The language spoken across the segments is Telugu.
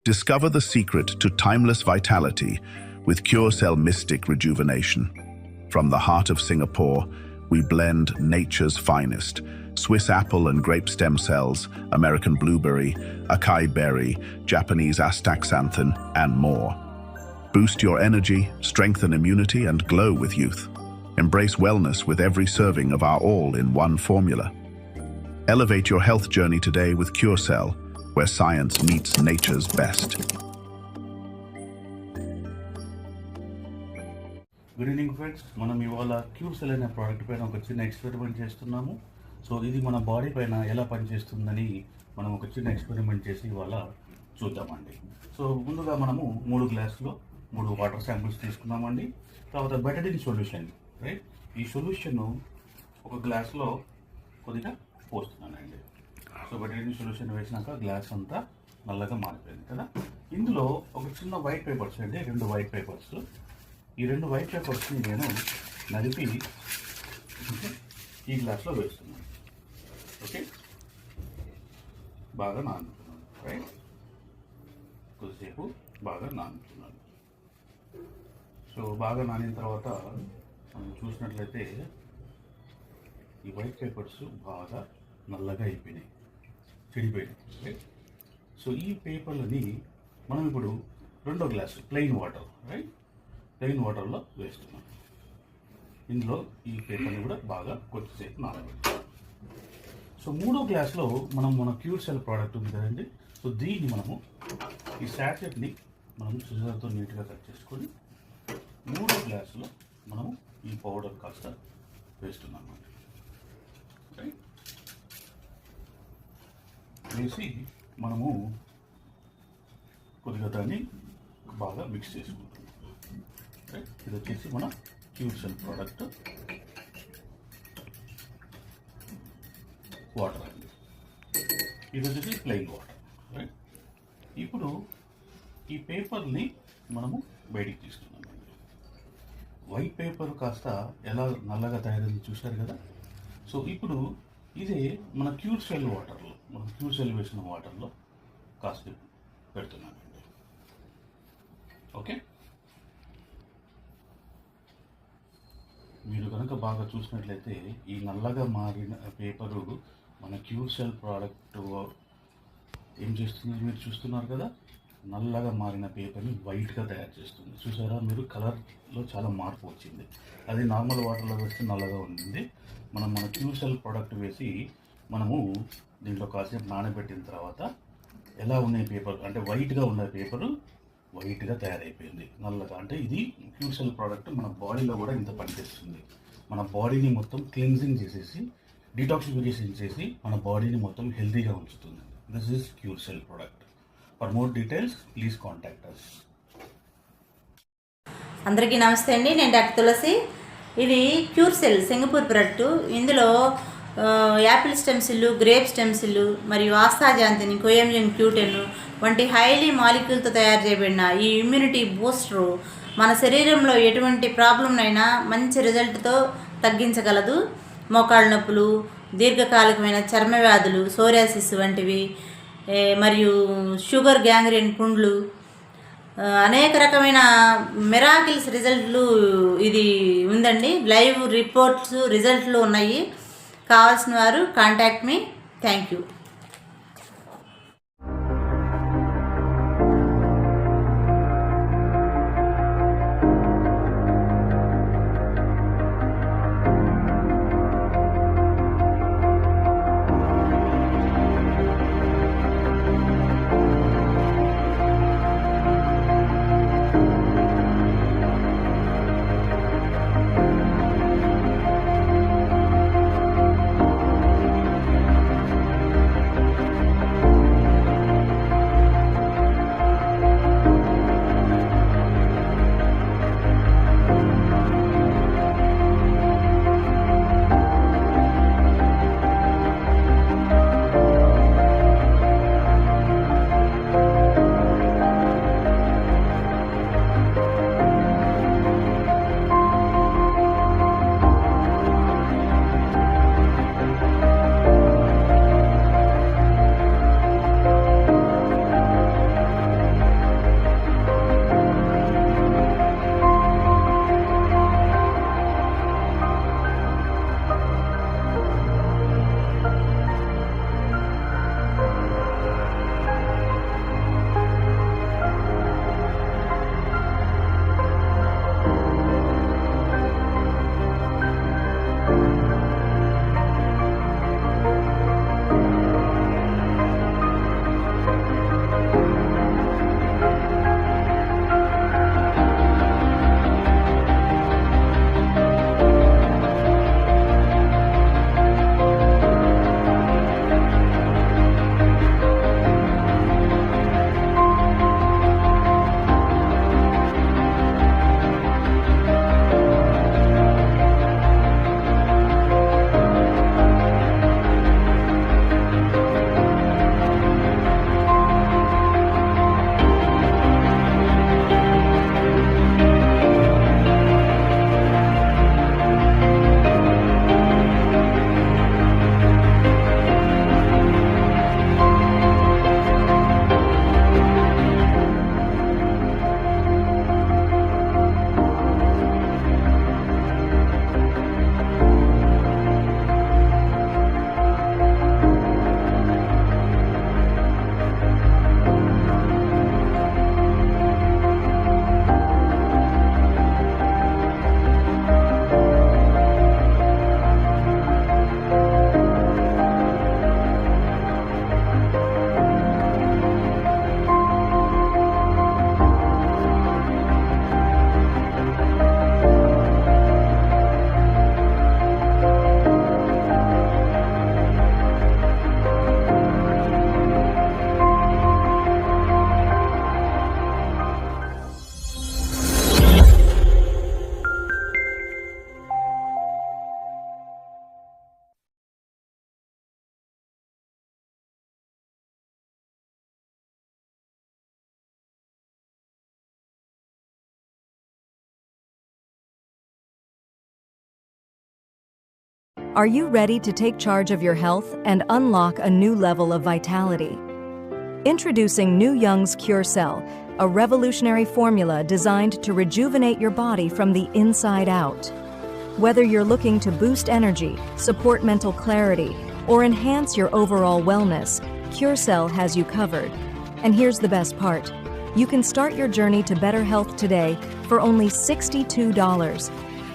Discover the secret to timeless vitality with CureCell Mystic Rejuvenation. From the heart of Singapore, we blend nature's finest, Swiss apple and grape stem cells, American blueberry, acai berry, Japanese astaxanthin, and more. Boost your energy, strengthen immunity, and glow with youth. Embrace wellness with every serving of our all-in-one formula. Elevate your health journey today with CureCell, where science meets nature's best. Good evening friends, మనం ఇవాళ క్యూర్సెల్ అనే ప్రోడక్ట్ పైన ఒక చిన్న ఎక్స్పెరిమెంట్ చేస్తున్నాము. సో ఇది మన బాడీ పైన ఎలా పనిచేస్తుందని మనం ఒక చిన్న ఎక్స్పెరిమెంట్ చేసి ఇవాళ చూద్దామండి. సో ముందుగా మనము 3 గ్లాసులో 3 వాటర్ శాంపిల్స్ తీసుకున్నామండి. తర్వాత బెటడిన్ సొల్యూషన్, రైట్, ఈ సొల్యూషన్ ఒక గ్లాస్లో కొద్దిగా పోస్తున్నానండి. సో బెటడిన్ సొల్యూషన్ వేసినాక గ్లాస్ అంతా నల్లగా మారిపోయింది కదా. ఇందులో ఒక చిన్న వైట్ పేపర్స్ అండి, 2 వైట్ పేపర్స్. ఈ 2 వైట్ పేపర్స్ని నేను నలిపి ఈ గ్లాస్లో వేస్తున్నాను. ఓకే, బాగా నానుతున్నాను, రైట్, కొద్దిసేపు బాగా నానుతున్నాను. సో బాగా నానిన తర్వాత మనం చూసినట్లయితే ఈ వైట్ పేపర్స్ బాగా నల్లగా అయిపోయినాయి, చెడిపోయినాయి, రైట్. సో ఈ పేపర్లని మనం ఇప్పుడు 2వ glass plain water, right, plain వాటర్లో వేస్తున్నాం. ఇందులో ఈ పేపర్ని కూడా బాగా కొద్దిసేపు నానబెట్టాం. సో 3వ గ్లాస్లో మన క్యూర్సెల్ ప్రోడక్ట్ ఉంది కదండి. సో దీన్ని మనము ఈ శాచెట్ని మనం సిజర్తో నీట్గా కట్ చేసుకొని 3వ గ్లాసులో మనము ఈ పౌడర్ కాస్త వేస్తున్నాం అండి. రైట్, వేసి మనము కొద్దిగా దాన్ని బాగా మిక్స్ చేసుకుంటాం. ఇది వచ్చేసి మన క్యూర్సెల్ ప్రోడక్ట్ వాటర్ అండి. ఇది వచ్చేసి ప్లెయిన్ వాటర్, రైట్. ఇప్పుడు ఈ పేపర్ని మనము బయటికి తీస్తున్నామండి. వైట్ పేపర్ కాస్త ఎలా నల్లగా తయారైంది చూశారు కదా. సో ఇప్పుడు ఇదే మన క్యూర్సెల్ వాటర్లో, మనం క్యూర్సెల్ వేసిన వాటర్లో కాస్త పెడుతున్నామండి. ఓకే, మీరు కనుక బాగా చూసినట్లయితే ఈ నల్లగా మారిన పేపరు మన క్యూర్సెల్ ప్రోడక్ట్ ఏం చేస్తుంది మీరు చూస్తున్నారు కదా. నల్లగా మారిన పేపర్ని వైట్గా తయారు చేస్తుంది. చూసారా మీరు, కలర్లో చాలా మార్పు వచ్చింది. అది నార్మల్ వాటర్లో వేస్తే నల్లగా ఉంటుంది. మన క్యూర్సెల్ ప్రోడక్ట్ వేసి మనము దీంట్లో కాసేపు నానబెట్టిన తర్వాత ఎలా ఉన్నాయి పేపర్ అంటే వైట్గా ఉన్న పేపరు వైట్గా తయారైపోయింది, నల్లగా. అంటే ఇది క్యూర్సెల్ ప్రోడక్ట్ మన బాడీలో కూడా ఇంత పనిచేస్తుంది. మన బాడీని మొత్తం క్లీన్జింగ్ చేసేసి, డిటాక్సిఫికేషన్ చేసి మన బాడీని మొత్తం హెల్తీగా ఉంచుతుంది. This is Curecell product. For more details please contact us. అందరికీ నమస్తే అండి, నేను డాక్టర్ తులసి. ఇది క్యూర్సెల్ సింగపూర్ ప్రోడక్ట్. ఇందులో apple stem cell, grape stem cell మరియు ఆస్తాజాంతిని, కోయంజిన్ క్యూటెన్ వంటి హైలీ మాలిక్యూల్తో తయారు చేయబడిన ఈ ఇమ్యూనిటీ బూస్టరు మన శరీరంలో ఎటువంటి ప్రాబ్లంనైనా మంచి రిజల్ట్తో తగ్గించగలదు. మోకాళ్ళ నొప్పులు, దీర్ఘకాలికమైన చర్మ వ్యాధులు, సోరియాసిస్ వంటివి, మరియు షుగర్, గ్యాంగ్రీన్, పుండ్లు, అనేక రకమైన మిరాకిల్స్ రిజల్ట్లు ఇది ఉందండి. లైవ్ రిపోర్ట్స్, రిజల్ట్లు ఉన్నాయి. కావాల్సిన వారు contact me. Thank you. Are you ready to take charge of your health and unlock a new level of vitality? Introducing New Young's Cure Cell, a revolutionary formula designed to rejuvenate your body from the inside out. Whether you're looking to boost energy, support mental clarity, or enhance your overall wellness, Cure Cell has you covered. And here's the best part. You can start your journey to better health today for only $62.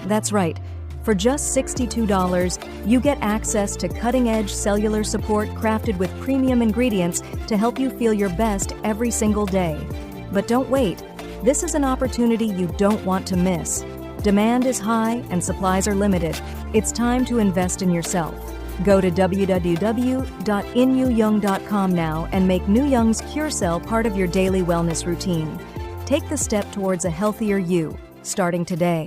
That's right. For just $62, you get access to cutting-edge cellular support crafted with premium ingredients to help you feel your best every single day. But don't wait. This is an opportunity you don't want to miss. Demand is high and supplies are limited. It's time to invest in yourself. Go to www.innewyoung.com now and make New Young's Cure Cell part of your daily wellness routine. Take the step towards a healthier you, starting today.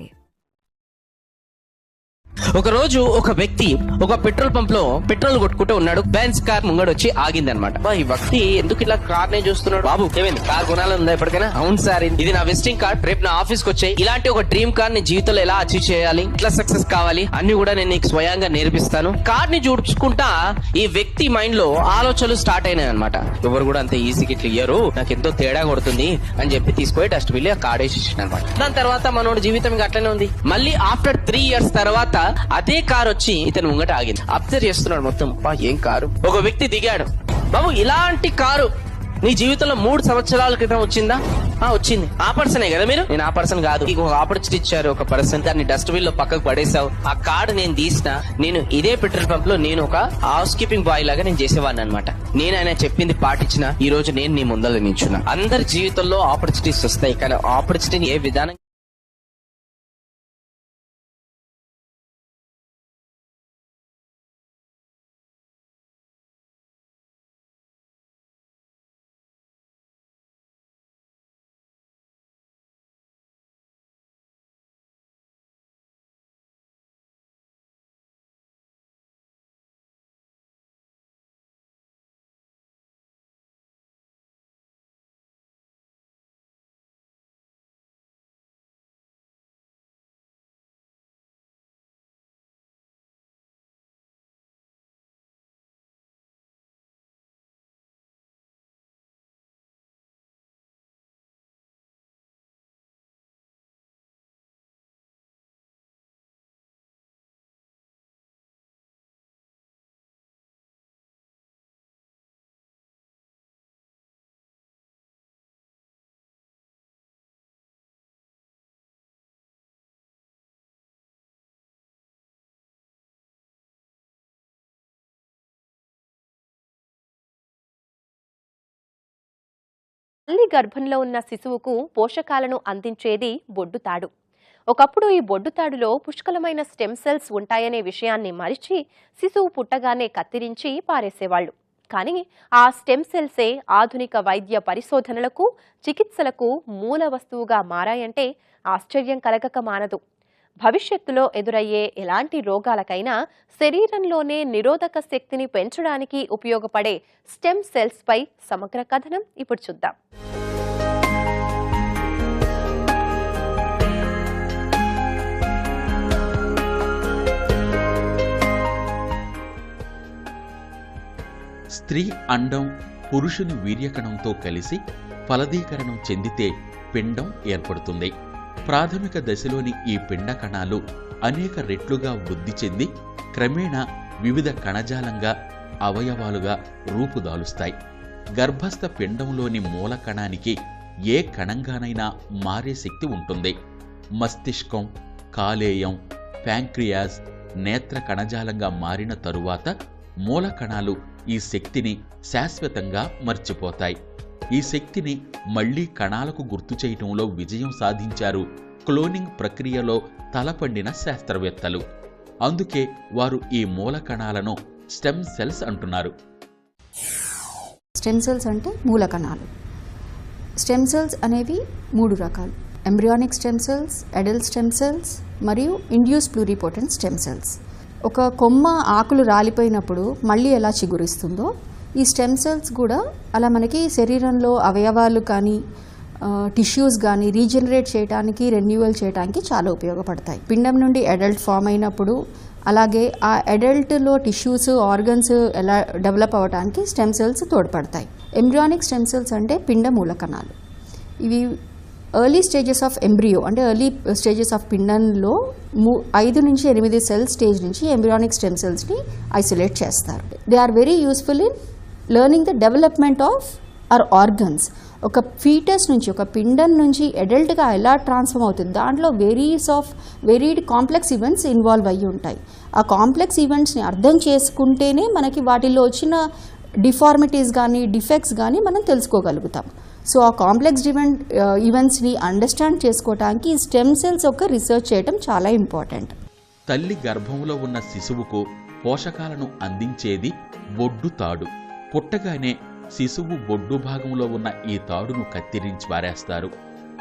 ఒక రోజు ఒక వ్యక్తి ఒక పెట్రోల్ పంప్ లో పెట్రోల్ కొట్టుకుంటూ ఉన్నాడు. బెంజ్ కార్ ముంగడొచ్చి ఆగిందనమాట. ఈ వ్యక్తి ఎందుకు ఇలా కార్ నే చూస్తున్నాడు? బాబు ఏమైంది, కార్ కొనాలని ఉందా ఎప్పటికైనా? అవును సార్, ఇది నా విజిటింగ్ కార్డ్, రేపు నా ఆఫీస్ కి వచ్చాయి. ఇలాంటి ఒక డ్రీమ్ కార్ ని జీవితంలో ఎలా అచీవ్ చేయాలి, ఎట్లా సక్సెస్ కావాలి అన్ని కూడా నేను నీకు స్వయంగా నేర్పిస్తాను. కార్ ని చూడుచుకుంటా ఈ వ్యక్తి మైండ్ లో ఆలోచనలు స్టార్ట్ అయినాయి అనమాట. ఎవరు కూడా అంత ఈజీగా ఇట్లా ఇయ్యరు, నాకు ఎంతో తేడా కొడుతుంది అని చెప్పి తీసుకుపోయి డస్ట్ బిల్ ఆ కార్ వేసి అనమాట. దాని తర్వాత మనోడి జీవితం ఇంకా అట్లనే ఉంది. మళ్ళీ ఆఫ్టర్ 3 years తర్వాత అదే కారు వచ్చి ఇతను ముంగట ఆగింది. అబ్జర్వ్ చేస్తున్నాడు మొత్తం, ఏం కారు. ఒక వ్యక్తి దిగాడు. బాబు ఇలాంటి కారు నీ జీవితంలో 3 సంవత్సరాల క్రితం వచ్చిందా? వచ్చింది. ఆ పర్సనే కదా మీరు? నేను ఆ పర్సన్ కాదు. నీకు ఒక ఆపర్చునిటీ ఇచ్చారు, ఒక పర్సన్, దాన్ని డస్ట్ బిన్ లో పక్కకు పడేసావు. ఆ కార్డు నేను తీసిన, నేను ఇదే పెట్రోల్ పంప్ లో నేను ఒక హౌస్ కీపింగ్ బాయ్ లాగా నేను చేసేవాడిని అనమాట. నేను ఆయన చెప్పింది పాటించిన ఈ రోజు నేను నీ ముందర నిల్చున్నా. అందరి జీవితంలో ఆపర్చునిటీస్ వస్తాయి, కానీ ఆపర్చునిటీని ఏ విధానం తల్లి గర్భంలో ఉన్న శిశువుకు పోషకాలను అందించేది బొడ్డుతాడు. ఒకప్పుడు ఈ బొడ్డుతాడులో పుష్కలమైన స్టెమ్ సెల్స్ ఉంటాయనే విషయాన్ని మరిచి శిశువు పుట్టగానే కత్తిరించి పారేసేవాళ్లు. కానీ ఆ స్టెమ్ సెల్సే ఆధునిక వైద్య పరిశోధనలకు, చికిత్సలకు మూల వస్తువుగా మారాయంటే ఆశ్చర్యం కలగక మానదు. భవిష్యత్తులో ఎదురయ్యే ఎలాంటి రోగాలకైనా శరీరంలోనే నిరోధక శక్తిని పెంచడానికి ఉపయోగపడే స్టెమ్ సెల్స్ పై సమగ్ర కథనం ఇప్పుడు చూద్దాం. స్త్రీ అండం పురుషుని వీర్యకణంతో కలిసి ఫలదీకరణం చెందితే పిండం ఏర్పడుతుంది. ప్రాథమిక దశలోని ఈ పిండ కణాలు అనేక రెట్లుగా వృద్ధి చెంది క్రమేణా వివిధ కణజాలంగా, అవయవాలుగా రూపుదాలుస్తాయి. గర్భస్థ పిండంలోని మూల కణానికి ఏ కణంగానైనా మారే శక్తి ఉంటుంది. మస్తిష్కం, కాలేయం, ప్యాంక్రియాస్, నేత్ర కణజాలంగా మారిన తరువాత మూల కణాలు ఈ శక్తిని శాశ్వతంగా మర్చిపోతాయి. ఈ శక్తిని మళ్లీ కణాలకు గుర్తు చేయటంలో విజయం సాధించారు క్లోనింగ్ ప్రక్రియలో తలపండిన శాస్త్రవేత్తలు. అందుకే వారు ఈ మూల కణాలను స్టెమ్ సెల్స్ అంటున్నారు. స్టెమ్ సెల్స్ అంటే మూల కణాలు. స్టెమ్ సెల్స్ అనేవి 3 రకాలు: embryonic stem cells, adult stem cells మరియు ఇండ్యూస్ ప్లూరిపోటెంట్ స్టెమ్ సెల్స్. ఒక కొమ్మ ఆకులు రాలిపోయినప్పుడు మళ్ళీ ఎలా చిగురిస్తుందో ఈ స్టెమ్ సెల్స్ కూడా అలా మనకి శరీరంలో అవయవాలు కానీ టిష్యూస్ కానీ రీజనరేట్ చేయడానికి, రెన్యూవల్ చేయడానికి చాలా ఉపయోగపడతాయి. పిండం నుండి అడల్ట్ ఫామ్ అయినప్పుడు అలాగే ఆ అడల్ట్లో టిష్యూస్ ఆర్గన్స్ ఎలా డెవలప్ అవ్వడానికి స్టెమ్ సెల్స్ తోడ్పడతాయి. ఎంబ్రియానిక్ స్టెమ్ సెల్స్ అంటే పిండ మూలకణాలు. ఇవి ఎర్లీ స్టేజెస్ ఆఫ్ ఎంబ్రియో అంటే ఎర్లీ స్టేజెస్ ఆఫ్ పిండంలో 5 నుంచి 8 సెల్ స్టేజ్ నుంచి ఎంబ్రియానిక్ స్టెమ్ సెల్స్ని ఐసోలేట్ చేస్తారు. They are very useful in learning the development of our organs. ఒక ఫీటస్ నుంచి ఒక పిండం నుంచి అడల్ట్గా ఎలా ట్రాన్స్ఫార్మ్ అవుతుంది, దాంట్లో వెరీడ్ కాంప్లెక్స్ ఈవెంట్స్ ఇన్వాల్వ్ అయ్యి ఉంటాయి. ఆ కాంప్లెక్స్ ఈవెంట్స్ని అర్థం చేసుకుంటేనే మనకి వాటిల్లో వచ్చిన డిఫార్మిటీస్ కానీ డిఫెక్ట్స్ కానీ మనం తెలుసుకోగలుగుతాం. సో ఆ కాంప్లెక్స్ ఈవెంట్స్ని అండర్స్టాండ్ చేసుకోవడానికి స్టెమ్ సెల్స్ యొక్క రీసెర్చ్ చేయడం చాలా ఇంపార్టెంట్. తల్లి గర్భంలో ఉన్న శిశువుకు పోషకాలను అందించేది బొడ్డు తాడు. పుట్టగానే శిశువు బొడ్డు భాగంలో ఉన్న ఈ తాడును కత్తిరించి పారేస్తారు.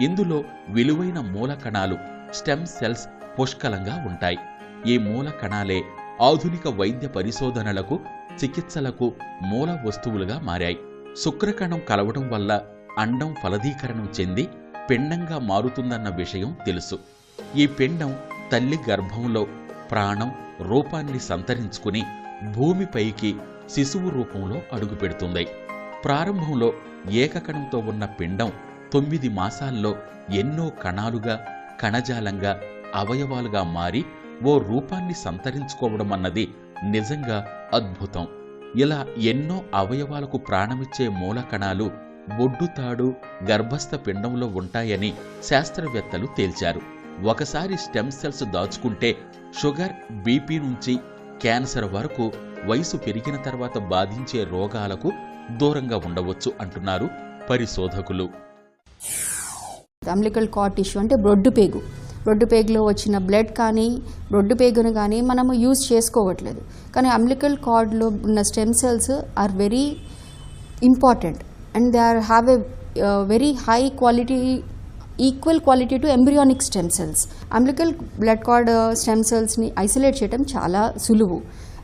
ఇందులో విలువైన మూల కణాలు స్టెమ్ సెల్స్ పుష్కలంగా ఉంటాయి. ఈ మూల కణాలే ఆధునిక వైద్య పరిశోధనలకు చికిత్సలకు మూల వస్తువులుగా మారాయి. శుక్రకణం కలవడం వల్ల అండం ఫలదీకరణం చెంది పిండంగా మారుతుందన్న విషయం తెలుసు. ఈ పిండం తల్లి గర్భంలో ప్రాణం రూపాన్ని సంతరించుకుని భూమిపైకి శిశువు రూపంలో అడుగుపెడుతుంది. ప్రారంభంలో ఏకకణంతో ఉన్న పిండం 9 మాసాల్లో ఎన్నో కణాలుగా కణజాలంగా అవయవాలుగా మారి ఓ రూపాన్ని సంతరించుకోవడం అన్నది నిజంగా అద్భుతం. ఇలా ఎన్నో అవయవాలకు ప్రాణమిచ్చే మూల కణాలు బొడ్డుతాడు గర్భస్థ పిండంలో ఉంటాయని శాస్త్రవేత్తలు తేల్చారు. ఒకసారి స్టెమ్ సెల్స్ దాచుకుంటే షుగర్, బీపీ నుంచి క్యాన్సర్ వరకు వయసు పెరిగిన తర్వాత బాధించే రోగాలకు దూరంగా ఉండవచ్చు అంటున్నారు పరిశోధకులు. అంబ్లికల్ కార్డ్ టిష్యూ అంటే బ్రొడ్డుపేగులో వచ్చిన బ్లడ్ కానీ బ్రొడ్డుపేగును కానీ మనము యూజ్ చేసుకోవట్లేదు. కానీ అంబ్లికల్ కార్డ్లో ఉన్న stem cells are very important and they have a very high quality, equal quality to embryonic stem cells. Umbilical blood cord stem సెల్స్ని ఐసోలేట్ చేయడం చాలా సులువు.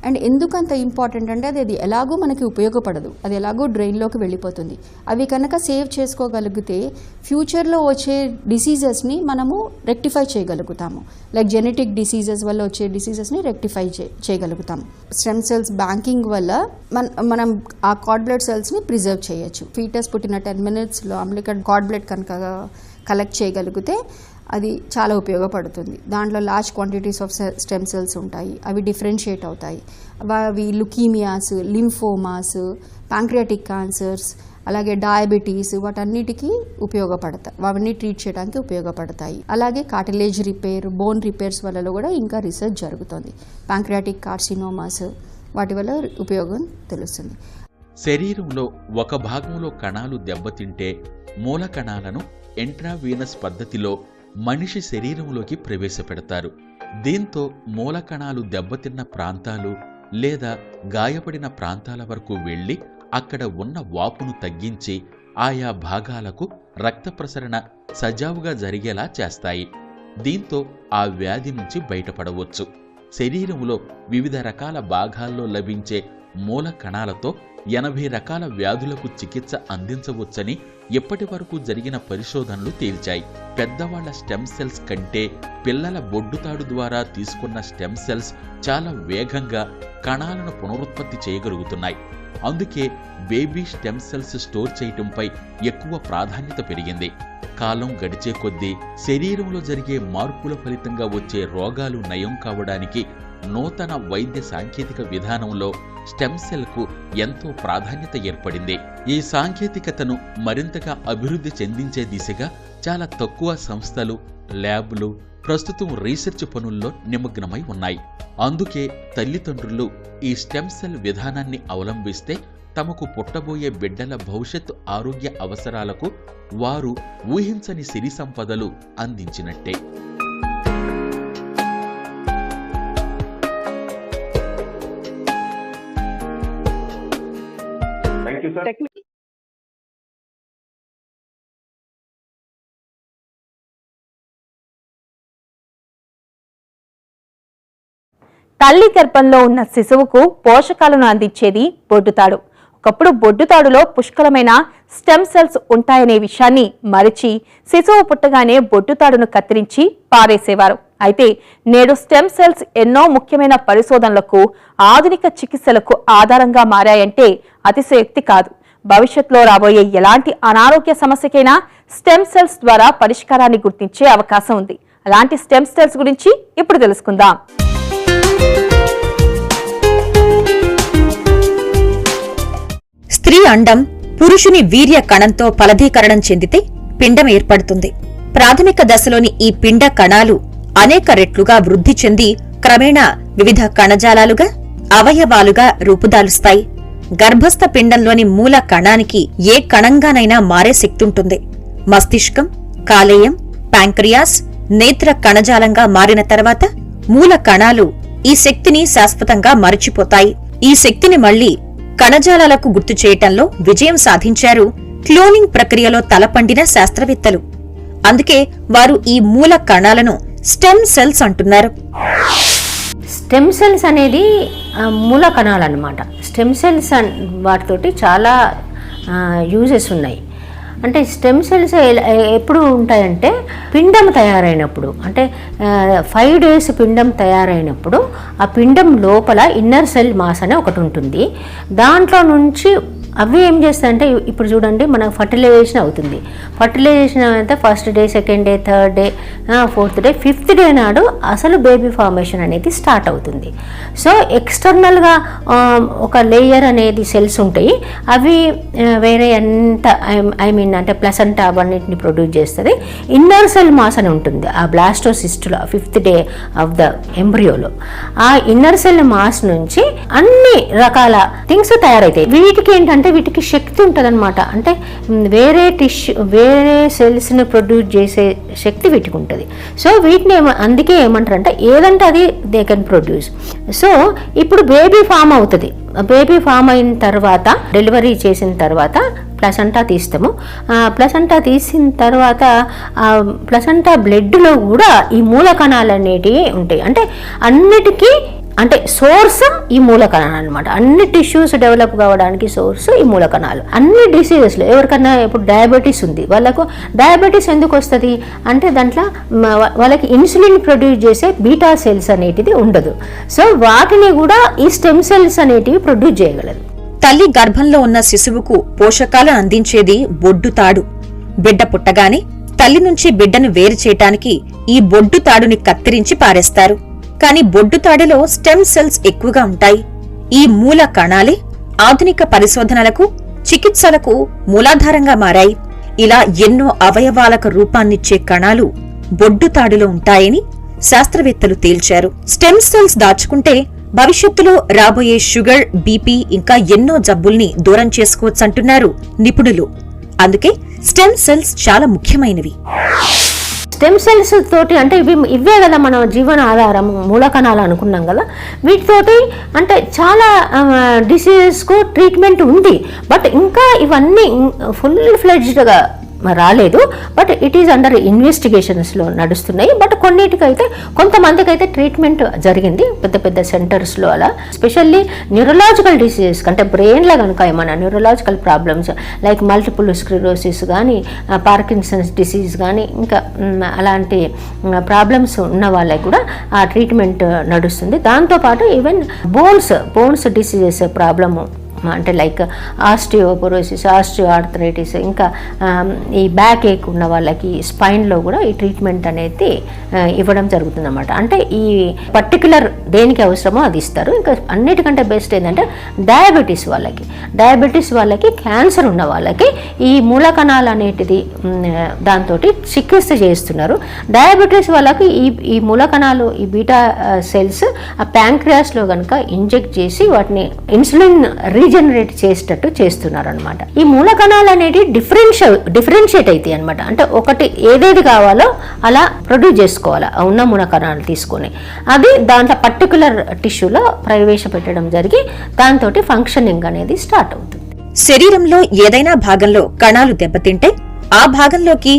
అండ్ ఎందుకంత ఇంపార్టెంట్ అంటే అది ఎలాగో మనకి ఉపయోగపడదు, అది ఎలాగో డ్రైన్లోకి వెళ్ళిపోతుంది. అవి కనుక సేవ్ చేసుకోగలిగితే ఫ్యూచర్లో వచ్చే డిసీజెస్ని మనము రెక్టిఫై చేయగలుగుతాము. లైక్ జెనెటిక్ డిసీజెస్ వల్ల వచ్చే డిసీజెస్ని రెక్టిఫై చేయగలుగుతాము. స్టెమ్ సెల్స్ బ్యాంకింగ్ వల్ల మనం ఆ కార్డ్ బ్లడ్ సెల్స్ని ప్రిజర్వ్ చేయొచ్చు. ఫీటస్ పుట్టిన 10 minutesలో అంబ్లికల్ కార్డ్ బ్లడ్ కనుక కలెక్ట్ చేయగలిగితే అది చాలా ఉపయోగపడుతుంది. దాంట్లో large quantities of stem cells ఉంటాయి. అవి డిఫరెన్షియేట్ అవుతాయి. అవి లుకీమియాస్, లింఫోమాస్, ప్యాంక్రియాటిక్ క్యాన్సర్స్, అలాగే డయాబెటీస్ వాటన్నిటికీ ఉపయోగపడతాయి. అవన్నీ ట్రీట్ చేయడానికి ఉపయోగపడతాయి. అలాగే కార్టిలేజ్ రిపేర్, బోన్ రిపేర్స్ వల్ల కూడా ఇంకా రీసెర్చ్ జరుగుతుంది. ప్యాంక్రియాటిక్ కార్సినోమాస్ వాటి వల్ల ఉపయోగం తెలుస్తుంది. శరీరంలో ఒక భాగంలో కణాలు దెబ్బతింటే మూల కణాలను ఎంట్రావీనస్ పద్ధతిలో మనిషి శరీరంలోకి ప్రవేశపెడతారు. దీంతో మూల కణాలు దెబ్బతిన్న ప్రాంతాలు లేదా గాయపడిన ప్రాంతాల వరకు వెళ్లి అక్కడ ఉన్న వాపును తగ్గించి ఆయా భాగాలకు రక్త ప్రసరణ సజావుగా జరిగేలా చేస్తాయి. దీంతో ఆ వ్యాధి నుంచి బయటపడవచ్చు. శరీరంలో వివిధ రకాల భాగాల్లో లభించే మూల కణాలతో 80 రకాల వ్యాధులకు చికిత్స అందించవచ్చని ఇప్పటి వరకు జరిగిన పరిశోధనలు తేల్చాయి. పెద్దవాళ్ల స్టెమ్ సెల్స్ కంటే పిల్లల బొడ్డుతాడు ద్వారా తీసుకున్న స్టెమ్ సెల్స్ చాలా వేగంగా కణాలను పునరుత్పత్తి చేయగలుగుతున్నాయి. అందుకే బేబీ స్టెమ్ సెల్స్ స్టోర్ చేయటంపై ఎక్కువ ప్రాధాన్యత పెరిగింది. కాలం గడిచే కొద్దీ శరీరంలో జరిగే మార్పుల ఫలితంగా వచ్చే రోగాలు నయం కావడానికి నూతన వైద్య సాంకేతిక విధానంలో స్టెమ్ సెల్కు ఎంతో ప్రాధాన్యత ఏర్పడింది. ఈ సాంకేతికతను మరింతగా అభివృద్ధి చెందించే దిశగా చాలా తక్కువ సంస్థలు, ల్యాబ్లు ప్రస్తుతం రీసెర్చ్ పనుల్లో నిమగ్నమై ఉన్నాయి. అందుకే తల్లిదండ్రులు ఈ స్టెమ్ సెల్ విధానాన్ని అవలంబిస్తే తమకు పుట్టబోయే బిడ్డల భవిష్యత్తు ఆరోగ్య అవసరాలకు వారు ఊహించని సిరి సంపదలు అందించినట్టే. తల్లి గర్భంలో ఉన్న శిశువుకు పోషకాలను అందించేది బొడ్డుతాడు. ఒకప్పుడు బొడ్డుతాడులో పుష్కలమైన స్టెమ్ సెల్స్ ఉంటాయనే విషయాన్ని మరిచి శిశువు పుట్టగానే బొడ్డుతాడును కత్తిరించి పారేసేవారు. అయితే నేడు స్టెమ్ సెల్స్ ఎన్నో ముఖ్యమైన పరిశోధనలకు, ఆధునిక చికిత్సలకు ఆధారంగా మారాయంటే అతిశయోక్తి కాదు. భవిష్యత్తులో రాబోయే ఎలాంటి అనారోగ్య సమస్యకైనా స్టెమ్ సెల్స్ ద్వారా పరిష్కారాన్ని గుర్తించే అవకాశం ఉంది. అలాంటి స్టెమ్ సెల్స్ గురించి ఇప్పుడు తెలుసుకుందాం. స్త్రీ అండం పురుషుని వీర్య కణంతో ఫలదీకరణం చెందితే పిండం ఏర్పడుతుంది. ప్రాథమిక దశలోని ఈ పిండ కణాలు అనేక రెట్లుగా వృద్ధి చెంది క్రమేణా వివిధ కణజాలాలుగా, అవయవాలుగా రూపుదాలుస్తాయి. గర్భస్థ పిండంలోని మూల కణానికి ఏ కణంగానైనా మారే శక్తుంటుంది. మస్తిష్కం, కాలేయం, ప్యాంక్రియాస్, నేత్ర కణజాలంగా మారిన తర్వాత మూల కణాలు ఈ శక్తిని శాశ్వతంగా మరచిపోతాయి. ఈ శక్తిని మళ్లీ కణజాలాలకు గుర్తు చేయటంలో విజయం సాధించారు క్లోనింగ్ ప్రక్రియలో తలపండిన శాస్త్రవేత్తలు. అందుకే వారు ఈ మూల కణాలను స్టెమ్ సెల్స్ అంటున్నారు. స్టెమ్ సెల్స్ అనేది మూల కణాలు అన్నమాట. స్టెమ్ సెల్స్ వాటితోటి చాలా యూజెస్ ఉన్నాయి. అంటే స్టెమ్ సెల్స్ ఎప్పుడు ఉంటాయంటే పిండం తయారైనప్పుడు, అంటే 5 days పిండం తయారైనప్పుడు ఆ పిండం లోపల ఇన్నర్ సెల్ మాస్ అనే ఒకటి ఉంటుంది. దాంట్లో నుంచి అవి ఏం చేస్తాయంటే, ఇప్పుడు చూడండి మనకు ఫర్టిలైజేషన్ అవుతుంది. ఫర్టిలైజేషన్ అయితే first day, second day, third day, fourth day, fifth day నాడు అసలు బేబీ ఫార్మేషన్ అనేది స్టార్ట్ అవుతుంది. సో ఎక్స్టర్నల్గా ఒక లేయర్ అనేది సెల్స్ ఉంటాయి. అవి వేరే ఎంత అంటే ప్లసెంటా అవన్నిటిని ప్రొడ్యూస్ చేస్తుంది. ఇన్నర్ సెల్ మాస్ అని ఉంటుంది ఆ బ్లాస్టోసిస్ట్లో 5th day ఆఫ్ ద ఎంబ్రియోలో. ఆ ఇన్నర్ సెల్ మాస్ నుంచి అన్ని రకాల థింగ్స్ తయారవుతాయి. వీటికి ఏంటంటే వీటికి శక్తి ఉంటుంది అనమాట. అంటే వేరే సెల్స్ని ప్రొడ్యూస్ చేసే శక్తి వీటికి ఉంటుంది. సో వీటిని అందుకే ఏమంటారంటే ఏదంటే అది దే కెన్ ప్రొడ్యూస్. సో ఇప్పుడు బేబీ ఫామ్ అవుతుంది. బేబీ ఫామ్ అయిన తర్వాత, డెలివరీ చేసిన తర్వాత ప్లసెంటా తీస్తాము. ప్లసెంటా తీసిన తర్వాత ప్లసెంటా బ్లడ్లో కూడా ఈ మూల కణాలు అనేటివి ఉంటాయి. అంటే అన్నిటికీ అంటే సోర్స్ ఈ మూల కణాలు అనమాట. అన్ని టిష్యూస్ డెవలప్ కావడానికి సోర్స్ ఈ మూల కణాలు. అన్ని డిసీజెస్లో ఎవరికన్నా ఇప్పుడు డయాబెటీస్ ఉంది, వాళ్ళకు డయాబెటీస్ ఎందుకు వస్తుంది అంటే దాంట్లో వాళ్ళకి ఇన్సులిన్ ప్రొడ్యూస్ చేసే బీటా సెల్స్ అనేటిది ఉండదు. సో వాటిని కూడా ఈ స్టెమ్ సెల్స్ అనేటివి ప్రొడ్యూస్ చేయగలదు. తల్లి గర్భంలో ఉన్న శిశువుకు పోషకాలు అందించేది బొడ్డుతాడు. బిడ్డ పుట్టగానే తల్లి నుంచి బిడ్డను వేరు చేయటానికి ఈ బొడ్డుతాడుని కత్తిరించి పారేస్తారు. కానీ బొడ్డుతాడులో స్టెమ్ సెల్స్ ఎక్కువగా ఉంటాయి. ఈ మూల కణాలే ఆధునిక పరిశోధనలకు, చికిత్సలకు మూలాధారంగా మారాయి. ఇలా ఎన్నో అవయవాలకు రూపాన్నిచ్చే కణాలు బొడ్డుతాడులో ఉంటాయని శాస్త్రవేత్తలు తేల్చారు. స్టెమ్ సెల్స్ దాచుకుంటే భవిష్యత్తులో రాబోయే షుగర్, బీపీ ఇంకా ఎన్నో జబ్బుల్ని దూరం చేసుకోవచ్చంటున్నారు నిపుణులు. అందుకే స్టెమ్ సెల్స్ చాలా ముఖ్యమైనవి. స్టెమ్ సెల్స్ తోటి అంటే ఇవే కదా మన జీవన ఆధారం, మూల కణాలు అనుకున్నాం కదా. వీటితోటి అంటే చాలా డిసీజెస్కు ట్రీట్మెంట్ ఉంది. బట్ ఇంకా ఇవన్నీ ఫుల్ ఫ్లెడ్జ్డ్గా రాలేదు. బట్ ఇట్ ఈజ్ అండర్ ఇన్వెస్టిగేషన్స్లో నడుస్తున్నాయి. బట్ కొన్నిటికైతే కొంతమందికి అయితే ట్రీట్మెంట్ జరిగింది పెద్ద పెద్ద సెంటర్స్లో. అలా స్పెషల్లీ న్యూరలాజికల్ డిసీజెస్ అంటే బ్రెయిన్లో కనుక ఏమైనా neurological problems like multiple sclerosis కానీ, పార్కిన్సన్స్ డిసీజ్ కానీ, ఇంకా అలాంటి ప్రాబ్లమ్స్ ఉన్న వాళ్ళకి కూడా ఆ ట్రీట్మెంట్ నడుస్తుంది. దాంతోపాటు ఈవెన్ బోన్స్ డిసీజెస్ ప్రాబ్లము అంటే లైక్ ఆస్టియోపోరోసిస్, ఆస్టియోఆర్థరైటిస్, ఇంకా ఈ బ్యాక్ ఏక్ ఉన్న వాళ్ళకి స్పైన్లో కూడా ఈ ట్రీట్మెంట్ అనేది ఇవ్వడం జరుగుతుందన్నమాట. అంటే ఈ పర్టికులర్ దేనికి అవసరమో అది ఇస్తారు. ఇంకా అన్నిటికంటే బెస్ట్ ఏంటంటే డయాబెటీస్ వాళ్ళకి, క్యాన్సర్ ఉన్న వాళ్ళకి ఈ మూల కణాలు అనేటిది దాంతో చికిత్స చేస్తున్నారు. డయాబెటీస్ వాళ్ళకి ఈ మూల కణాలు, ఈ బీటా సెల్స్ ఆ ప్యాంక్రియాస్లో కనుక ఇంజెక్ట్ చేసి వాటిని ఇన్సులిన్ రీజనరేట్ చేసేటట్టు చేస్తున్నారు అనమాట. ఈ మూల కణాలు అనేవి డిఫరెన్షియేట్ అవుతాయి అనమాట. అంటే ఒకటి ఏదేది కావాలో అలా ప్రొడ్యూస్ చేసుకోవాలి ఉన్న మూల కణాలు తీసుకొని, అది దాంట్లో పర్టికులర్ టిష్యూలో ప్రవేశపెట్టడం జరిగి దాంతో ఫంక్షనింగ్ అనేది స్టార్ట్ అవుతుంది. శరీరంలో ఏదైనా భాగంలో కణాలు దెబ్బతింటే ఆ భాగంలోకి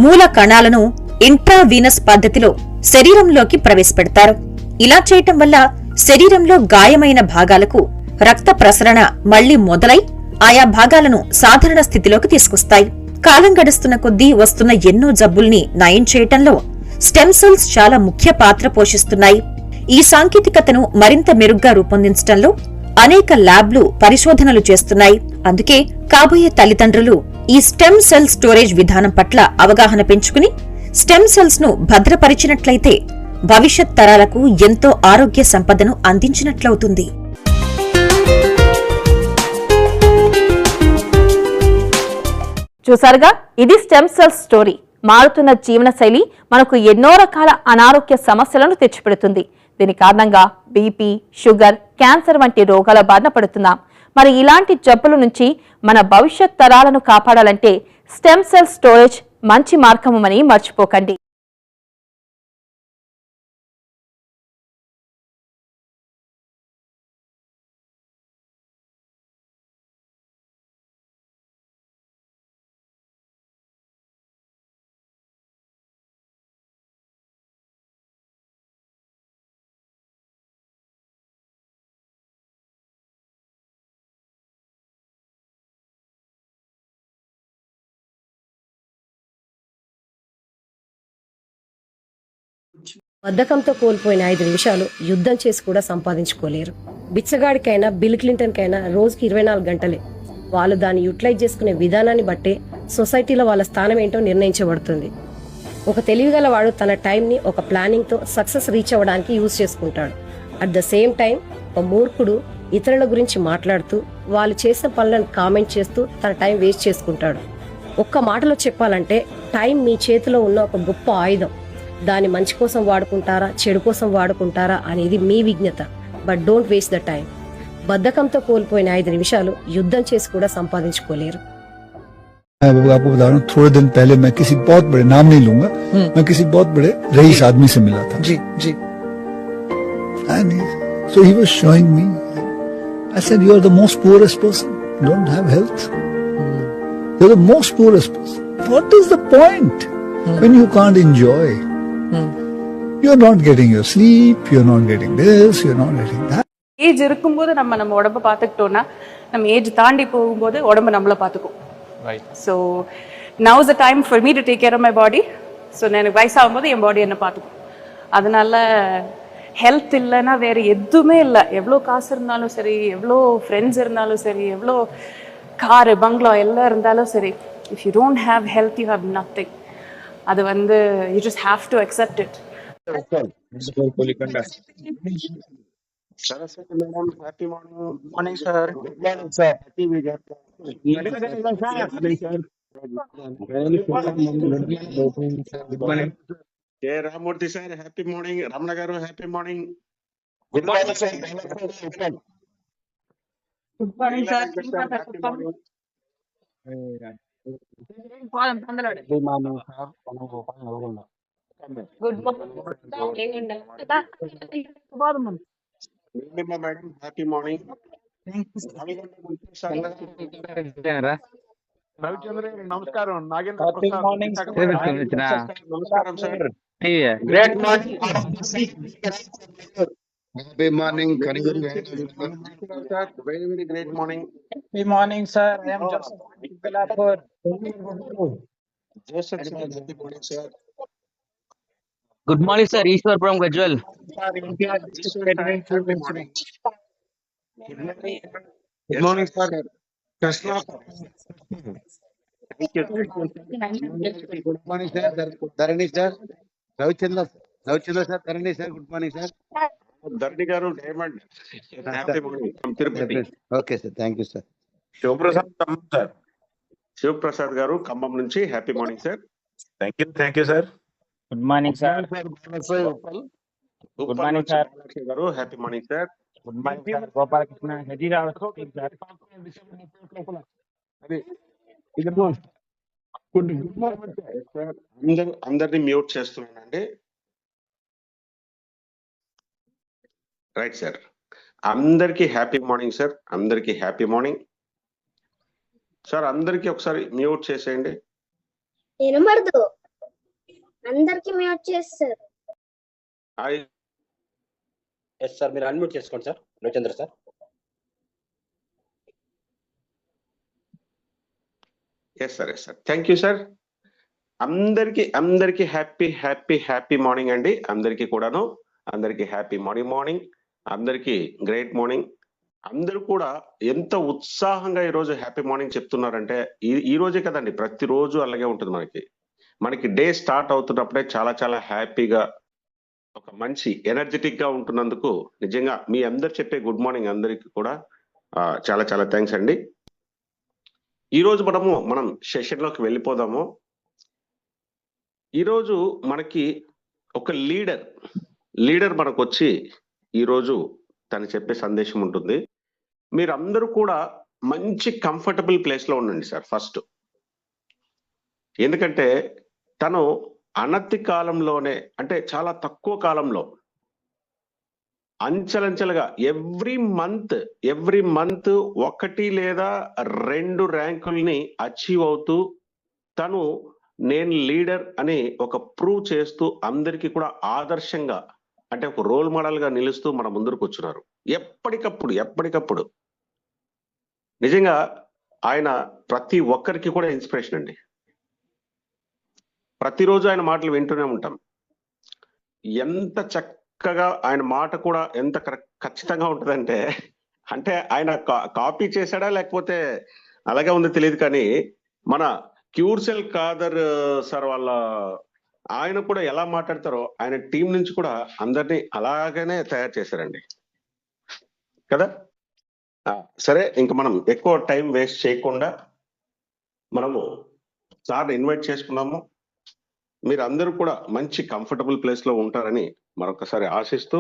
మూల కణాలను ఇంట్రావీనస్ పద్ధతిలో శరీరంలోకి ప్రవేశపెడతారు. ఇలా చేయటం వల్ల శరీరంలో గాయమైన భాగాలకు రక్త ప్రసరణ మళ్లీ మొదలై ఆయా భాగాలను సాధారణ స్థితిలోకి తీసుకొస్తాయి. కాలం గడుస్తున్న కొద్దీ వస్తున్న ఎన్నో జబ్బుల్ని నయం చేయటంలో స్టెమ్ సెల్స్ చాలా ముఖ్య పాత్ర పోషిస్తున్నాయి. ఈ సాంకేతికతను మరింత మెరుగ్గా రూపొందించడంలో అనేక ల్యాబ్లు పరిశోధనలు చేస్తున్నాయి. అందుకే కాబోయే తల్లిదండ్రులు ఈ స్టెమ్ సెల్ స్టోరేజ్ విధానం పట్ల అవగాహన పెంచుకుని స్టెమ్ సెల్స్ ను భద్రపరిచినట్లయితే భవిష్యత్ తరాలకు ఎంతో ఆరోగ్య సంపదను అందించినట్లవుతుంది. చూసారుగా, ఇది స్టెమ్ సెల్స్ స్టోరీ. మారుతున్న జీవనశైలి మనకు ఎన్నో రకాల అనారోగ్య సమస్యలను తెచ్చిపెడుతుంది. దీని కారణంగా బీపీ, షుగర్, క్యాన్సర్ వంటి రోగాల బారిన పడుతున్నాం. మరి ఇలాంటి జబ్బుల నుంచి మన భవిష్యత్ తరాలను కాపాడాలంటే స్టెమ్ సెల్ స్టోరేజ్ మంచి మార్గమని మర్చిపోకండి. బద్ధకంతో కోల్పోయిన 5 నిమిషాలు యుద్ధం చేసి కూడా సంపాదించుకోలేరు. బిచ్చగాడికైనా బిల్ క్లింటన్కైనా రోజుకి 24 గంటలే. వాళ్ళు దాన్ని యూటిలైజ్ చేసుకునే విధానాన్ని బట్టే సొసైటీలో వాళ్ళ స్థానం ఏంటో నిర్ణయించబడుతుంది. ఒక తెలివిగల వాడు తన టైంని ఒక ప్లానింగ్తో సక్సెస్ రీచ్ అవ్వడానికి యూజ్ చేసుకుంటాడు. అట్ ద సేమ్ టైం ఒక మూర్ఖుడు ఇతరుల గురించి మాట్లాడుతూ వాళ్ళు చేసిన పనులను కామెంట్ చేస్తూ తన టైం వేస్ట్ చేసుకుంటాడు. ఒక్క మాటలో చెప్పాలంటే టైం మీ చేతిలో ఉన్న ఒక గొప్ప ఆయుధం. దాన్ని మంచి కోసం వాడుకుంటారా, చెడు కోసం వాడుకుంటారా అనేది మీ విజ్ఞత. But don't waste the time. బద్ధకంతో కోల్పోయిన 5 నిమిషాలు యుద్ధం చేసి కూడా సంపాదించుకోలేరు. मैं आपको बता रहा हूँ, थोड़े दिन पहले मैं किसी बहुत बड़े, नाम नहीं लूंगा, मैं किसी बहुत बड़े रईस आदमी से मिला था. जी. And so he was showing me. I said, you are the most poorest person. You don't have health. You are the most poorest person. What is the point when you can't enjoy? You are not getting your sleep. You are not getting this. You are not getting that. Age இருக்கும்போது நம்ம உடம்பை பார்த்துக்கிட்டோம்னா நம்ம ஏஜ் தாண்டி போகும்போது உடம்பு நம்மளை பார்த்துக்கும். So now is the time for me to take care of my body. So எனக்கு வயசாகும்போது என் பாடி என்ன பார்த்துக்கும். அதனால ஹெல்த் இல்லைன்னா வேறு எதுவுமே இல்லை. எவ்வளோ காசு இருந்தாலும் சரி, எவ்வளோ ஃப்ரெண்ட்ஸ் இருந்தாலும் சரி, எவ்வளோ காரு பங்களா எல்லாம் இருந்தாலும் சரி, if you don't have health you have nothing. அது you just have to accept it. Saraswati madam, happy morning. Morning sir. Good morning sir. Happy weekend. Good morning. Jay Ramurthy sir, happy morning. Ramana garu, happy morning. Good morning sir. Good morning sir. Happy morning. Good morning. Madam, happy morning. Ravichandra, namaskaram. Nagendra Happy morning. Namaskaram sir. Great morning. Happy morning. Sir, very very great morning. Happy morning, sir. I am Joseph. Joseph sir, happy morning sir. Good morning, sir. Ishwar from Gajwal. Good morning sir. Krishna. Good morning, sir. Dharani, sir. Ravichandra, sir. Dharani, sir. Good morning, sir. Dharani garu, Diamond. Happy morning from Tirupati. Okay, sir. Thank you, sir. Shivprasad Kammam sir. Shivprasad garu, Kammam nunchi. Happy morning sir. Thank you sir. Good morning, sir. Good morning sir. Garu, happy morning sir. Good morning, sir. Gopal Krishna. Hajira, sir. Good morning sir. అందరిని మ్యూట్ చేస్తున్నానండి. Right sir. అందరికీ హ్యాపీ మార్నింగ్ సార్. అందరికీ హ్యాపీ మార్నింగ్ సార్. అందరికీ ఒకసారి మ్యూట్ చేసేయండి. వినబడదు. అందరికి మ్యూట్ చేస్తారు. ఎస్ సార్, మీరు అన్మ్యూట్ చేసుకోండి sir. Ravichandra sir. Yes sir. Thank you sir. అందరికి హ్యాపీ హ్యాపీ హ్యాపీ మార్నింగ్ అండి. అందరికీ కూడాను అందరికీ హ్యాపీ మార్నింగ్. అందరికీ గ్రేట్ మార్నింగ్. అందరూ కూడా ఎంత ఉత్సాహంగా ఈరోజు హ్యాపీ మార్నింగ్ చెప్తున్నారంటే ఈ రోజే కదండి, ప్రతిరోజు అలాగే ఉంటుంది. మనకి డే స్టార్ట్ అవుతున్నప్పుడే చాలా చాలా హ్యాపీగా ఒక మంచి ఎనర్జెటిక్ గా ఉంటున్నందుకు నిజంగా మీ అందరు చెప్పే గుడ్ మార్నింగ్ అందరికీ కూడా చాలా చాలా థ్యాంక్స్ అండి. ఈ రోజు మనం సెషన్ లోకి వెళ్ళిపోదాము. ఈరోజు మనకి ఒక లీడర్ మనకు వచ్చి ఈరోజు తను చెప్పే సందేశం ఉంటుంది. మీరందరూ కూడా మంచి కంఫర్టబుల్ ప్లేస్ లో ఉండండి సార్ ఫస్ట్. ఎందుకంటే తను అనతి కాలంలోనే, అంటే చాలా తక్కువ కాలంలో అంచెలంచెలుగా ఎవ్రీ మంత్ 1 లేదా 2 ర్యాంకుల్ని అచీవ్ అవుతూ తను నేను లీడర్ అని ఒక ప్రూవ్ చేస్తూ అందరికీ కూడా ఆదర్శంగా, అంటే ఒక రోల్ మోడల్ గా నిలుస్తూ మన ముందుకు వచ్చున్నారు. ఎప్పటికప్పుడు నిజంగా ఆయన ప్రతి ఒక్కరికి కూడా ఇన్స్పిరేషన్ అండి. ప్రతిరోజు ఆయన మాటలు వింటూనే ఉంటాం. ఎంత చక్కగా ఆయన మాట కూడా ఎంత ఖచ్చితంగా ఉంటుందంటే, అంటే ఆయన కాపీ చేశాడా లేకపోతే అలాగే ఉందో తెలియదు, కానీ మన క్యూర్సెల్ ఖాదర్ సార్ ఆయన కూడా ఎలా మాట్లాడతారో ఆయన టీం నుంచి కూడా అందరినీ అలాగనే తయారు చేశారండి కదా. సరే, ఇంకా మనం ఎక్కువ టైం వేస్ట్ చేయకుండా మనము సార్ ఇన్వైట్ చేసుకున్నాము. మీరు అందరూ కూడా మంచి కంఫర్టబుల్ ప్లేస్ లో ఉంటారని మరొకసారి ఆశిస్తూ,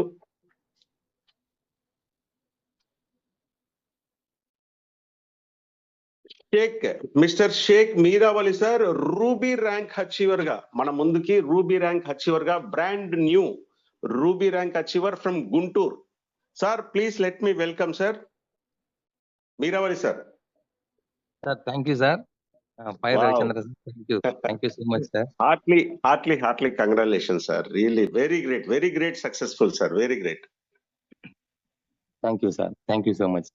mister Shaik Meeravali sir ruby rank achiever గా మన ముందుకి, brand new ruby rank achiever from Guntur. Sir please let me welcome sir Meeravali sir. Thank you sir. Thank you so much, sir. Heartily congratulations, sir. Really, very great, successful, sir. Very great. Thank you, sir. Thank you so much.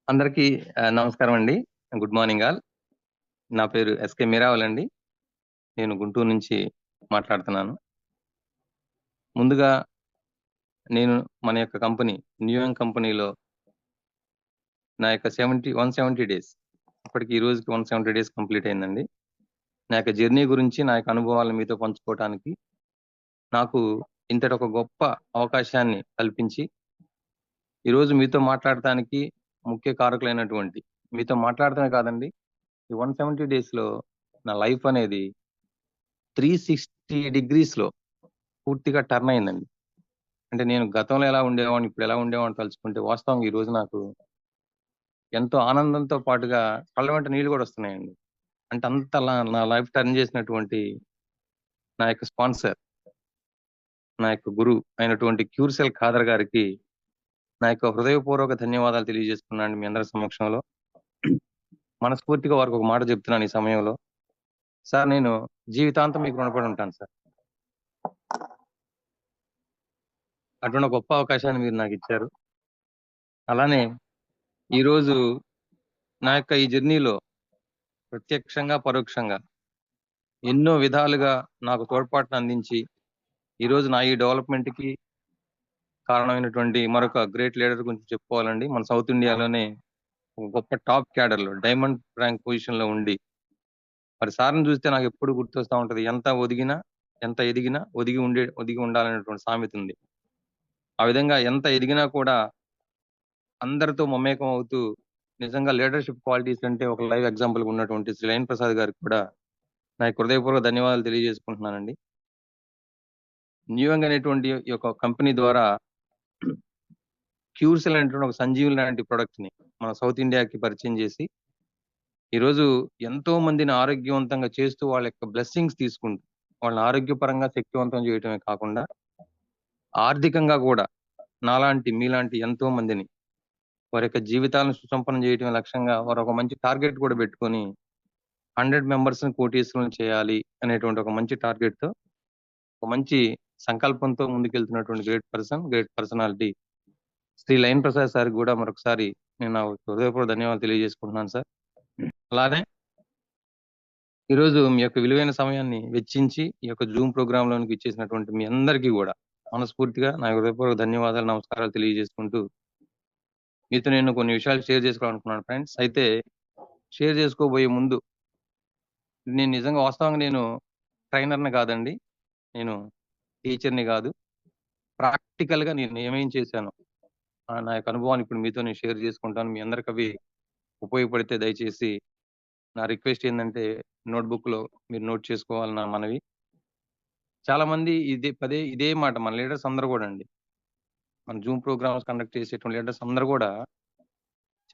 అందరికీ నమస్కారం అండి. Good morning all. నా పేరు ఎస్కే మీరావల్ అండి. నేను గుంటూరు నుంచి మాట్లాడుతున్నాను. ముందుగా నేను మన యొక్క కంపెనీ న్యూయాంగ్ కంపెనీలో నా యొక్క 170 డేస్, ఇప్పటికి ఈ రోజుకి 170 డేస్ కంప్లీట్ అయిందండి. నా యొక్క జర్నీ గురించి, నా యొక్క అనుభవాలను మీతో పంచుకోవడానికి నాకు ఇంతటి ఒక గొప్ప అవకాశాన్ని కల్పించి ఈరోజు మీతో మాట్లాడటానికి ముఖ్య కారకులైనటువంటి, మీతో మాట్లాడటమే కాదండి, ఈ 170 డేస్లో నా లైఫ్ అనేది 360 డిగ్రీస్లో పూర్తిగా టర్న్ అయిందండి. అంటే నేను గతంలో ఎలా ఉండేవాడిని, ఇప్పుడు ఎలా ఉండేవాడిని తలుచుకుంటే వాస్తవంగా ఈరోజు నాకు ఎంతో ఆనందంతో పాటుగా కళ్ళ వెంట నీళ్ళు కూడా వస్తున్నాయండి. అంటే అంతలా నా లైఫ్ టర్న్ చేసినటువంటి నా యొక్క స్పాన్సర్, నా యొక్క గురువు అయినటువంటి క్యూర్సెల్ ఖాదర్ గారికి నా యొక్క హృదయపూర్వక ధన్యవాదాలు తెలియజేస్తున్నాను మీ అందరి సమక్షంలో. మనస్ఫూర్తిగా వారికి ఒక మాట చెప్తున్నాను ఈ సమయంలో. సార్, నేను జీవితాంతం మీకు రుణపడి ఉంటాను సార్. అటువంటి గొప్ప అవకాశాన్ని మీరు నాకు ఇచ్చారు. అలానే ఈరోజు నా యొక్క ఈ జర్నీలో ప్రత్యక్షంగా పరోక్షంగా ఎన్నో విధాలుగా నాకు తోడ్పాటును అందించి ఈరోజు నా ఈ డెవలప్మెంట్కి కారణమైనటువంటి మరొక గ్రేట్ లీడర్ గురించి చెప్పుకోవాలండి. మన సౌత్ ఇండియాలోనే ఒక గొప్ప టాప్ క్యాడర్లో డైమండ్ ర్యాంక్ పొజిషన్లో ఉండి, మరి సార్ని చూస్తే నాకు ఎప్పుడు గుర్తొస్తూ ఉంటుంది, ఎంత ఎదిగినా ఒదిగి ఉండాలనేటువంటి సామెత ఉంది. ఆ విధంగా ఎంత ఎదిగినా కూడా అందరితో మమేకం అవుతూ నిజంగా లీడర్షిప్ క్వాలిటీస్ అంటే ఒక లైవ్ ఎగ్జాంపుల్ ఉన్నటువంటి శ్రీ లైన్ ప్రసాద్ గారికి కూడా నా హృదయపూర్వక ధన్యవాదాలు తెలియజేసుకుంటున్నానండి. న్యూయాంగ్ అనేటువంటి ఈ యొక్క కంపెనీ ద్వారా క్యూర్సెల్ అనేటువంటి ఒక సంజీవులు లాంటి ప్రొడక్ట్ని మన సౌత్ ఇండియాకి పరిచయం చేసి ఈరోజు ఎంతో మందిని ఆరోగ్యవంతంగా చేస్తూ వాళ్ళ యొక్క బ్లెస్సింగ్స్ తీసుకుంటూ వాళ్ళని ఆరోగ్యపరంగా శక్తివంతం చేయటమే కాకుండా ఆర్థికంగా కూడా నాలాంటి మీలాంటి ఎంతో మందిని వారి యొక్క జీవితాలను సుసంపన్నం చేయటమే లక్ష్యంగా వారు ఒక మంచి టార్గెట్ కూడా పెట్టుకొని 100 మెంబర్స్ని కోటీశ్వరులను చేయాలి అనేటువంటి ఒక మంచి టార్గెట్తో, ఒక మంచి సంకల్పంతో ముందుకెళ్తున్నటువంటి గ్రేట్ పర్సనాలిటీ శ్రీ లైన్ ప్రసాద్ సార్ కూడా మరొకసారి నేను నా హృదయపూర్వక ధన్యవాదాలు తెలియజేసుకుంటున్నాను సార్. అలానే ఈరోజు మీ యొక్క విలువైన సమయాన్ని వెచ్చించి ఈ యొక్క జూమ్ ప్రోగ్రాంలోనికి ఇచ్చేసినటువంటి మీ అందరికీ కూడా మనస్ఫూర్తిగా నా హృదయపూర్వక ధన్యవాదాలు, నమస్కారాలు తెలియజేసుకుంటూ మీతో నేను కొన్ని విషయాలు షేర్ చేసుకోవాలనుకున్నాను ఫ్రెండ్స్. అయితే షేర్ చేసుకోబోయే ముందు నేను నిజంగా వాస్తవంగా నేను ట్రైనర్‌ని కాదండి. నేను టీచర్‌ని కాదు. ప్రాక్టికల్‌గా నేను ఏమేం చేశానో నా యొక్క అనుభవాన్ని ఇప్పుడు మీతో నేను షేర్ చేసుకుంటాను. మీ అందరికి అవి ఉపయోగపడితే దయచేసి నా రిక్వెస్ట్ ఏందంటే నోట్‌బుక్‌లో మీరు నోట్ చేసుకోవాలి నా మనవి. చాలామంది ఇదే మాట మన లీడర్స్ అందరూ కూడా అండి. మన జూమ్ ప్రోగ్రామ్స్ కండక్ట్ చేసేటువంటి లీడర్స్ అందరూ కూడా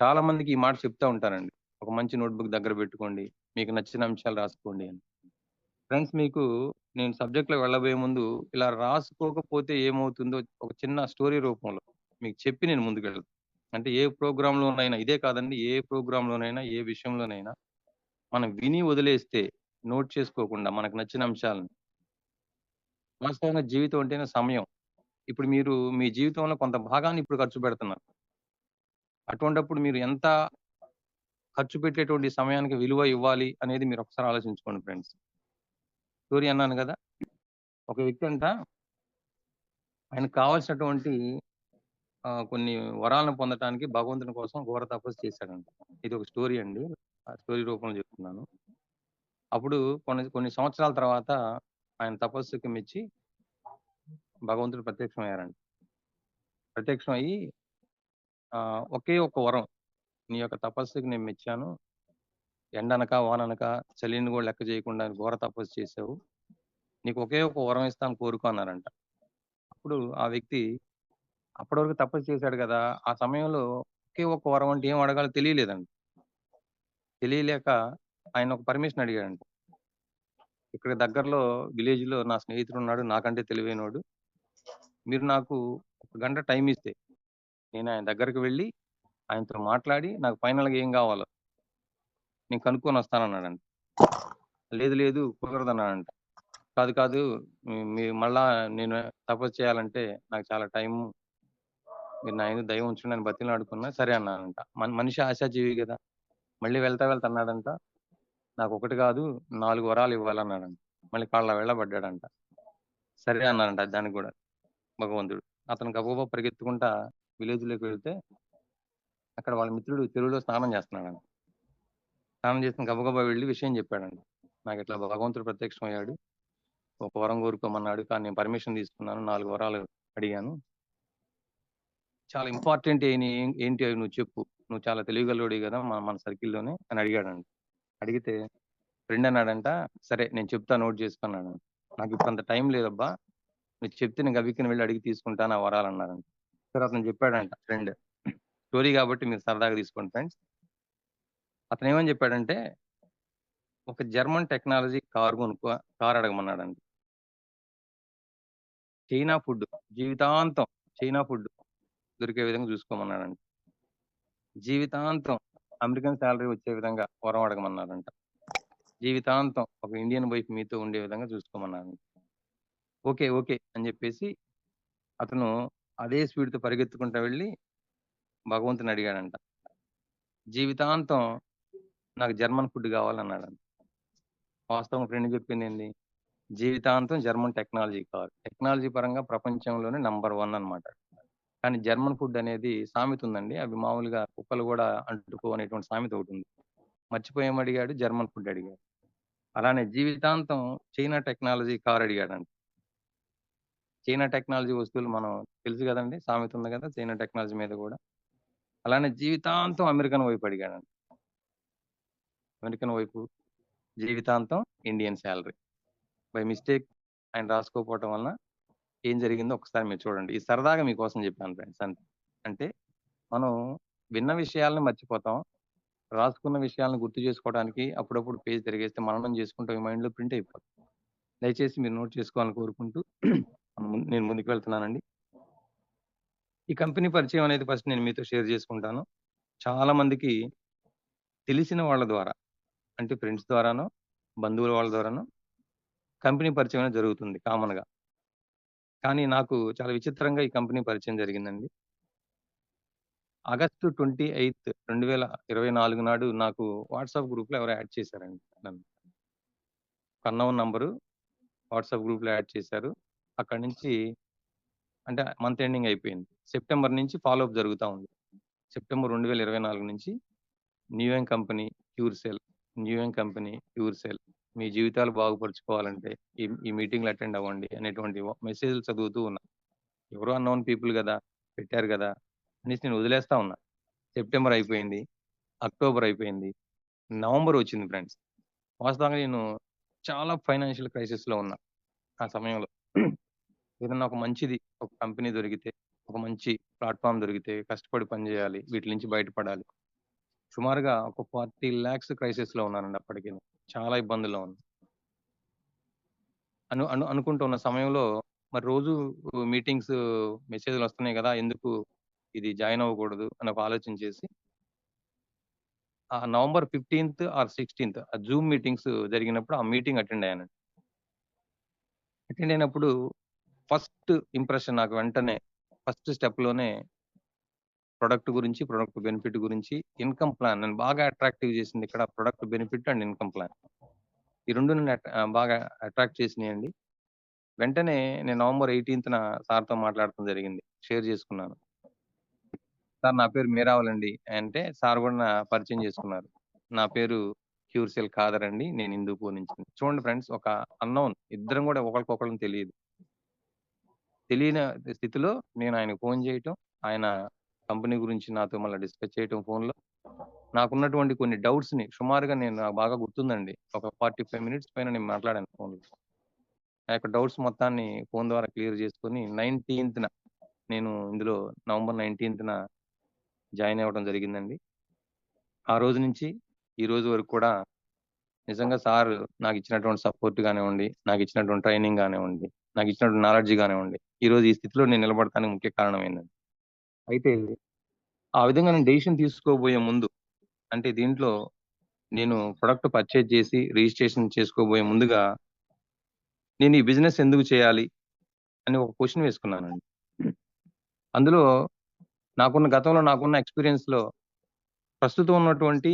చాలా మందికి ఈ మాట చెప్తా ఉంటారండి. ఒక మంచి నోట్‌బుక్ దగ్గర పెట్టుకోండి. మీకు నచ్చిన అంశాలు రాసుకోండి అని. ఫ్రెండ్స్ మీకు నేను సబ్జెక్ట్‌లోకి వెళ్ళబోయే ముందు ఇలా రాసుకోకపోతే ఏమవుతుందో ఒక చిన్న స్టోరీ రూపంలో మీకు చెప్పి నేను ముందుకెళ్తాను. అంటే ఏ ప్రోగ్రామ్‌లోనైనా ఇదే కాదండి, ఏ ప్రోగ్రామ్‌లోనైనా, ఏ విషయంలోనైనా మనం విని వదిలేస్తే నోట్ చేసుకోకుండా మనకు నచ్చిన అంశాలను వాస్తవంగా జీవితం అంటేనే సమయం. ఇప్పుడు మీరు మీ జీవితంలో కొంత భాగాన్ని ఇప్పుడు ఖర్చు పెడుతున్నారు. అటువంటప్పుడు మీరు ఎంత ఖర్చు పెట్టేటువంటి సమయానికి విలువ ఇవ్వాలి అనేది మీరు ఒకసారి ఆలోచించుకోండి ఫ్రెండ్స్. స్టోరీ అన్నాను కదా! ఒక వ్యక్తి అంట ఆయనకు కావాల్సినటువంటి కొన్ని వరాలను పొందటానికి భగవంతుని కోసం ఘోర తపస్సు చేశాడంట. ఇది ఒక స్టోరీ అండి. ఆ స్టోరీ రూపంలో చెప్తున్నాను. అప్పుడు కొన్ని సంవత్సరాల తర్వాత ఆయన తపస్సుకి మెచ్చి భగవంతుడు ప్రత్యక్షమయ్యారంట. ప్రత్యక్షమయ్యి ఒకే ఒక్క వరం, నీ యొక్క తపస్సుకి నేను మెచ్చాను. ఎండనక, వాననక, చలిని కూడా లెక్క చేయకుండా ఘోర తపస్సు చేశావు. నీకు ఒకే ఒక వరం ఇస్తాను కోరుకో అన్నారంట. అప్పుడు ఆ వ్యక్తి అప్పటి వరకు తపస్సు చేశాడు కదా! ఆ సమయంలో ఒకే ఒక్క వరం అంటే ఏం అడగాలో తెలియలేదండి. తెలియలేక ఆయన ఒక పర్మిషన్ అడిగాడంట. ఇక్కడ దగ్గరలో విలేజ్‌లో నా స్నేహితుడున్నాడు. నాకంటే తెలివైనోడు. మీరు నాకు ఒక గంట టైమ్ ఇస్తే నేను ఆయన దగ్గరికి వెళ్లి ఆయనతో మాట్లాడి నాకు ఫైనల్‌గా ఏం కావాలో నేను కనుక్కొని వస్తానన్నాడంట. లేదు కుదరదన్నాడంట. కాదు మళ్ళా నేను తపస్సు చేయాలంటే నాకు చాలా టైము. మీరు నా మీద దయ ఉంచండి అని బతిమిలాడుకున్నా సరే అన్నానంట. మనిషి ఆశాజీవి కదా! మళ్ళీ వెళ్తా అన్నాడంట. నాకు ఒకటి కాదు 4 వరాలు ఇవ్వాలన్నాడంట. మళ్ళీ కాళ్ళ వేళ్ళ పడ్డాడంట. సరే అన్నాడంట దానికి కూడా భగవంతుడు. అతను గబగబా పరిగెత్తుకుంటా విలేజ్‌లోకి వెళ్తే అక్కడ వాళ్ళ మిత్రుడు చెరువులో స్నానం చేస్తున్నాడంట. స్నానం చేసిన గబగబా వెళ్లి విషయం చెప్పాడంట. నాకు ఇట్లా భగవంతుడు ప్రత్యక్షమయ్యాడు. ఒక వరం కోరుకోమన్నాడు. కానీ నేను పర్మిషన్ తీసుకున్నాను. 4 వరాలు అడిగాను. చాలా ఇంపార్టెంట్ ఏంటి అవి నువ్వు చెప్పు. నువ్వు చాలా తెలివిగలవాడివి కదా మన సర్కిల్‌లోనే అని అడిగాడంట. అడిగితే ఫ్రెండ్ అన్నాడంట, సరే నేను చెప్తా నోట్ చేసుకున్నాడంట. నాకు ఇప్పుడు అంత టైం లేదబ్బా. నువ్వు చెప్తే నేను గబిక్కన వెళ్ళి అడిగి తీసుకుంటాను ఆ వరాలు అన్నారంట. సరే అతను చెప్పాడంట ఫ్రెండ్. స్టోరీ కాబట్టి మీరు సరదాగా తీసుకోండి ఫ్రెండ్స్. అతను ఏమని చెప్పాడంటే ఒక జర్మన్ టెక్నాలజీ కార్ అడగమన్నాడంట. చైనా ఫుడ్ జీవితాంతం చైనా ఫుడ్ దొరికే విధంగా చూసుకోమన్నాడంట. జీవితాంతం అమెరికన్ సాలరీ వచ్చే విధంగా వరం అడగమన్నారంట. జీవితాంతం ఒక ఇండియన్ వైఫ్ మీతో ఉండే విధంగా చూసుకోమన్నారంట. ఓకే అని చెప్పేసి అతను అదే స్పీడ్‌తో పరిగెత్తుకుంటూ వెళ్ళి భగవంతుని అడిగాడంట. జీవితాంతం నాకు జర్మన్ ఫుడ్ కావాలన్నాడంట. వాస్తవం ఫ్రెండ్ చెప్పిందేంది? జీవితాంతం జర్మన్ టెక్నాలజీ కావాలి. టెక్నాలజీ పరంగా ప్రపంచంలోనే నంబర్ 1 అన్నమాట. కానీ జర్మన్ ఫుడ్ అనేది సామెత ఉందండి. అవి మామూలుగా కుక్కలు కూడా అంటుకో అనేటువంటి సామెత ఒకటి ఉంది. మర్చిపోయి అడిగాడు, జర్మన్ ఫుడ్ అడిగాడు. అలానే జీవితాంతం చైనా టెక్నాలజీ కార్ అడిగాడంట. చైనా టెక్నాలజీ వస్తువులు మనం తెలుసు కదండి, సామెత ఉంది కదా చైనా టెక్నాలజీ మీద కూడా. అలానే జీవితాంతం అమెరికన్ వైపు అడిగాడంట. అమెరికన్ వైపు, జీవితాంతం ఇండియన్ శాలరీ. బై మిస్టేక్ ఆయన రాసుకోకపోవటం వలన ఏం జరిగిందో ఒకసారి మీరు చూడండి. ఈ సరదాగా మీకోసం చెప్పాను ఫ్రెండ్స్. అంటే మనం విన్న విషయాలను మర్చిపోతాం. రాసుకున్న విషయాలను గుర్తు చేసుకోవడానికి అప్పుడప్పుడు పేజ్ తిరిగేస్తే మననం చేసుకుంటాం, మైండ్‌లో ప్రింట్ అయిపోతుంది. దయచేసి మీరు నోట్ చేసుకోవాలని కోరుకుంటూ నేను ముందుకు వెళ్తున్నానండి. ఈ కంపెనీ పరిచయం అనేది ఫస్ట్ నేను మీతో షేర్ చేసుకుంటాను. చాలా మందికి తెలిసిన వాళ్ళ ద్వారా, అంటే ఫ్రెండ్స్ ద్వారానో, బంధువుల వాళ్ళ ద్వారానో కంపెనీ పరిచయం అనేది జరుగుతుంది కామన్‌గా. కానీ నాకు చాలా విచిత్రంగా ఈ కంపెనీ పరిచయం జరిగిందండి. ఆగస్టు 28, 2024 నాడు నాకు వాట్సాప్ గ్రూప్‌లో ఎవరో యాడ్ చేశారండి నన్ను. అన్నోన్ నంబరు వాట్సాప్ గ్రూప్లో యాడ్ చేశారు. అక్కడి నుంచి అంటే మంత్ ఎండింగ్ అయిపోయింది. సెప్టెంబర్ నుంచి ఫాలోఅప్ జరుగుతూ ఉంది. సెప్టెంబర్ 2024 నుంచి న్యూయం కంపెనీ క్యూర్సెల్, న్యూయం కంపెనీ క్యూర్సెల్, మీ జీవితాలు బాగుపరుచుకోవాలంటే ఈ మీటింగ్లు అటెండ్ అవ్వండి అనేటువంటి మెసేజ్లు చదువుతూ ఉన్నా. ఎవరో అన్నోన్ పీపుల్ కదా, పెట్టారు కదా అనేసి నేను వదిలేస్తా ఉన్నా. సెప్టెంబర్ అయిపోయింది, అక్టోబర్ అయిపోయింది, నవంబర్ వచ్చింది ఫ్రెండ్స్. వాస్తవంగా నేను చాలా ఫైనాన్షియల్ క్రైసిస్లో ఉన్నా ఆ సమయంలో. ఏదన్నా ఒక మంచిది, ఒక కంపెనీ దొరికితే, ఒక మంచి ప్లాట్ఫామ్ దొరికితే కష్టపడి పనిచేయాలి, వీటి నుంచి బయటపడాలి. సుమారుగా ఒక 40 lakhs క్రైసిస్లో ఉన్నానండి అప్పటికి. చాలా ఇబ్బందుల్లో ఉంది. అనుకుంటూ ఉన్న సమయంలో మరి రోజు మీటింగ్స్ మెసేజ్లు వస్తున్నాయి కదా, ఎందుకు ఇది జాయిన్ అవ్వకూడదు అని ఒక ఆలోచన చేసి ఆ నవంబర్ 15th ఆర్ 16th ఆ జూమ్ మీటింగ్స్ జరిగినప్పుడు ఆ మీటింగ్ అటెండ్ అయ్యానండి. అటెండ్ అయినప్పుడు ఫస్ట్ ఇంప్రెషన్ నాకు వెంటనే ఫస్ట్ స్టెప్లోనే ప్రొడక్ట్ గురించి, ప్రొడక్ట్ బెనిఫిట్ గురించి, ఇన్కమ్ ప్లాన్ నన్ను బాగా అట్రాక్టివ్ చేసింది ఇక్కడ. Product benefit and income plan, ఈ రెండు నన్ను బాగా అట్రాక్ట్ చేసినాయండి. వెంటనే నేను నవంబర్ 18th సార్తో మాట్లాడటం జరిగింది, షేర్ చేసుకున్నాను. సార్ నా పేరు మీరావలండి అంటే సార్ కూడా పరిచయం చేసుకున్నారు. నా పేరు క్యూర్సెల్ ఖాదర్ అండి, నేను హిందూపూర్ నుంచి. చూడండి ఫ్రెండ్స్, ఒక అన్నోన్, ఇద్దరం కూడా ఒకరికొకరికి తెలియని స్థితిలో నేను ఆయనకు ఫోన్ చేయటం, ఆయన కంపెనీ గురించి నాతో మళ్ళీ డిస్కస్ చేయటం ఫోన్లో. నాకున్నటువంటి కొన్ని డౌట్స్ని సుమారుగా నాకు బాగా గుర్తుందండి, ఒక 45 minutes పైన నేను మాట్లాడాను ఫోన్లో. ఆ యొక్క డౌట్స్ మొత్తాన్ని ఫోన్ ద్వారా క్లియర్ చేసుకొని 19th నేను ఇందులో నవంబర్ 19th జాయిన్ అవ్వడం జరిగిందండి. ఆ రోజు నుంచి ఈ రోజు వరకు కూడా నిజంగా సార్ నాకు ఇచ్చినటువంటి సపోర్ట్ కానివ్వండి, నాకు ఇచ్చినటువంటి ట్రైనింగ్ కానివ్వండి, నాకు ఇచ్చినటువంటి నాలెడ్జ్ కానివ్వండి, ఈ రోజు ఈ స్థితిలో నేను నిలబడటానికి ముఖ్య కారణం ఏంటండి. అయితే ఆ విధంగా నేను డెసిషన్ తీసుకోబోయే ముందు, అంటే దీంట్లో నేను ప్రొడక్ట్ పర్చేజ్ చేసి రిజిస్ట్రేషన్ చేసుకోబోయే ముందుగా నేను ఈ బిజినెస్ ఎందుకు చేయాలి అని ఒక క్వశ్చన్ వేసుకున్నానండి. అందులో గతంలో నాకున్న ఎక్స్పీరియన్స్లో ప్రస్తుతం ఉన్నటువంటి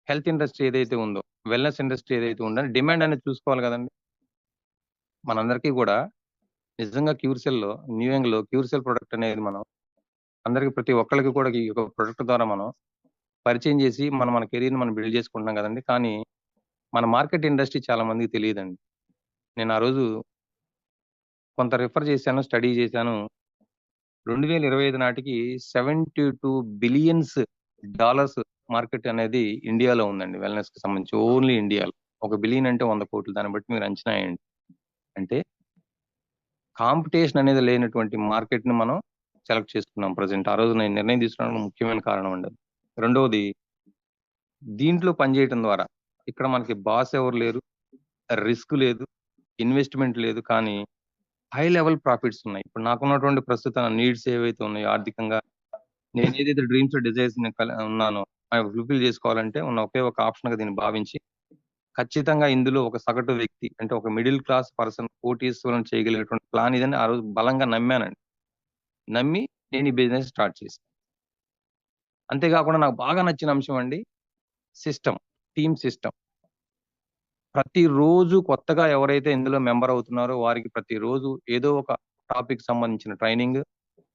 హెల్త్ ఇండస్ట్రీ ఏదైతే ఉందో, వెల్నెస్ ఇండస్ట్రీ ఏదైతే ఉందో డిమాండ్ అనేది చూసుకోవాలి కదండి. మనందరికీ కూడా నిజంగా క్యూర్సెల్లో, న్యూయంగ్లో క్యూర్సెల్ ప్రొడక్ట్ అనేది మనం అందరికీ, ప్రతి ఒక్కరికి కూడా ఈ యొక్క ప్రొడక్ట్ ద్వారా మనం పరిచయం చేసి మన కెరీర్ని మనం బిల్డ్ చేసుకుంటున్నాం కదండి. కానీ మన మార్కెట్ ఇండస్ట్రీ చాలా మందికి తెలియదండి. నేను ఆ రోజు కొంత రిఫర్ చేశాను, స్టడీ చేశాను. 2025 నాటికి $72 billion మార్కెట్ అనేది ఇండియాలో ఉందండి వెల్నెస్కి సంబంధించి, ఓన్లీ ఇండియాలో. 1 బిలియన్ అంటే 100 కోట్లు, దాన్ని బట్టి మీరు అంచనా వేయండి. అంటే కాంపిటీషన్ అనేది లేనటువంటి మార్కెట్ని మనం సెలెక్ట్ చేసుకున్నాం ప్రజెంట్. ఆ రోజు నేను నిర్ణయం తీసుకోవడానికి ముఖ్యమైన కారణం అండి. రెండవది, దీంట్లో పనిచేయటం ద్వారా ఇక్కడ మనకి బాస్ ఎవరు లేరు, రిస్క్ లేదు, ఇన్వెస్ట్మెంట్ లేదు, కానీ హై లెవెల్ ప్రాఫిట్స్ ఉన్నాయి. ఇప్పుడు నాకున్నటువంటి ప్రస్తుత నీడ్స్ ఏవైతే ఉన్నాయో ఆర్థికంగా, నేను ఏదైతే డ్రీమ్స్ డిజైర్స్ ఉన్నానో అవి ఫుల్ఫిల్ చేసుకోవాలంటే ఉన్న ఒకే ఒక ఆప్షన్గా దీన్ని భావించి ఖచ్చితంగా ఇందులో ఒక సగటు వ్యక్తి, అంటే ఒక మిడిల్ క్లాస్ పర్సన్ కోటీశ్వరం చేయగలిగేటువంటి ప్లాన్ ఇదని ఆ రోజు బలంగా నమ్మానండి. నమ్మి నేను ఈ బిజినెస్ స్టార్ట్ చేశాను. అంతేకాకుండా నాకు బాగా నచ్చిన అంశం అండి సిస్టమ్, టీమ్ సిస్టమ్. ప్రతిరోజు కొత్తగా ఎవరైతే ఇందులో మెంబర్ అవుతున్నారో వారికి ప్రతిరోజు ఏదో ఒక టాపిక్ సంబంధించిన ట్రైనింగ్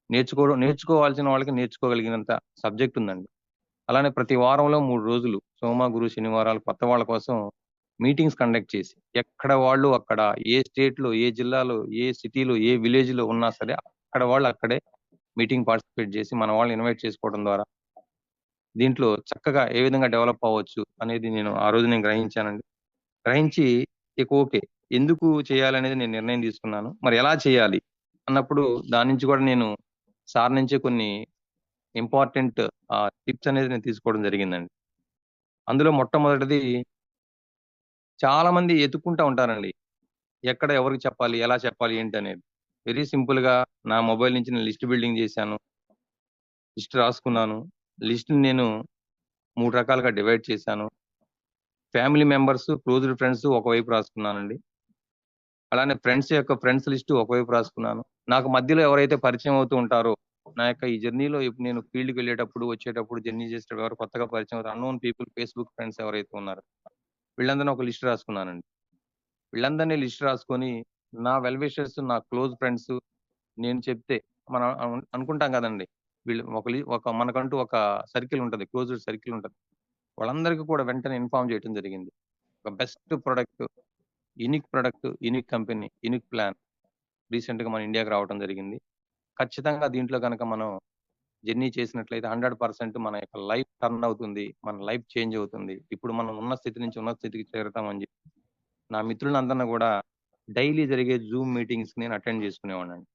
నేర్చుకోవాల్సిన వాళ్ళకి నేర్చుకోగలిగినంత సబ్జెక్ట్ ఉందండి. అలానే ప్రతి వారంలో 3 రోజులు సోమ, గురు, శనివారాలు కొత్త వాళ్ళ కోసం మీటింగ్స్ కండక్ట్ చేసి, ఎక్కడ వాళ్ళు అక్కడ, ఏ స్టేట్లో, ఏ జిల్లాలో, ఏ సిటీలో, ఏ విలేజ్లో ఉన్నా సరే అక్కడ వాళ్ళు అక్కడే మీటింగ్ పార్టిసిపేట్ చేసి మన వాళ్ళని ఇన్వైట్ చేసుకోవడం ద్వారా దీంట్లో చక్కగా ఏ విధంగా డెవలప్ అవ్వచ్చు అనేది ఆ రోజు నేను గ్రహించానండి. గ్రహించి ఇక ఓకే, ఎందుకు చేయాలనేది నేను నిర్ణయం తీసుకున్నాను. మరి ఎలా చేయాలి అన్నప్పుడు దాని నుంచి కూడా నేను సార్ నుంచి కొన్ని ఇంపార్టెంట్ టిప్స్ అనేది నేను తీసుకోవడం జరిగిందండి. అందులో మొట్టమొదటిది, చాలా మంది ఎత్తుక్కుంటా ఉంటారండి, ఎక్కడ ఎవరికి చెప్పాలి, ఎలా చెప్పాలి ఏంటి అనేది. వెరీ సింపుల్గా నా మొబైల్ నుంచి నేను లిస్ట్ బిల్డింగ్ చేశాను, లిస్ట్ రాసుకున్నాను. లిస్ట్ని నేను 3 రకాలుగా డివైడ్ చేశాను. ఫ్యామిలీ మెంబర్స్, క్లోజ్డ్ ఫ్రెండ్స్ ఒకవైపు రాసుకున్నానండి. అలానే ఫ్రెండ్స్ లిస్టు ఒకవైపు రాసుకున్నాను. నాకు మధ్యలో ఎవరైతే పరిచయం అవుతూ ఉంటారో, నా యొక్క ఈ జర్నీలో నేను ఫీల్డ్కి వెళ్ళేటప్పుడు, వచ్చేటప్పుడు, జర్నీ చేసేటప్పుడు ఎవరు కొత్తగా పరిచయం అవుతారు, అన్నోన్ పీపుల్, ఫేస్బుక్ ఫ్రెండ్స్ ఎవరైతే ఉన్నారో వీళ్ళందరినీ ఒక లిస్ట్ రాసుకున్నానండి. వీళ్ళందరినీ లిస్ట్ రాసుకొని నా వెల్ విషర్స్, నా క్లోజ్ ఫ్రెండ్స్ నేను చెప్తే మనం అనుకుంటాం కదండి, వీళ్ళు ఒక మనకంటూ ఒక సర్కిల్ ఉంటుంది, క్లోజ్డ్ సర్కిల్ ఉంటుంది. వాళ్ళందరికీ కూడా వెంటనే ఇన్ఫార్మ్ చేయడం జరిగింది. ఒక best product, unique company, unique plan రీసెంట్గా మన ఇండియాకి రావడం జరిగింది. ఖచ్చితంగా దీంట్లో కనుక మనం జర్నీ చేసినట్లయితే 100% మన యొక్క లైఫ్ టర్న్ అవుతుంది, మన లైఫ్ చేంజ్ అవుతుంది. ఇప్పుడు మనం ఉన్న స్థితి నుంచి ఉన్నత స్థితికి చేరుతామని చెప్పి నా మిత్రులందరినీ కూడా డైలీ జరిగే జూమ్ మీటింగ్స్ నేను అటెండ్ చేసుకునేవాడిని.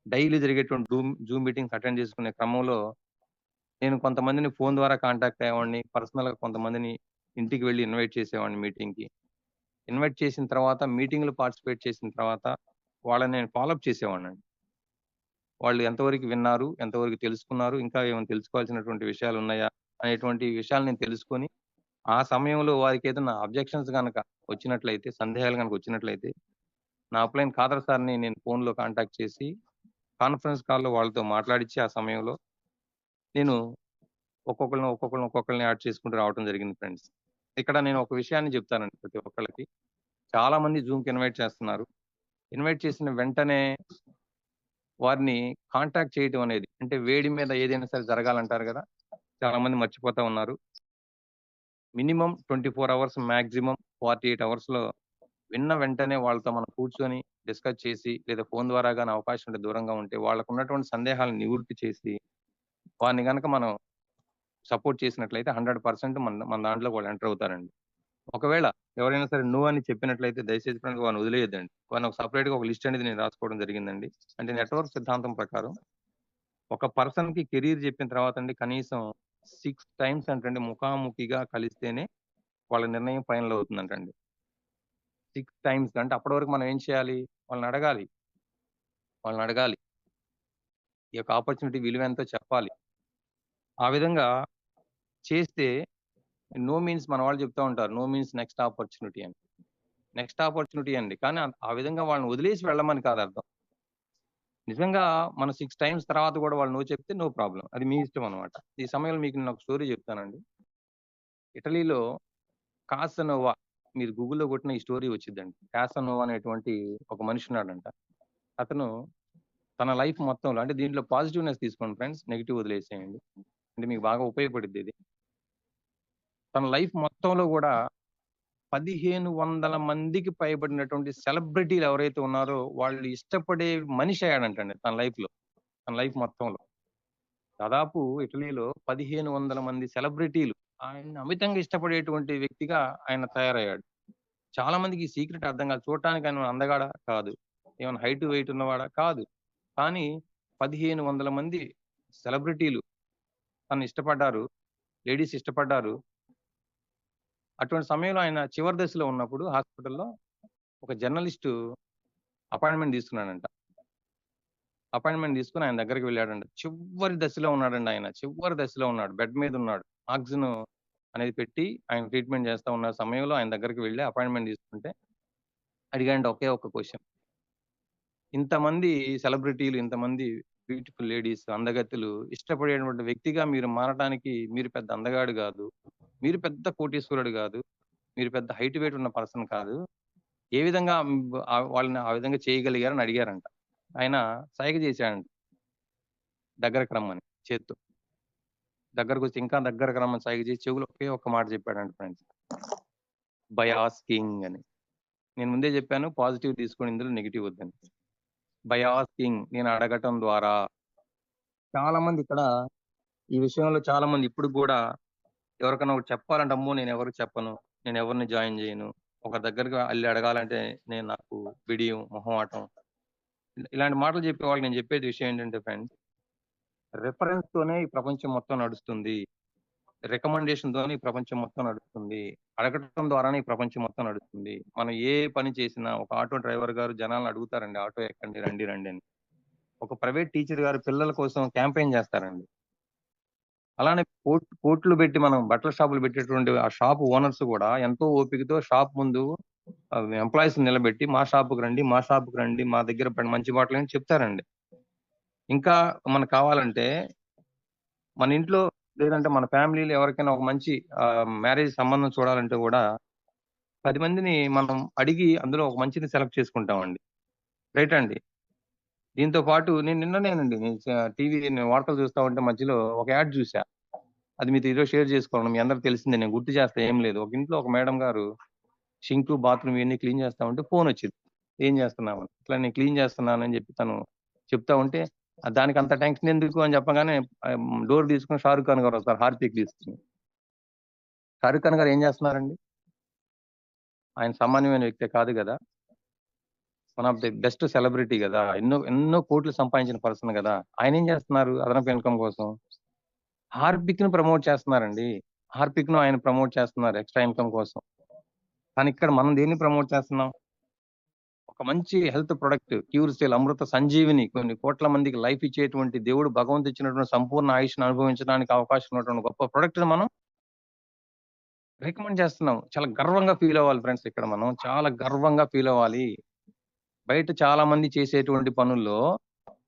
డైలీ జరిగేటువంటి జూమ్ మీటింగ్స్ అటెండ్ చేసుకునే క్రమంలో నేను కొంతమందిని ఫోన్ ద్వారా కాంటాక్ట్ అయ్యేవాడిని, పర్సనల్గా కొంతమందిని ఇంటికి వెళ్ళి ఇన్వైట్ చేసేవాడిని మీటింగ్కి. ఇన్వైట్ చేసిన తర్వాత మీటింగ్లో పార్టిసిపేట్ చేసిన తర్వాత వాళ్ళని నేను ఫాలోఅప్ చేసేవాడిని. వాళ్ళు ఎంతవరకు విన్నారు, ఎంతవరకు తెలుసుకున్నారు, ఇంకా ఏమైనా తెలుసుకోవాల్సినటువంటి విషయాలు ఉన్నాయా అనేటువంటి విషయాలు నేను తెలుసుకొని, ఆ సమయంలో వారికి ఏదైనా అబ్జెక్షన్స్ కనుక వచ్చినట్లయితే, సందేహాలు కనుక వచ్చినట్లయితే నా అప్లైన్ ఖాదర్ సార్ని నేను ఫోన్లో కాంటాక్ట్ చేసి కాన్ఫరెన్స్ కాల్లో వాళ్ళతో మాట్లాడించి ఆ సమయంలో నేను ఒక్కొక్కరిని యాడ్ చేసుకుంటూ రావడం జరిగింది ఫ్రెండ్స్. ఇక్కడ నేను ఒక విషయాన్ని చెప్తానండి ప్రతి ఒక్కళ్ళకి. చాలా మంది జూమ్కి ఇన్వైట్ చేస్తున్నారు. ఇన్వైట్ చేసిన వెంటనే వారిని కాంటాక్ట్ చేయడం అనేది, అంటే వేడి మీద ఏదైనా సరే జరగాలంటారు కదా, చాలా మంది మర్చిపోతా ఉన్నారు. మినిమం 24 అవర్స్, మ్యాక్సిమం 48 అవర్స్లో విన్న వెంటనే వాళ్ళతో మనం కూర్చొని డిస్కస్ చేసి, లేదా ఫోన్ ద్వారా కానీ అవకాశం ఉంటే దూరంగా ఉంటే వాళ్ళకు ఉన్నటువంటి సందేహాలను నివృత్తి చేసి వారిని కనుక మనం సపోర్ట్ చేసినట్లయితే 100% మన దాంట్లో వాళ్ళు ఎంటర్ అవుతారండి. ఒకవేళ ఎవరైనా సరే నువ్వు అని చెప్పినట్లయితే దయచేసి ఫ్రెండ్స్ వాడిని వదిలేయద్దండి. వాడిని సపరేట్గా ఒక లిస్ట్ అనేది నేను రాసుకోవడం జరిగిందండి. అంటే నెట్వర్క్ సిద్ధాంతం ప్రకారం ఒక పర్సన్కి కెరీర్ చెప్పిన తర్వాత అండి కనీసం 6 టైమ్స్ అంటే ముఖాముఖిగా కలిస్తేనే వాళ్ళ నిర్ణయం ఫైనల్ అవుతుందంటండి. 6 టైమ్స్ అంటే అప్పటి వరకు మనం ఏం చేయాలి, వాళ్ళని అడగాలి, ఈ యొక్క ఆపర్చునిటీ విలువ ఎంతో చెప్పాలి. ఆ విధంగా చేస్తే నో మీన్స్ మన వాళ్ళు చెప్తా ఉంటారు, నో మీన్స్ నెక్స్ట్ ఆపర్చునిటీ అని. నెక్స్ట్ ఆపర్చునిటీ అండి, కానీ ఆ విధంగా వాళ్ళని వదిలేసి వెళ్ళమని కాదు అర్థం. నిజంగా మన 6 టైమ్స్ తర్వాత కూడా వాళ్ళు నో చెప్తే నో ప్రాబ్లం, అది మీ ఇష్టం అనమాట. ఈ సమయంలో మీకు నేను ఒక స్టోరీ చెప్తానండి. ఇటలీలో కాసనోవా, మీరు గూగుల్లో కొట్టిన ఈ స్టోరీ వచ్చిందండి. కాసనోవా అనేటువంటి ఒక మనిషి ఉన్నాడంట. అతను తన లైఫ్ మొత్తంలో, అంటే దీంట్లో పాజిటివ్నెస్ తీసుకోండి ఫ్రెండ్స్, నెగిటివ్ వదిలేసేయండి, అంటే మీకు బాగా ఉపయోగపడుద్ది ఇది. తన లైఫ్ మొత్తంలో కూడా 1500 మందికి పైబడినటువంటి సెలబ్రిటీలు ఎవరైతే ఉన్నారో వాళ్ళు ఇష్టపడే మనిషి అయ్యాడంటండి తన లైఫ్ మొత్తంలో. దాదాపు ఇటలీలో 1500 మంది సెలబ్రిటీలు ఆయన అమితంగా ఇష్టపడేటువంటి వ్యక్తిగా ఆయన తయారయ్యాడు. చాలా మందికి ఈ సీక్రెట్ అర్థం కాదు. చూడటానికి ఆయన అందగాడా కాదు, ఏమైనా హైట్ వెయిట్ ఉన్నవాడా కాదు, కానీ 1500 మంది సెలబ్రిటీలు తను ఇష్టపడ్డారు, లేడీస్ ఇష్టపడ్డారు. అటువంటి సమయంలో ఆయన చివరి దశలో ఉన్నప్పుడు హాస్పిటల్లో ఒక జర్నలిస్టు అపాయింట్మెంట్ తీసుకున్నాడంట. అపాయింట్మెంట్ తీసుకుని ఆయన దగ్గరికి వెళ్ళాడంట. చివరి దశలో ఉన్నాడండి ఆయన, బెడ్ మీద ఉన్నాడు. ఆక్సిజన్ అనేది పెట్టి ఆయన ట్రీట్మెంట్ చేస్తా ఉన్న సమయంలో ఆయన దగ్గరికి వెళ్ళి అపాయింట్మెంట్ తీసుకుంటే అడిగాడు ఒకే ఒక క్వశ్చన్, ఇంతమంది సెలబ్రిటీలు, ఇంతమంది బ్యూటిఫుల్ లేడీస్, అందగత్తులు ఇష్టపడేటువంటి వ్యక్తిగా మీరు మారడానికి మీరు పెద్ద అందగాడు కాదు, మీరు పెద్ద కోటీశ్వరుడు కాదు, మీరు పెద్ద హైట్ వెయిట్ ఉన్న పర్సన్ కాదు, ఏ విధంగా వాళ్ళని ఆ విధంగా చేయగలిగారని అడిగారంట. ఆయన సైగ చేశాడంట దగ్గరకు రమ్మని, చేత్తో దగ్గరకు వచ్చి ఇంకా దగ్గరకు రమ్మని సైగ చేసి చెవులు ఒకే ఒక్క మాట చెప్పాడంట ఫ్రెండ్స్, బై ఆస్కింగ్ అని. నేను ముందే చెప్పాను పాజిటివ్ తీసుకొని ఇందులో నెగిటివ్ వద్దని. బై ఆస్కింగ్, నేను అడగటం ద్వారా. చాలా మంది ఇక్కడ ఈ విషయంలో చాలా మంది ఇప్పుడు కూడా ఎవరికైనా ఒకటి చెప్పాలంటే అమ్మో నేను ఎవరికి చెప్పను, నేను ఎవరిని జాయిన్ చేయను, ఒక దగ్గరికి వెళ్ళి అడగాలంటే నాకు బిడియం, మొహమాటం, ఇలాంటి మాటలు చెప్పే వాళ్ళకి నేను చెప్పేది విషయం ఏంటంటే ఫ్రెండ్స్, రెఫరెన్స్ తోనే ఈ ప్రపంచం మొత్తం నడుస్తుంది, రికమెండేషన్ తోనే ఈ ప్రపంచం మొత్తం నడుస్తుంది, అడగటం ద్వారానే ఈ ప్రపంచం మొత్తం నడుస్తుంది. మనం ఏ పని చేసినా, ఒక ఆటో డ్రైవర్ గారు జనాలను అడుగుతారండి, ఆటో ఎక్కండి, రండి రండి అని. ఒక ప్రైవేట్ టీచర్ గారు పిల్లల కోసం క్యాంపెయిన్ చేస్తారండి. అలానే కోట్లు పెట్టి మనం బట్టల షాపులు పెట్టేటువంటి ఆ షాప్ ఓనర్స్ కూడా ఎంతో ఓపికతో షాప్ ముందు ఎంప్లాయీస్ నిలబెట్టి మా షాపుకి రండి, మా దగ్గర మంచి బట్టలు అని చెప్తారండి. ఇంకా మనకు కావాలంటే మన ఇంట్లో లేదంటే మన ఫ్యామిలీలో ఎవరికైనా ఒక మంచి మ్యారేజ్ సంబంధం చూడాలంటే కూడా 10 మందిని మనం అడిగి అందులో ఒక మంచిని సెలెక్ట్ చేసుకుంటామండి. రైట్ అండి. దీంతో పాటు నిన్ననేనండి టీవీ వార్తలు చూస్తా ఉంటే మధ్యలో ఒక యాడ్ చూసా. అది మీతో ఈరోజు షేర్ చేసుకోవాలి. మీ అందరికి తెలిసిందే, నేను గుర్తు చేస్తా ఏం లేదు. ఒక ఇంట్లో ఒక మేడం గారు షింక్, బాత్రూమ్ ఇవన్నీ క్లీన్ చేస్తా ఉంటే ఫోన్ వచ్చింది. ఏం చేస్తున్నామని. ఇట్లా నేను క్లీన్ చేస్తున్నానని చెప్పి తను చెప్తా ఉంటే దానికి అంత టెన్షన్ ఎందుకు అని చెప్పగానే డోర్ తీసుకుని షారుఖ్ ఖాన్ గారు వస్తారు హార్పిక్ తీసుకుని. షారుఖ్ ఖాన్ గారు ఏం చేస్తున్నారండి? ఆయన సామాన్యమైన వ్యక్తే కాదు కదా. One of the best celebrity కదా, ఎన్నో కోట్లు సంపాదించిన పర్సన్ కదా. ఆయన ఏం చేస్తున్నారు అదనపు ఇన్కమ్ కోసం? హార్పిక్ ను ప్రమోట్ చేస్తున్నారండి. హార్పిక్ ను ఆయన ప్రమోట్ చేస్తున్నారు ఎక్స్ట్రా ఇన్కమ్ కోసం. కానీ ఇక్కడ మనం దేన్ని ప్రమోట్ చేస్తున్నాం? ఒక మంచి హెల్త్ ప్రొడక్ట్, క్యూర్సెల్, అమృత సంజీవిని, కొన్ని కోట్ల మందికి లైఫ్ ఇచ్చేటువంటి దేవుడు భగవంతు ఇచ్చినటువంటి సంపూర్ణ ఆయుష్ను అనుభవించడానికి అవకాశం ఉన్నటువంటి గొప్ప ప్రొడక్ట్ ని మనం రికమెండ్ చేస్తున్నాం. చాలా గర్వంగా ఫీల్ అవ్వాలి ఫ్రెండ్స్. ఇక్కడ మనం చాలా గర్వంగా ఫీల్ అవ్వాలి. బయట చాలా మంది చేసేటువంటి పనుల్లో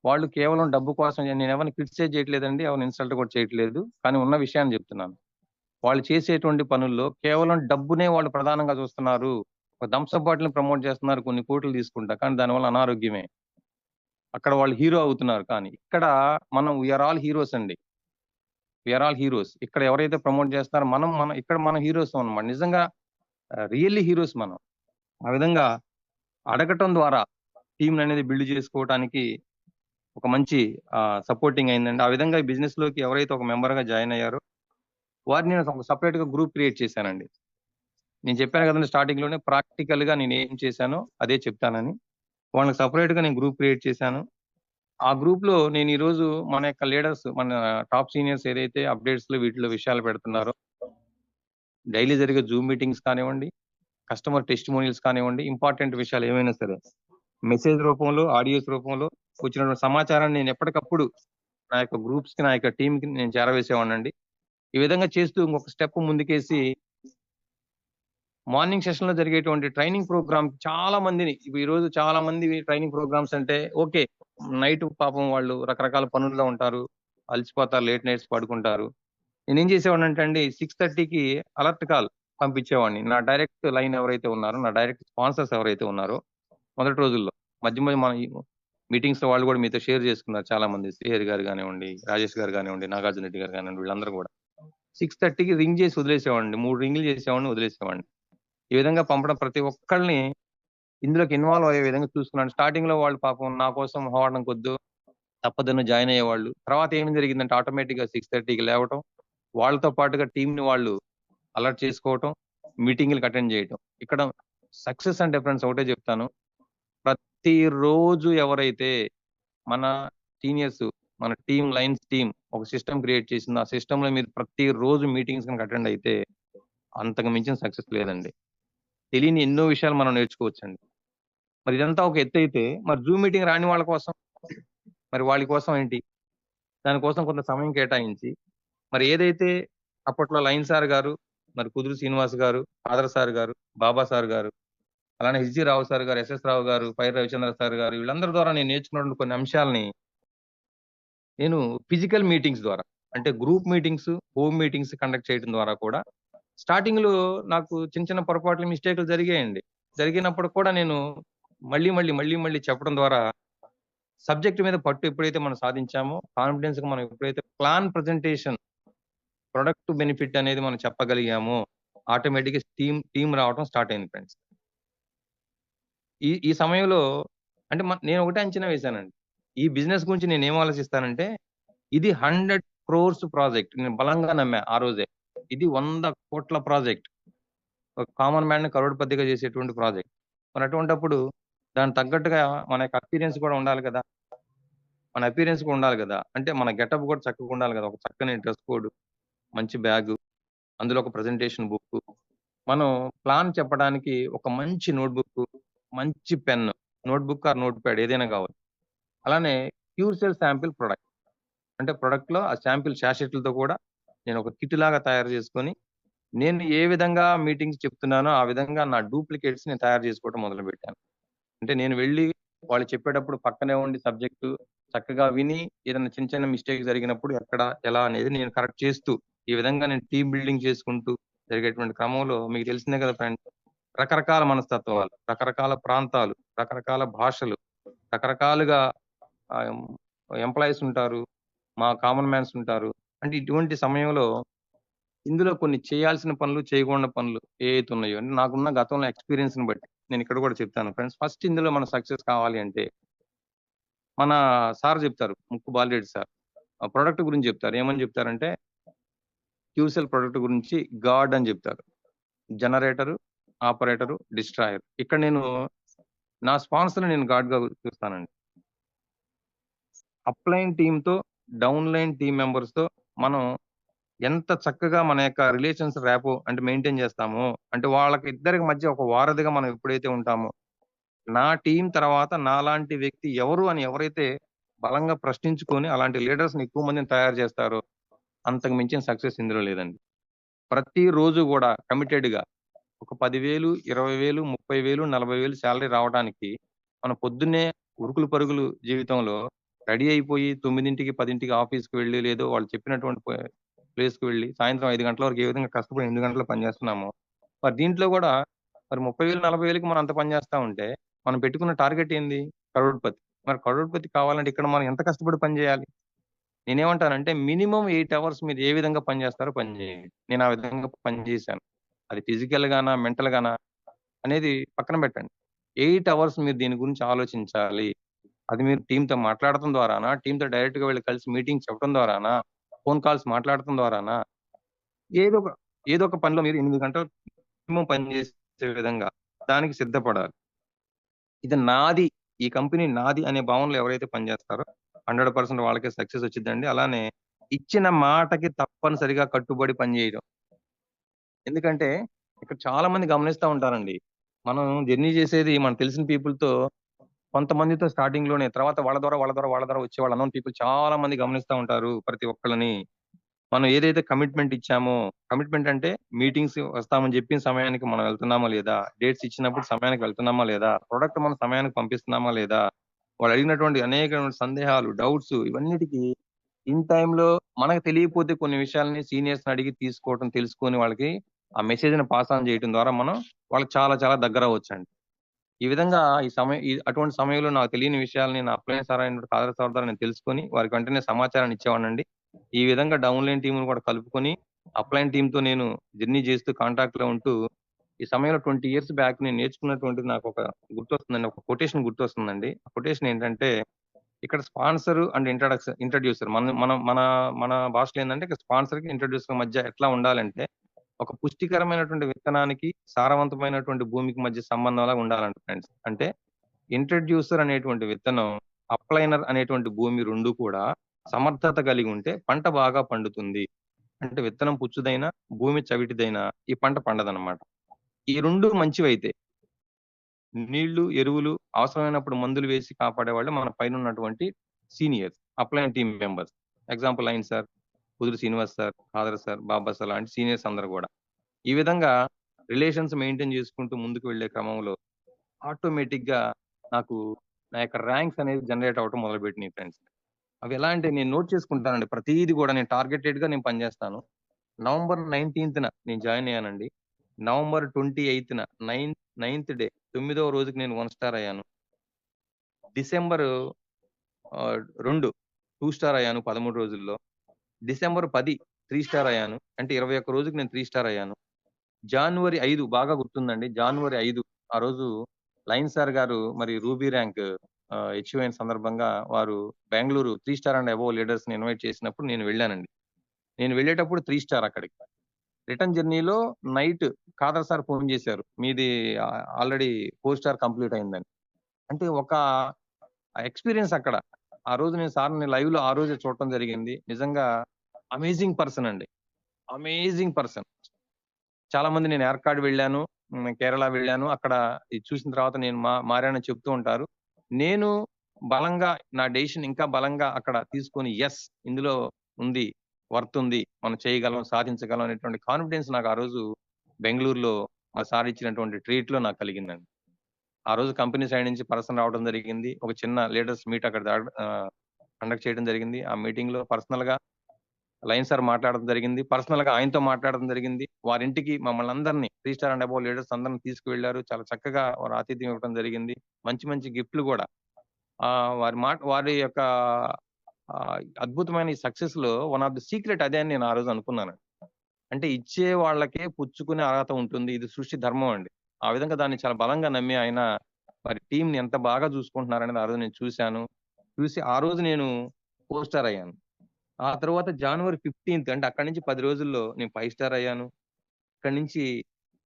వాళ్ళు కేవలం డబ్బు కోసం, నేను ఎవరిని క్రిటిసైజ్ చేయట్లేదండి, ఎవరిని ఇన్సల్ట్ కూడా చేయట్లేదు, కానీ ఉన్న విషయాన్ని చెప్తున్నాను. వాళ్ళు చేసేటువంటి పనుల్లో కేవలం డబ్బునే వాళ్ళు ప్రధానంగా చూస్తున్నారు. ఒక థమ్స్అప్ బాటిల్ ప్రమోట్ చేస్తున్నారు కొన్ని కోట్లు తీసుకుంటా, కానీ దానివల్ల అనారోగ్యమే. అక్కడ వాళ్ళు హీరో అవుతున్నారు. కానీ ఇక్కడ మనం వీఆర్ ఆల్ హీరోస్ అండి. We are all heroes. ఇక్కడ ఎవరైతే ప్రమోట్ చేస్తారో ఇక్కడ మనం హీరోస్ అన్నమాట. నిజంగా రియల్లీ హీరోస్ మనం. ఆ విధంగా అడగటం ద్వారా టీం అనేది బిల్డ్ చేసుకోవడానికి ఒక మంచి సపోర్టింగ్ అయిందండి. ఆ విధంగా ఈ బిజినెస్ లోకి ఎవరైతే ఒక మెంబర్ గా జాయిన్ అయ్యారో వారిని నేను ఒక సపరేట్ గా గ్రూప్ క్రియేట్ చేశానండి. నేను చెప్పాను కదండి స్టార్టింగ్ లోనే, ప్రాక్టికల్ గా నేను ఏం చేశానో అదే చెప్తానని. వాళ్ళకి సపరేట్ గా నేను గ్రూప్ క్రియేట్ చేశాను. ఆ గ్రూప్ లో నేను ఈ రోజు మన యొక్క లీడర్స్, మన టాప్ సీనియర్స్ ఏదైతే అప్డేట్స్ లో వీటిలో విషయాలు పెడుతున్నారో, డైలీ జరిగే జూమ్ మీటింగ్స్ కానివ్వండి, కస్టమర్ టెస్టిమోనియల్స్ కానివ్వండి, ఇంపార్టెంట్ విషయాలు ఏమైనా సరే మెసేజ్ రూపంలో, ఆడియోస్ రూపంలో వచ్చినటువంటి సమాచారాన్ని నేను ఎప్పటికప్పుడు నా యొక్క గ్రూప్స్ కి, నా యొక్క టీమ్ కి నేను చేరవేసేవాడినండి. ఈ విధంగా చేస్తూ ఇంకొక స్టెప్ ముందుకేసి మార్నింగ్ సెషన్ లో జరిగేటువంటి ట్రైనింగ్ ప్రోగ్రామ్ చాలా మందిని, ఈ రోజు చాలా మంది ట్రైనింగ్ ప్రోగ్రామ్స్ అంటే ఓకే, నైట్ పాపం వాళ్ళు రకరకాల పనుల్లో ఉంటారు, అలసిపోతారు, లేట్ నైట్స్ పడుకుంటారు. నేను ఏం చేసేవాడిని అంటే అండి, 6:30కి అలర్ట్ కాల్ పంపించేవాడిని. నా డైరెక్ట్ లైన్ ఎవరైతే ఉన్నారో, నా డైరెక్ట్ స్పాన్సర్స్ ఎవరైతే ఉన్నారో, మొదటి రోజుల్లో మధ్య మధ్య మన మీటింగ్స్ లో వాళ్ళు కూడా మీతో షేర్ చేసుకున్నారు చాలా మంది. శ్రీహరి గారు కానివ్వండి, రాజేష్ గారు కానివ్వండి, నాగార్జున రెడ్డి గారు కానివ్వండి, వీళ్ళందరూ కూడా 6:30కి రింగ్ చేసి వదిలేసేవాడిని. 3 రింగులు చేసేవాడిని, వదిలేసేవాడిని. ఈ విధంగా పంపడం ప్రతి ఒక్కళ్ళని ఇందులోకి ఇన్వాల్వ్ అయ్యే విధంగా చూసుకున్నాను. స్టార్టింగ్ లో వాళ్ళు పాపం నా కోసం పోవడం కొద్దు తప్పదన్న జాయిన్ అయ్యేవాళ్ళు. తర్వాత ఏం జరిగిందంటే ఆటోమేటిక్ గా 6:30కి లేవటం, వాళ్ళతో పాటుగా టీం ని వాళ్ళు అలర్ట్ చేసుకోవటం, మీటింగ్లకు అటెండ్ చేయటం. ఇక్కడ సక్సెస్ అంటే ఫ్రెండ్స్ ఒకటే చెప్తాను, ప్రతిరోజు ఎవరైతే మన సీనియర్స్, మన టీం లైన్స్ టీం ఒక సిస్టమ్ క్రియేట్ చేసింది, ఆ సిస్టమ్ లో మీరు ప్రతిరోజు మీటింగ్స్ కనుక అటెండ్ అయితే అంతకు మించిన సక్సెస్ లేదండి. తెలియని ఎన్నో విషయాలు మనం నేర్చుకోవచ్చండి. మరి ఇదంతా ఒక ఎత్తు అయితే, మరి జూమ్ మీటింగ్ రాని వాళ్ళ కోసం, మరి వాళ్ళ కోసం ఏంటి? దానికోసం కొంత సమయం కేటాయించి, మరి ఏదైతే అప్పట్లో లైన్ సార్ గారు, మరి కుదురు శ్రీనివాస్ గారు, ఆదర్ సార్ గారు, బాబా సార్ గారు, అలానే హెచ్జి రావు సార్ గారు, ఎస్ఎస్ రావు గారు, పైర్ రవిచంద్ర సార్ గారు, వీళ్ళందరి ద్వారా నేను నేర్చుకున్నటువంటి కొన్ని అంశాలని నేను ఫిజికల్ మీటింగ్స్ ద్వారా, అంటే group meetings, home meetings conduct చేయడం ద్వారా కూడా స్టార్టింగ్ లో నాకు చిన్న చిన్న పొరపాట్లు, మిస్టేక్లు జరిగాయండి. జరిగినప్పుడు కూడా నేను మళ్ళీ చెప్పడం ద్వారా సబ్జెక్ట్ మీద పట్టు ఎప్పుడైతే మనం సాధించామో, కాన్ఫిడెన్స్ గా మనం ఎప్పుడైతే ప్లాన్ ప్రజెంటేషన్, ప్రొడక్ట్ బెనిఫిట్ అనేది మనం చెప్పగలిగామో, ఆటోమేటిక్ గా టీం రావడం స్టార్ట్ అయింది ఫ్రెండ్స్. ఈ సమయంలో అంటే నేను ఒకటే అంచనా వేశానండి, ఈ బిజినెస్ గురించి నేను ఏం ఆలోచిస్తానంటే, ఇది 100 crores ప్రాజెక్ట్. నేను బలంగా నమ్మా ఆ రోజే, ఇది 100 కోట్ల ప్రాజెక్ట్, ఒక కామన్ మ్యాన్ ని కరోడ్పతిగా చేసేటువంటి ప్రాజెక్ట్. మరి అటువంటిప్పుడు దానికి తగ్గట్టుగా మన యొక్క అపీరియన్స్ కూడా ఉండాలి కదా. అంటే మన గెటప్ కూడా చక్కగా ఉండాలి కదా. ఒక చక్కని డ్రెస్ కోడ్, మంచి బ్యాగ్, అందులో ఒక ప్రెజెంటేషన్ బుక్, మనం ప్లాన్ చెప్పడానికి ఒక మంచి నోట్బుక్, మంచి pen, notebook or note pad ఏదైనా కావాలి. అలానే క్యూర్సెల్ శాంపిల్ ప్రొడక్ట్, అంటే ప్రొడక్ట్ లో ఆ శాంపిల్ శాషెట్లతో కూడా నేను ఒక కిట్ లాగా తయారు చేసుకొని, నేను ఏ విధంగా మీటింగ్స్ చెప్తున్నానో ఆ విధంగా నా డూప్లికేట్స్ నేను తయారు చేసుకోవడం మొదలు పెట్టాను. అంటే నేను వెళ్ళి వాళ్ళు చెప్పేటప్పుడు పక్కనే ఉండి సబ్జెక్టు చక్కగా విని, ఏదైనా చిన్న చిన్న మిస్టేక్ జరిగినప్పుడు ఎక్కడ ఎలా అనేది నేను కరెక్ట్ చేస్తూ, ఈ విధంగా నేను టీమ్ బిల్డింగ్ చేసుకుంటూ జరిగేటువంటి క్రమంలో మీకు తెలిసిందే కదా ఫ్రెండ్స్, రకరకాల మనస్తత్వాలు, రకరకాల ప్రాంతాలు, రకరకాల భాషలు, రకరకాలుగా ఎంప్లాయీస్ ఉంటారు, మా కామన్ మ్యాన్స్ ఉంటారు. అంటే ఇటువంటి సమయంలో ఇందులో కొన్ని చేయాల్సిన పనులు, చేయకూడని పనులు ఏవైతే ఉన్నాయో, అంటే నాకున్న గతంలో ఎక్స్‌పీరియన్స్‌ని బట్టి నేను ఇక్కడ కూడా చెప్తాను ఫ్రెండ్స్. ఫస్ట్ ఇందులో మనం సక్సెస్ కావాలి అంటే మన సార్ చెప్తారు, ముక్కు బాలిరెడ్డి సార్. ఆ ప్రొడక్ట్ గురించి చెప్తారు. ఏమని చెప్తారంటే క్యూసెల్ ప్రొడక్ట్ గురించి గాడ్ అని చెప్తారు. Generator, operator, destroyer. ఇక్కడ నేను నా స్పాన్సర్‌ని నేను గాడ్‌గా చూస్తానండి. అప్‌లైన్ టీమ్‌తో, డౌన్‌లైన్ టీమ్ మెంబర్స్‌తో మనం ఎంత చక్కగా మన యొక్క రిలేషన్స్ ర్యాపో అంటే మెయింటైన్ చేస్తామో, అంటే వాళ్ళకి ఇద్దరికి మధ్య ఒక వారధిగా మనం ఎప్పుడైతే ఉంటామో, నా టీమ్ తర్వాత నాలాంటి వ్యక్తి ఎవరు అని ఎవరైతే బలంగా ప్రశ్నించుకొని అలాంటి లీడర్స్‌ని ఎక్కువ మందిని తయారు చేస్తారో, అంతకు మించిన సక్సెస్ ఇందులో లేదండి. ప్రతిరోజు కూడా కమిటెడ్‌గా ఒక 10,000, 20,000, 30,000, 40,000 సాలరీ రావడానికి మనం పొద్దున్నే ఉరుకులు పరుగులు జీవితంలో రెడీ అయిపోయి 9కి, 10కి ఆఫీస్‌కి వెళ్లి, లేదో వాళ్ళు చెప్పినటువంటి ప్లేస్‌కి వెళ్లి, సాయంత్రం 5 గంటల వరకు ఏ విధంగా కష్టపడి 8 గంటలు పనిచేస్తున్నామో, మరి దీంట్లో కూడా మరి 30,000, 40,000కి మనం అంత పని చేస్తా ఉంటే, మనం పెట్టుకున్న టార్గెట్ ఏంది? కరోడ్‌పతి. మరి కరోడ్‌పతి కావాలంటే ఇక్కడ మనం ఎంత కష్టపడి పని చేయాలి? నేనేమంటానంటే మినిమమ్ 8 అవర్స్ మీరు ఏ విధంగా పని చేస్తారో పని చేయండి. నేను ఆ విధంగా పని చేశాను. అది ఫిజికల్ గానా, మెంటల్ గానా అనేది పక్కన పెట్టండి. 8 అవర్స్ మీరు దీని గురించి ఆలోచించాలి. అది మీరు టీమ్‌తో మాట్లాడటం ద్వారానా, టీమ్‌తో డైరెక్ట్‌గా వెళ్లి కలిసి మీటింగ్ చెప్పడం ద్వారానా, ఫోన్ కాల్స్ మాట్లాడటం ద్వారానా, ఏదో ఒక పనిలో మీరు 8 గంటలు మినిమమ్ పని చేసే విధంగా దానికి సిద్ధపడాలి. ఇది నాది, ఈ కంపెనీ నాది అనే భావనలో ఎవరైతే పనిచేస్తారో 100% వాళ్ళకే సక్సెస్ వచ్చిద్దండి. అలానే ఇచ్చిన మాటకి తప్పనిసరిగా కట్టుబడి పనిచేయడం. ఎందుకంటే ఇక్కడ చాలా మంది గమనిస్తా ఉంటారండి. మనం జర్నీ చేసేది మనకు తెలిసిన పీపుల్‌తో కొంతమందితో స్టార్టింగ్‌లోనే, తర్వాత వాళ్ళ ద్వారా వచ్చే వాళ్ళ అన్నోన్ పీపుల్ చాలా మంది గమనిస్తా ఉంటారు ప్రతి ఒక్కళ్ళని. మనం ఏదైతే కమిట్మెంట్ ఇచ్చామో, కమిట్మెంట్ అంటే మీటింగ్స్ వస్తామని చెప్పిన సమయానికి మనం వెళ్తున్నామా లేదా? డేట్స్ ఇచ్చినప్పుడు సమయానికి వెళ్తున్నామా లేదా? ప్రొడక్ట్ మనం సమయానికి పంపిస్తున్నామా లేదా? వాళ్ళు అడిగినటువంటి అనేకమైన సందేహాలు, డౌట్స్ ఇవన్నిటికి ఇన్ టైమ్‌లో మనకు తెలియకపోతే కొన్ని విషయాల్ని సీనియర్స్‌ని అడిగి తీసుకోవటం, తెలుసుకొని వాళ్ళకి ఆ మెసేజ్‌ని పాస్ ఆన్ చేయటం ద్వారా మనం వాళ్ళకి చాలా చాలా దగ్గరవ్వొచ్చండి. ఈ విధంగా అటువంటి సమయంలో నాకు తెలియని విషయాల్ని నా అప్లైన్ సార్ అయినటువంటి కాదర్ సార్ ద్వారా నేను తెలుసుకొని వారికి వెంటనే సమాచారాన్ని ఇచ్చేవాడినండి. ఈ విధంగా డౌన్‌లైన్ టీమ్‌ని కూడా కలుపుకొని అప్లైన్ టీమ్‌తో నేను జర్నీ చేస్తూ కాంటాక్ట్‌లో ఉంటూ ఈ సమయంలో 20 ఇయర్స్ బ్యాక్ నేను నేర్చుకున్నటువంటిది నాకొక గుర్తొస్తుందండి. ఒక కొటేషన్ గుర్తొస్తుందండి. ఆ కొటేషన్ ఏంటంటే ఇక్కడ స్పాన్సర్ అండ్ ఇంట్రొడ్యూసర్ మన మన మన మన భాషలో ఏందంటే స్పాన్సర్‌కి, ఇంట్రొడ్యూసర్ మధ్య ఎట్లా ఉండాలంటే ఒక పుష్టికరమైనటువంటి విత్తనానికి, సారవంతమైనటువంటి భూమికి మధ్య సంబంధంలా ఉండాలంట ఫ్రెండ్స్. అంటే ఇంట్రొడ్యూసర్ అనేటువంటి విత్తనం, అప్లైనర్ అనేటువంటి భూమి 2 కూడా సమర్థత కలిగి ఉంటే పంట బాగా పండుతుంది. అంటే విత్తనం పుచ్చుదైనా, భూమి చవిటిదైనా ఈ పంట పండదనమాట. ఈ 2 మంచివైతే నీళ్లు, ఎరువులు అవసరమైనప్పుడు మందులు వేసి కాపాడేవాళ్ళు మన పైనున్నటువంటి seniors, upline team members. Example లైన్ sir, Kuduru Srinivas sir, Khader sir, Baba sir లాంటి సీనియర్స్ అందరూ కూడా. ఈ విధంగా రిలేషన్స్ మెయింటైన్ చేసుకుంటూ ముందుకు వెళ్ళే క్రమంలో ఆటోమేటిక్‌గా నాకు నా యొక్క ర్యాంక్స్ అనేది జనరేట్ అవ్వటం మొదలుపెట్టినాయి ఫ్రెండ్స్. అవి ఎలా అంటే నేను నోట్ చేసుకుంటానండి. ప్రతీది కూడా నేను టార్గెటెడ్‌గా నేను పనిచేస్తాను. నవంబర్ 19థ్ నేను జాయిన్ అయ్యానండి. నవంబర్ 28థ్ నైన్త్ డే 9వ రోజుకి నేను 1 స్టార్ అయ్యాను. డిసెంబర్ 2 2 స్టార్ అయ్యాను 13 రోజుల్లో. డిసెంబర్ 10 3 స్టార్ అయ్యాను. అంటే 21 రోజుకి నేను 3 స్టార్ అయ్యాను. జాన్వరి 5 బాగా గుర్తుందండి. జాన్వరి 5 ఆ రోజు లయన్ సార్ గారు మరి రూబీ ర్యాంక్ అచీవ్ అయిన సందర్భంగా వారు బెంగుళూరు 3 స్టార్ అండ్ అబోవ్ లీడర్స్‌ని ఇన్వైట్ చేసినప్పుడు నేను వెళ్ళానండి. నేను వెళ్ళేటప్పుడు 3 స్టార్ అక్కడికి. రిటర్న్ జర్నీలో నైట్ ఖాదర్ సార్ ఫోన్ చేశారు. మీది ఆల్రెడీ 4 స్టార్ కంప్లీట్ అయిందని. అంటే ఒక ఎక్స్‌పీరియన్స్ అక్కడ. ఆ రోజు నేను సార్‌ని లైవ్‌లో ఆ రోజే చూడటం జరిగింది. నిజంగా అమేజింగ్ పర్సన్ అండి. Amazing person. చాలా మంది నేను ఏర్కాడ్ వెళ్ళాను, కేరళ వెళ్ళాను. అక్కడ ఇది చూసిన తర్వాత నేను మారానని చెప్తూ ఉంటారు. నేను బలంగా నా డెసిషన్ ఇంకా బలంగా అక్కడ తీసుకొని ఇందులో ఉంది, వర్త్ ఉంది, మనం చేయగలం, సాధించగలం అనేటువంటి కాన్ఫిడెన్స్ నాకు ఆ రోజు బెంగుళూరులో మా సార్ ఇచ్చినటువంటి ట్రీట్‌లో నాకు కలిగిందండి. ఆ రోజు కంపెనీ సైడ్ నుంచి పర్సన్ రావడం జరిగింది. ఒక చిన్న లీడర్స్ మీట్ అక్కడ కండక్ట్ చేయడం జరిగింది. ఆ మీటింగ్‌లో పర్సనల్‌గా లయన్ సార్ మాట్లాడడం జరిగింది. పర్సనల్ గా ఆయనతో మాట్లాడడం జరిగింది. వారింటికి మమ్మల్ని అందరినీ 3 స్టార్ అండ్ అబోవ్ లీడర్స్ అందరిని తీసుకువెళ్లారు. చాలా చక్కగా వారు ఆతిథ్యం ఇవ్వడం జరిగింది. మంచి మంచి గిఫ్ట్లు కూడా. వారి యొక్క అద్భుతమైన ఈ సక్సెస్ లో వన్ ఆఫ్ ది సీక్రెట్ అదే అని నేను ఆ రోజు అనుకున్నాను. అంటే ఇచ్చే వాళ్ళకే పుచ్చుకునే అర్హత ఉంటుంది. ఇది సృష్టి ధర్మం అండి. ఆ విధంగా దాన్ని చాలా బలంగా నమ్మి ఆయన వారి టీంని ఎంత బాగా చూసుకుంటున్నారనేది ఆ రోజు నేను చూశాను. చూసి ఆ రోజు నేను 4 స్టార్ అయ్యాను. ఆ తర్వాత జనవరి 15th అంటే అక్కడి నుంచి 10 రోజుల్లో నేను 5 స్టార్ అయ్యాను. అక్కడి నుంచి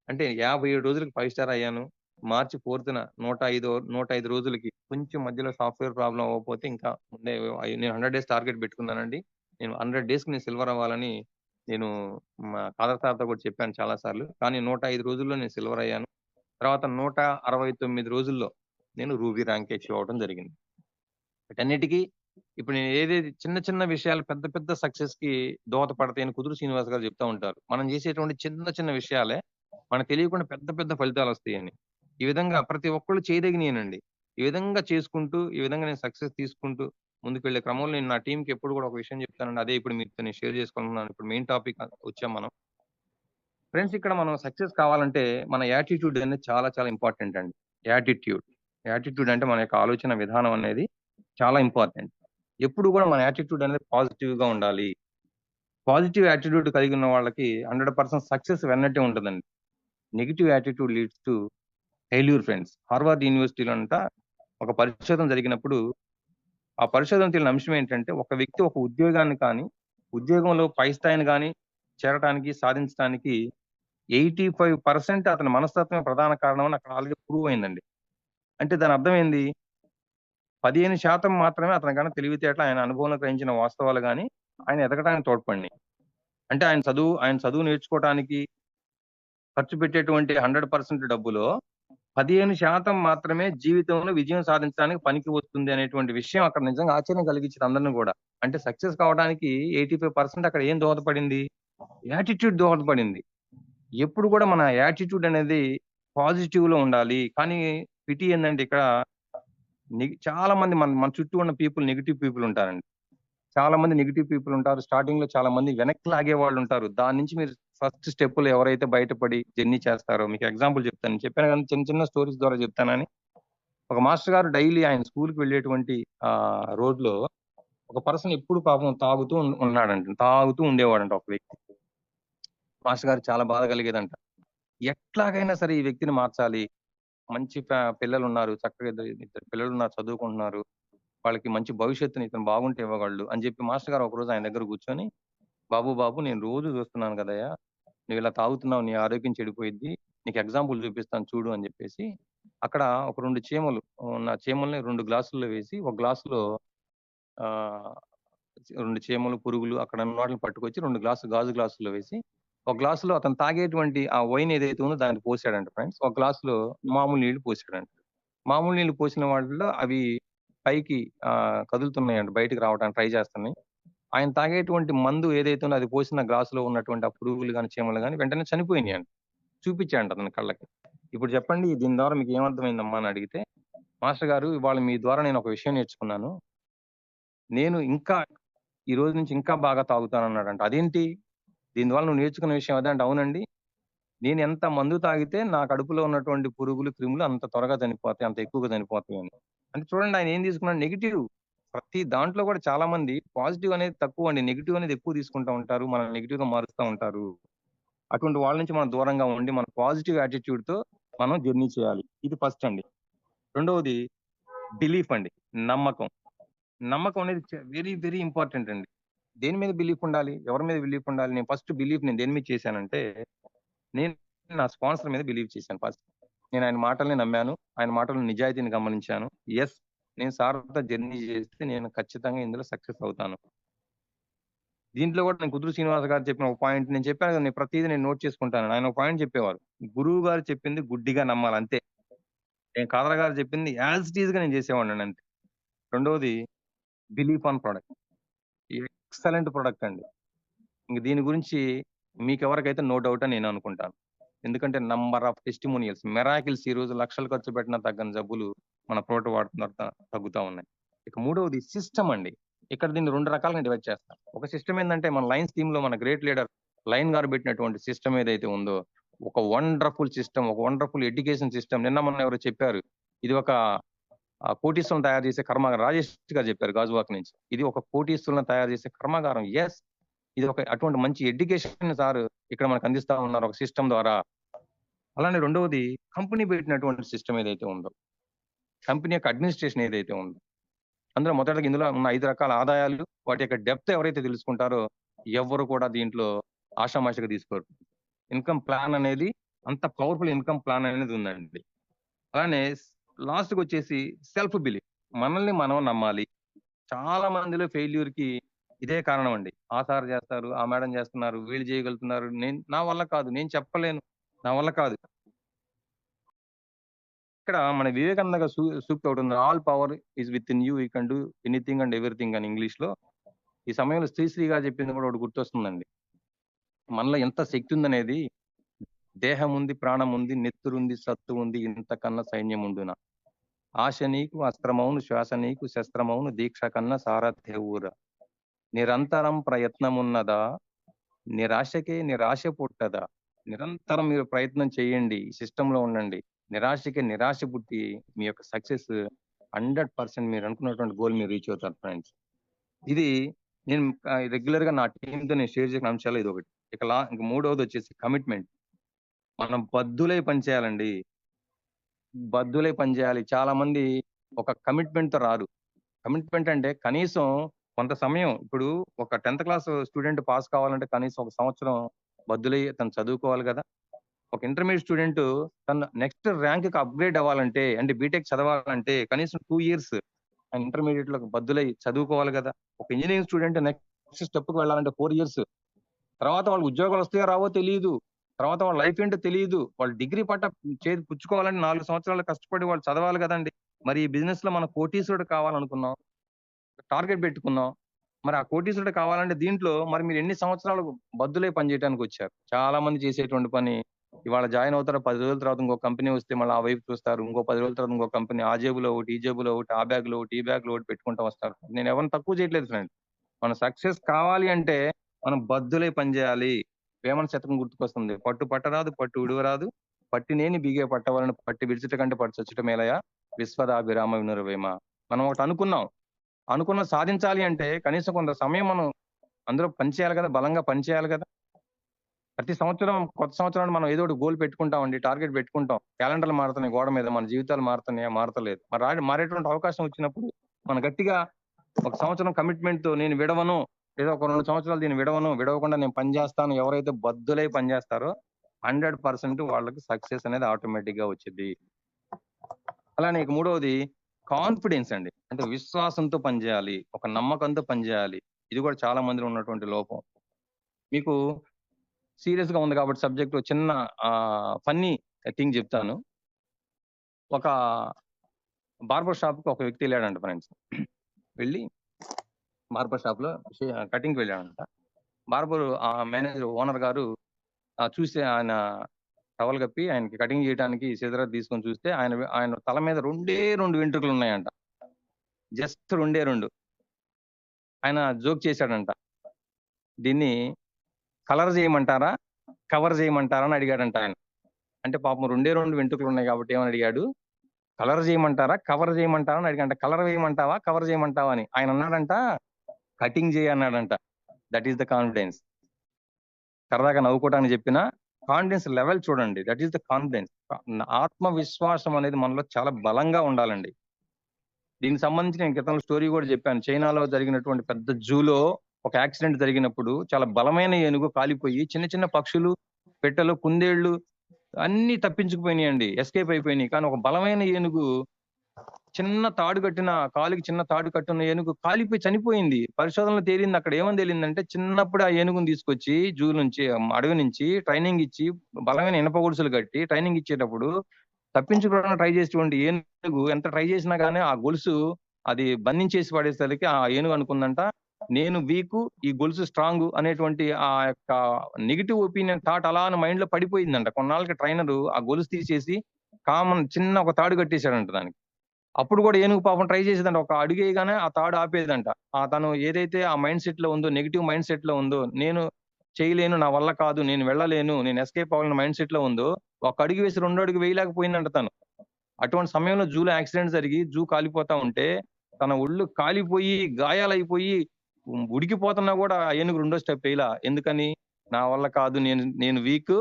అంటే 57 రోజులకి 5 స్టార్ అయ్యాను. మార్చి 4th 105 రోజులకి కొంచెం మధ్యలో సాఫ్ట్‌వేర్ ప్రాబ్లమ్ అవ్వకపోతే ఇంకా ముందే నేను 100 డేస్ టార్గెట్ పెట్టుకున్నానండి. నేను 100 డేస్‌కి నేను సిల్వర్ అవ్వాలని నేను మా ఫాదర్ సార్‌తో కూడా చెప్పాను చాలా సార్లు. కానీ 105 రోజుల్లో నేను సిల్వర్ అయ్యాను. తర్వాత 169 రోజుల్లో నేను రూబీ ర్యాంక్ అచీవ్ అవ్వడం జరిగింది. వీటన్నిటికీ ఇప్పుడు నేను ఏదేది చిన్న చిన్న విషయాలు పెద్ద పెద్ద సక్సెస్ కి దోహదపడతాయని కుదురు శ్రీనివాస్ గారు చెప్తా ఉంటారు. మనం చేసేటువంటి చిన్న చిన్న విషయాలే మనకు తెలియకుండా పెద్ద పెద్ద ఫలితాలు వస్తాయని. ఈ విధంగా ప్రతి ఒక్కళ్ళు చేయదగినేనండి. ఈ విధంగా చేసుకుంటూ, ఈ విధంగా నేను సక్సెస్ తీసుకుంటూ ముందుకెళ్ళే క్రమంలో నేను నా టీంకి ఎప్పుడు కూడా ఒక విషయం చెప్తానండి. అదే ఇప్పుడు మీతో నేను షేర్ చేసుకుంటున్నాను. ఇప్పుడు మెయిన్ టాపిక్ వచ్చాం మనం. ఫ్రెండ్స్, ఇక్కడ మనం సక్సెస్ కావాలంటే మన యాటిట్యూడ్ అనేది చాలా చాలా ఇంపార్టెంట్ అండి. యాటిట్యూడ్ అంటే మన యొక్క ఆలోచన విధానం అనేది చాలా ఇంపార్టెంట్. ఎప్పుడు కూడా మన యాటిట్యూడ్ అనేది పాజిటివ్ గా ఉండాలి. పాజిటివ్ యాటిట్యూడ్ కలిగి ఉన్న వాళ్ళకి 100% సక్సెస్ వెన్నట్టే ఉంటుందండి. Negative attitude leads to failure friends. Harvard యూనివర్సిటీలో అంట ఒక పరిశోధన జరిగినప్పుడు ఆ పరిశోధన తెలియని అంశం ఏంటంటే ఒక వ్యక్తి ఒక ఉద్యోగాన్ని కానీ ఉద్యోగంలో పై స్థాయిని కానీ చేరడానికి సాధించడానికి 85% అతని మనస్తత్వమే ప్రధాన కారణం అని అక్కడ ఆల్రెడీ ప్రూవ్ అయిందండి. అంటే దాని అర్థం ఏంది? 15% మాత్రమే అతని కానీ తెలివితేటలు ఆయన అనుభవంలో గ్రహించిన వాస్తవాలు కానీ ఆయన ఎదగడానికి తోడ్పడినాయి. అంటే ఆయన చదువు నేర్చుకోవడానికి ఖర్చు పెట్టేటువంటి 100% డబ్బులో 15% మాత్రమే జీవితంలో విజయం సాధించడానికి పనికి వస్తుంది అనేటువంటి విషయం అక్కడ నిజంగా ఆశ్చర్యం కలిగించింది అందరిని కూడా. అంటే సక్సెస్ కావడానికి 85% అక్కడ ఏం దోహదపడింది? యాటిట్యూడ్ దోహదపడింది. ఎప్పుడు కూడా మన యాటిట్యూడ్ అనేది పాజిటివ్ లో ఉండాలి. కానీ పిటి ఏంటంటే ఇక్కడ చాలా మంది మన చుట్టూ ఉన్న పీపుల్ నెగిటివ్ పీపుల్ ఉంటారండి. చాలా మంది నెగిటివ్ పీపుల్ ఉంటారు. స్టార్టింగ్ లో చాలా మంది వెనక్కి లాగే వాళ్ళు ఉంటారు. దాని నుంచి మీరు ఫస్ట్ స్టెప్పులు ఎవరైతే బయటపడి జర్నీ చేస్తారో మీకు ఎగ్జాంపుల్ చెప్తాను. చెప్పాను కానీ చిన్న చిన్న స్టోరీస్ ద్వారా చెప్తానని. ఒక మాస్టర్ గారు డైలీ ఆయన స్కూల్కి వెళ్ళేటువంటి రోడ్ లో ఒక పర్సన్ ఎప్పుడు పాపం తాగుతూ ఉండేవాడంట ఒక వ్యక్తి. మాస్టర్ గారు చాలా బాధ కలిగేదంట. ఎట్లాగైనా సరే ఈ వ్యక్తిని మార్చాలి. మంచి పిల్లలు ఉన్నారు, చక్కగా ఇద్దరు పిల్లలు ఉన్నారు, చదువుకుంటున్నారు, వాళ్ళకి మంచి భవిష్యత్తుని ఇతను బాగుంటే ఇవ్వగలడు అని చెప్పి మాస్టర్ గారు ఒకరోజు ఆయన దగ్గర కూర్చొని, బాబు నేను రోజు చూస్తున్నాను కదయ్యా, నువ్వు ఇలా తాగుతున్నావు, నీ ఆరోగ్యం చెడిపోయిద్ది, నీకు ఎగ్జాంపుల్ చూపిస్తాను చూడు అని చెప్పేసి అక్కడ ఒక 2 చీమలు ఉన్న చీమల్ని 2 గ్లాసుల్లో వేసి ఒక గ్లాసులో 2 చీమలు పురుగులు అక్కడ ఉన్న వాటిని పట్టుకొచ్చి 2 గాజు గ్లాసుల్లో వేసి ఒక గ్లాసులో అతను తాగేటువంటి ఆ వైన్ ఏదైతే ఉందో దాన్ని పోసాడంట ఫ్రెండ్స్. ఒక గ్లాసులో మామూలు నీళ్లు పోసాడంట. మామూలు నీళ్లు పోసిన వాటిలో అవి పైకి కదులుతున్నాయంట, బయటకు రావడానికి ట్రై చేస్తున్నాయి. ఆయన తాగేటువంటి మందు ఏదైతే ఉందో అది పోసిన గ్లాసులో ఉన్నటువంటి ఆ పురుగులు కానీ చీమలు కానీ వెంటనే చనిపోయినాయి అంట. చూపించాయంట అతని కళ్ళకి. ఇప్పుడు చెప్పండి దీని ద్వారా మీకు ఏమర్థమైందమ్మా అని అడిగితే, మాస్టర్ గారు ఇవాళ మీ ద్వారా నేను ఒక విషయం నేర్చుకున్నాను, నేను ఇంకా ఈ రోజు నుంచి ఇంకా బాగా తాగుతాను అన్నాడంట. అదేంటి, దీనివల్ల నువ్వు నేర్చుకున్న విషయం అదే అంటే, అవునండి, నేను ఎంత మందు తాగితే నా కడుపులో ఉన్నటువంటి పురుగులు క్రిములు అంత త్వరగా చనిపోతాయి, అంత ఎక్కువగా చనిపోతాయి అని. అంటే చూడండి ఆయన ఏం తీసుకున్నాడు, నెగిటివ్. ప్రతి దాంట్లో కూడా చాలా మంది పాజిటివ్ అనేది తక్కువ అండి, నెగిటివ్ అనేది ఎక్కువ తీసుకుంటా ఉంటారు, మనం నెగిటివ్ గా మారుస్తూ ఉంటారు. అటువంటి వాళ్ళ నుంచి మనం దూరంగా ఉండి మన పాజిటివ్ యాటిట్యూడ్ తో మనం జర్నీ చేయాలి. ఇది ఫస్ట్ అండి. రెండవది బిలీఫ్ అండి, నమ్మకం. నమ్మకం అనేది వెరీ వెరీ ఇంపార్టెంట్ అండి. దేని మీద బిలీఫ్ ఉండాలి, ఎవరి మీద బిలీఫ్ ఉండాలి? నేను ఫస్ట్ బిలీఫ్ నేను దేని మీద చేశానంటే, నేను నా స్పాన్సర్ మీద బిలీవ్ చేశాను ఫస్ట్. నేను ఆయన మాటల్ని నమ్మాను, ఆయన మాటలను నిజాయితీని గమనించాను. ఎస్, నేను సార్తో జర్నీ చేస్తే నేను ఖచ్చితంగా ఇందులో సక్సెస్ అవుతాను. దీంట్లో కూడా నేను కుదురు శ్రీనివాస్ గారు చెప్పిన ఒక పాయింట్ నేను చెప్పాను కదా, నేను ప్రతిదీ నేను నోట్ చేసుకుంటాను. ఆయన ఒక పాయింట్ చెప్పేవారు, గురువు గారు చెప్పింది గుడ్డిగా నమ్మాలి అంతే. నేను కాదర్ గారు చెప్పింది యాజ్ ఇట్ ఈజ్ గా నేను చేసేవాడిని అంతే. రెండవది belief on product. Excellent product అండి. ఇంక దీని గురించి మీకు ఎవరికైతే నో డౌట్ అని నేను అనుకుంటాను. ఎందుకంటే నంబర్ ఆఫ్ టెస్టిమోనియల్స్, మెరాకిల్స్ ఈ రోజు లక్షలు ఖర్చు పెట్టిన తగ్గని జబ్బులు మన ప్రోడక్ట్ వాడుతున్న తగ్గుతా ఉన్నాయి. ఇక మూడవది సిస్టమ్ అండి. ఇక్కడ దీన్ని 2 రకాలుగా డివైడ్ చేస్తాం. ఒక సిస్టమ్ ఏంటంటే మన లైన్ స్కీమ్‌లో మన గ్రేట్ లీడర్ లైన్ గారు పెట్టినటువంటి సిస్టమ్ ఏదైతే ఉందో, ఒక వండర్‌ఫుల్ సిస్టమ్, ఒక వండర్‌ఫుల్ ఎడ్యుకేషన్ సిస్టమ్. నిన్న మొన్న ఎవరో చెప్పారు. ఇది ఒక కోటీశ్వరులను తయారు చేసే కర్మాగారం. రాజేష్ గారు చెప్పారు గాజువాక నుంచి. ఇది ఒక కోటీశ్వరులను తయారు చేసే కర్మాగారం. యెస్. ఇది ఒక అటువంటి మంచి ఎడ్యుకేషన్ సార్ ఇక్కడ మనకు అందిస్తా ఉన్నారు ఒక సిస్టమ్ ద్వారా. అలానే రెండవది కంపెనీ పెట్టినటువంటి సిస్టమ్ ఏదైతే ఉందో, కంపెనీ యొక్క అడ్మినిస్ట్రేషన్ ఏదైతే ఉందో, అందులో మొదటగా ఇందులో ఉన్న 5 రకాల ఆదాయాలు, వాటి యొక్క డెప్త్ ఎవరైతే తెలుసుకుంటారో ఎవ్వరు కూడా దీంట్లో ఆషామాషిగా తీసుకోరు. ఇన్కమ్ ప్లాన్ అనేది అంత పవర్ఫుల్ ఇన్కమ్ ప్లాన్ అనేది ఉందండి. అలానే లాస్ట్‌కి వచ్చేసి సెల్ఫ్ బిలీఫ్. మనల్ని మనం నమ్మాలి. చాలా మందిలో ఫెయిల్యూర్ కి ఇదే కారణం అండి. ఆ సార్ చేస్తారు, ఆ మేడం చేస్తున్నారు, వీళ్ళు చేయగలుగుతున్నారు, నా వల్ల కాదు, నేను చెప్పలేను, నా వల్ల కాదు. ఇక్కడ మన వివేకానంద గారి సూక్తి ఒకటి ఉంది. All power is with in you can do anything and everything అని ఇంగ్లీష్‌లో. ఈ సమయంలో శ్రీశ్రీ గారు చెప్పింది కూడా ఒకటి గుర్తొస్తుందండి. మనలో ఎంత శక్తి ఉందనేది, దేహం ఉంది, ప్రాణం ఉంది, నెత్తురుంది, సత్తు ఉంది, ఇంతకన్నా సైన్యం ఉండునా. ఆశ నీకు అస్త్రమౌను, శ్వాస నీకు శస్త్రమౌను, దీక్ష కన్నా సారథ్యవురా. నిరంతరం ప్రయత్నమున్నదా, నిరాశకే నిరాశ పుట్టదా. నిరంతరం మీరు ప్రయత్నం చేయండి, సిస్టంలో ఉండండి. నిరాశకి నిరాశ పుట్టి మీ యొక్క సక్సెస్ 100% మీరు అనుకున్నటువంటి గోల్ మీరు రీచ్ అవుతారు ఫ్రెండ్స్. ఇది నేను రెగ్యులర్ గా నా టీంతో నేను షేర్ చేసిన అంశాలు ఇది ఒకటి. ఇంక మూడవది వచ్చేసి కమిట్మెంట్. మనం బద్దులై పనిచేయాలండి, బద్దులై పనిచేయాలి. చాలా మంది ఒక కమిట్మెంట్ తో రారు. కమిట్మెంట్ అంటే కనీసం కొంత సమయం, ఇప్పుడు ఒక 10th క్లాస్ స్టూడెంట్ పాస్ కావాలంటే కనీసం 1 సంవత్సరం బద్దులై తను చదువుకోవాలి కదా. ఒక ఇంటర్మీడియట్ స్టూడెంట్ తన నెక్స్ట్ ర్యాంక్ కి అప్గ్రేడ్ అవ్వాలంటే, అంటే బీటెక్ చదవాలంటే కనీసం 2 years ఇంటర్మీడియట్ లో బద్దులై చదువుకోవాలి కదా. ఒక ఇంజనీరింగ్ స్టూడెంట్ నెక్స్ట్ స్టెప్ కి వెళ్ళాలంటే 4 years. తర్వాత వాళ్ళకి ఉద్యోగాలు వస్తాయో రావో తెలియదు, తర్వాత వాళ్ళ లైఫ్ ఏంటో తెలియదు. వాళ్ళు డిగ్రీ పట్ట చేతి పుచ్చుకోవాలంటే 4 సంవత్సరాలు కష్టపడి వాళ్ళు చదవాలి కదండి. మరి ఈ బిజినెస్ లో మనం కోటీశ్వరుడు కావాలనుకున్నాం, టార్గెట్ పెట్టుకున్నాం. మరి ఆ కోటీశ్వరుడు కావాలంటే దీంట్లో మరి మీరు ఎన్ని సంవత్సరాలు బద్దులై పని చేయడానికి వచ్చారు? చాలా మంది చేసేటువంటి పని, ఇవాళ జాయిన్ అవుతారు, 10 రోజుల తర్వాత ఇంకో కంపెనీ వస్తే మళ్ళీ ఆ వైపు చూస్తారు, ఇంకో 10 రోజుల తర్వాత ఇంకో కంపెనీ, ఆ జేబులో ఒకటి, ఈ జేబులో ఒకటి, ఆ బ్యాగ్ లో ఒకటి, ఈ బ్యాగ్ లో ఒకటి పెట్టుకుంటూ వస్తారు. నేను ఎవరిని తక్కువ చేయట్లేదు ఫ్రెండ్. మన సక్సెస్ కావాలి అంటే మనం బద్దులై పనిచేయాలి. వేమన శతకం గుర్తుకొస్తుంది. పట్టు పట్టరాదు, పట్టు విడువరాదు, పట్టినేని బిగే పట్టవాలని, పట్టి విడిచిట కంటే పట్టు చచ్చుట మేలయ, విశ్వదాభిరామ వినురవేమ. మనం ఒకటి అనుకున్న సాధించాలి అంటే కనీసం కొంత సమయం మనం అందులో పనిచేయాలి కదా, బలంగా పనిచేయాలి కదా. ప్రతి సంవత్సరం కొత్త సంవత్సరాన్ని మనం ఏదో ఒకటి గోల్ పెట్టుకుంటామండి, టార్గెట్ పెట్టుకుంటాం. క్యాలెండర్లు మారుతున్నాయి గోడ మీద, మన జీవితాలు మారుతున్నాయా? మారతలేదు. మరి మారేటువంటి అవకాశం వచ్చినప్పుడు మనం గట్టిగా 1 సంవత్సరం కమిట్మెంట్ తో నేను విడవను, లేదా ఒక 2 సంవత్సరాలు దీన్ని విడవకుండా నేను పనిచేస్తాను, ఎవరైతే బద్దులై పనిచేస్తారో 100% వాళ్ళకి సక్సెస్ అనేది ఆటోమేటిక్ గా వచ్చింది. అలానే ఇక మూడవది కాన్ఫిడెన్స్ అండి. అంటే విశ్వాసంతో పనిచేయాలి, ఒక నమ్మకంతో పనిచేయాలి. ఇది కూడా చాలా మందిలో ఉన్నటువంటి లోపం. మీకు సీరియస్ గా ఉంది కాబట్టి సబ్జెక్ట్ చిన్న ఫన్నీ థింగ్ చెప్తాను. ఒక బార్బర్ షాప్ కి ఒక వ్యక్తి వెళ్ళాడంట ఫ్రెండ్స్. వెళ్ళి బార్బర్ షాప్ లో కటింగ్ వెళ్ళాడంట. బార్బర్ మేనేజర్ ఓనర్ గారు చూసి ఆయన టవల్ కప్పి ఆయనకి కటింగ్ చేయడానికి సిజర్ తీసుకొని చూస్తే ఆయన తల మీద 2 వెంట్రుకలు ఉన్నాయంట. జస్ట్ 2. ఆయన జోక్ చేశాడంట, దీన్ని కలర్ చేయమంటారా, కవర్ చేయమంటారా అని అడిగాడంట ఆయన. అంటే పాపం 2 వెంట్రుకలు ఉన్నాయి కాబట్టి ఏమని అడిగాడు, కలర్ చేయమంటారా, కవర్ చేయమంటారా అని అడిగాడంట. కలర్ వేయమంటావా, కవర్ చేయమంటావా అని. ఆయన అన్నాడంట, కటింగ్ చేయ అన్నాడంట. That is the confidence. సరదాగా నవ్వుకోవడానికి చెప్పిన కాన్ఫిడెన్స్ లెవెల్ చూడండి. That is the confidence. ఆత్మవిశ్వాసం అనేది మనలో చాలా బలంగా ఉండాలండి. దీనికి సంబంధించి నేను క్రితంలో స్టోరీ కూడా చెప్పాను. చైనాలో జరిగినటువంటి పెద్ద జూలో ఒక యాక్సిడెంట్ జరిగినప్పుడు చాలా బలమైన ఏనుగు కాలిపోయి చిన్న చిన్న పక్షులు, పెట్టెలు, కుందేళ్లు అన్ని తప్పించుకుపోయినాయండి, ఎస్కేప్ అయిపోయినాయి. కానీ ఒక బలమైన ఏనుగు, చిన్న తాడు కట్టిన కాలికి చిన్న తాడు కట్టిన ఏనుగు కాలిపోయి చనిపోయింది. పరిశోధనలో తేలింది. అక్కడ ఏమని తేలిందంటే, చిన్నప్పుడు ఆ ఏనుగుని తీసుకొచ్చి జూ నుంచి, అడవి నుంచి ట్రైనింగ్ ఇచ్చి బలమైన ఇనప గొలుసులు కట్టి ట్రైనింగ్ ఇచ్చేటప్పుడు తప్పించుకోవడానికి ట్రై చేసేటువంటి ఏనుగు ఎంత ట్రై చేసినా కానీ ఆ గొలుసు అది బంధించేసి పడేసరికి ఆ ఏనుగు అనుకుందంట, నేను వీకు, ఈ గొలుసు స్ట్రాంగ్ అనేటువంటి ఆ యొక్క నెగిటివ్ ఒపీనియన్ థాట్ అలా మైండ్ లో పడిపోయిందంట. కొన్నాళ్ళకి ట్రైనర్ ఆ గొలుసు తీసేసి చిన్న ఒక తాడు కట్టేశాడంట దానికి. అప్పుడు కూడా ఏనుగు పాపం ట్రై చేసేదంట, ఒక అడుగు వేయగానే ఆ తాడు ఆపేదంట. తను ఏదైతే ఆ మైండ్ సెట్ లో ఉందో, నెగిటివ్ మైండ్ సెట్ లో ఉందో, నేను చేయలేను, నా వల్ల కాదు, నేను వెళ్ళలేను, నేను ఎస్కేప్ అవ్వాలని మైండ్ సెట్ లో ఉందో, ఒక అడుగు వేసి 2 అడుగు వేయలేకపోయిందంట తను. అటువంటి సమయంలో జూలో యాక్సిడెంట్ జరిగి జూ కాలిపోతా ఉంటే తన ఒళ్ళు కాలిపోయి గాయాలైపోయి ఉడికిపోతున్నా కూడా ఆ ఏనుగు 2వ స్టెప్ వేయలా. ఎందుకని? నా వల్ల కాదు, నేను వీక్,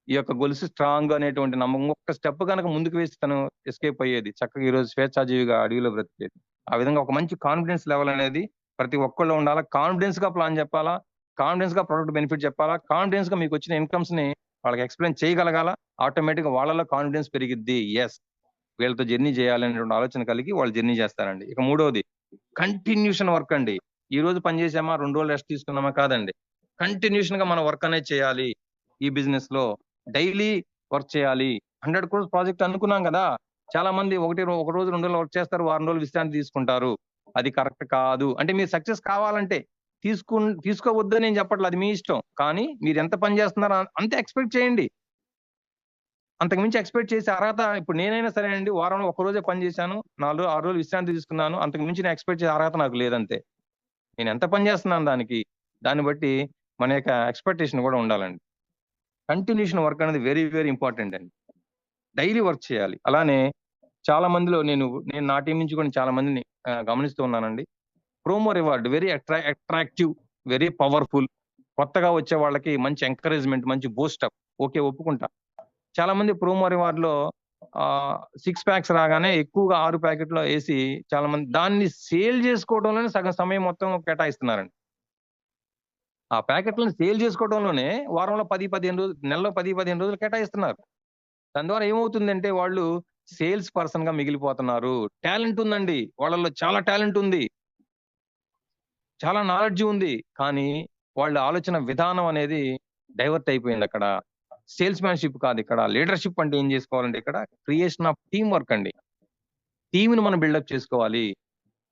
ఈ యొక్క గొలుసు స్ట్రాంగ్ అనేటువంటి నమ్మకం. ఒక్క స్టెప్ కనుక ముందుకు వేసి తను ఎస్కేప్ అయ్యేది, చక్కగా ఈ రోజు స్వేచ్ఛాజీవిగా అడవిలో బ్రతికేది. ఆ విధంగా ఒక మంచి కాన్ఫిడెన్స్ లెవెల్ అనేది ప్రతి ఒక్కళ్ళు ఉండాలా. కాన్ఫిడెన్స్ గా ప్లాన్ చెప్పాలా, కాన్ఫిడెన్స్ గా ప్రొడక్ట్ బెనిఫిట్ చెప్పాలా, కాన్ఫిడెన్స్ గా మీకు వచ్చిన ఇన్కమ్స్ ని వాళ్ళకి ఎక్స్ప్లెయిన్ చేయగలగాల. ఆటోమేటిక్ గా వాళ్ళలో కాన్ఫిడెన్స్ పెరిగిద్ది. ఎస్, వీళ్ళతో జర్నీ చేయాలనేటువంటి ఆలోచన కలిగి వాళ్ళు జర్నీ చేస్తారండి. ఇక 3వది కంటిన్యూషన్ వర్క్ అండి. ఈ రోజు పని చేసామా, 2 రోజులు రెస్ట్ తీసుకున్నామా కాదండి. కంటిన్యూషన్ గా మన వర్క్ అనేది చేయాలి. ఈ బిజినెస్ లో డైలీ వర్క్ చేయాలి. 100 crores ప్రాజెక్ట్ అనుకున్నాం కదా, చాలా మంది ఒక రోజు 2 రోజులు వర్క్ చేస్తారు, వారం రోజులు విశ్రాంతి తీసుకుంటారు. అది కరెక్ట్ కాదు. అంటే మీరు సక్సెస్ కావాలంటే తీసుకోవద్దని నేను చెప్పట్లేదు, అది మీ ఇష్టం. కానీ మీరు ఎంత పని చేస్తున్నారో అంతే ఎక్స్పెక్ట్ చేయండి. అంతకు మించి ఎక్స్పెక్ట్ చేసే అర్హత, ఇప్పుడు నేనైనా సరే అండి, వారంలో 1 రోజే పని చేశాను, 4 6 రోజులు విశ్రాంతి తీసుకున్నాను, అంతకు మించి నేను ఎక్స్పెక్ట్ చేసే అర్హత నాకు లేదంతే. నేను ఎంత పని చేస్తున్నాను దాన్ని బట్టి మన యొక్క ఎక్స్పెక్టేషన్ కూడా ఉండాలండి. కంటిన్యూషన్ వర్క్ అనేది వెరీ వెరీ ఇంపార్టెంట్ అండి. డైలీ వర్క్ చేయాలి. అలానే చాలా మందిలో నేను నా టీం నుంచి కూడా చాలా మందిని గమనిస్తూ ఉన్నానండి. Promo reward very attractive, very powerful. కొత్తగా వచ్చే వాళ్ళకి మంచి ఎంకరేజ్మెంట్, మంచి బూస్టప్. ఓకే, ఒప్పుకుంటా. చాలా మంది ప్రోమో రివార్డ్ లో 6 ప్యాక్స్ రాగానే ఎక్కువగా 6 ప్యాకెట్లో వేసి చాలా మంది దాన్ని సేల్ చేసుకోవడంలోనే సగం సమయం మొత్తం కేటాయిస్తున్నారండి. ఆ ప్యాకెట్లను సేల్ చేసుకోవడంలోనే వారంలో 10-15 రోజులు, నెలలో 10-15 రోజులు కేటాయిస్తున్నారు. దాని ద్వారా ఏమవుతుందంటే వాళ్ళు సేల్స్ పర్సన్ గా మిగిలిపోతున్నారు. టాలెంట్ ఉందండి వాళ్ళలో, చాలా టాలెంట్ ఉంది, చాలా నాలెడ్జ్ ఉంది. కానీ వాళ్ళ ఆలోచన విధానం అనేది డైవర్ట్ అయిపోయింది. అక్కడ సేల్స్ మ్యాన్షిప్ కాదు, ఇక్కడ లీడర్షిప్ అంటే ఏం చేసుకోవాలంటే ఇక్కడ క్రియేషన్ ఆఫ్ టీమ్ వర్క్ అండి. టీంని మనం బిల్డప్ చేసుకోవాలి.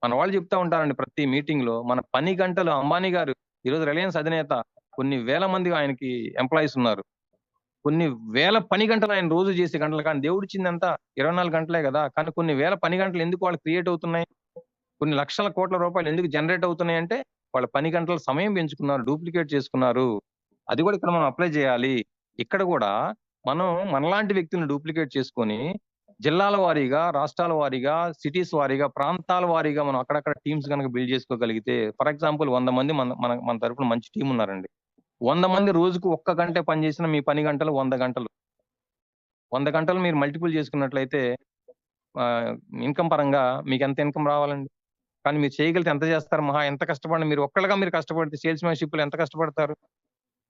మన వాళ్ళు చెప్తా ఉంటారండి ప్రతి మీటింగ్ లో, మన పని గంటలు అంబానీ గారు ఈరోజు రిలయన్స్ అధినేత, కొన్ని వేల మంది ఆయనకి ఎంప్లాయీస్ ఉన్నారు. కొన్ని వేల పని గంటలు ఆయన రోజు చేసే గంటలు, కానీ దేవుడిచ్చిందంతా 24 గంటలే కదా. కానీ కొన్ని వేల పని గంటలు ఎందుకు వాళ్ళు క్రియేట్ అవుతున్నాయి, కొన్ని లక్షల కోట్ల రూపాయలు ఎందుకు జనరేట్ అవుతున్నాయి అంటే వాళ్ళ పని గంటల సమయం పెంచుకున్నారు, డూప్లికేట్ చేసుకున్నారు. అది కూడా ఇక్కడ మనం అప్లై చేయాలి. ఇక్కడ కూడా మనం మనలాంటి వ్యక్తులను డూప్లికేట్ చేసుకొని జిల్లాల వారీగా, రాష్ట్రాల వారీగా, సిటీస్ వారీగా, ప్రాంతాల వారీగా మనం అక్కడక్కడ టీమ్స్ కనుక బిల్డ్ చేసుకోగలిగితే, ఫర్ ఎగ్జాంపుల్ 100 మంది మన తరపున మంచి టీం ఉన్నారండి. 100 మంది రోజుకు 1 గంటే పని చేసిన మీ పని గంటలు 100 గంటలు. 100 గంటలు మీరు మల్టిపుల్ చేసుకున్నట్లయితే ఇన్కమ్ పరంగా మీకు ఎంత ఇన్కమ్ రావాలండి? కానీ మీరు చేయగలిగితే ఎంత చేస్తారు? మహా ఎంత కష్టపడి మీరు ఒక్కళ్ళగా మీరు కష్టపడితే సేల్స్ మ్యాన్షిప్ లో ఎంత కష్టపడతారు?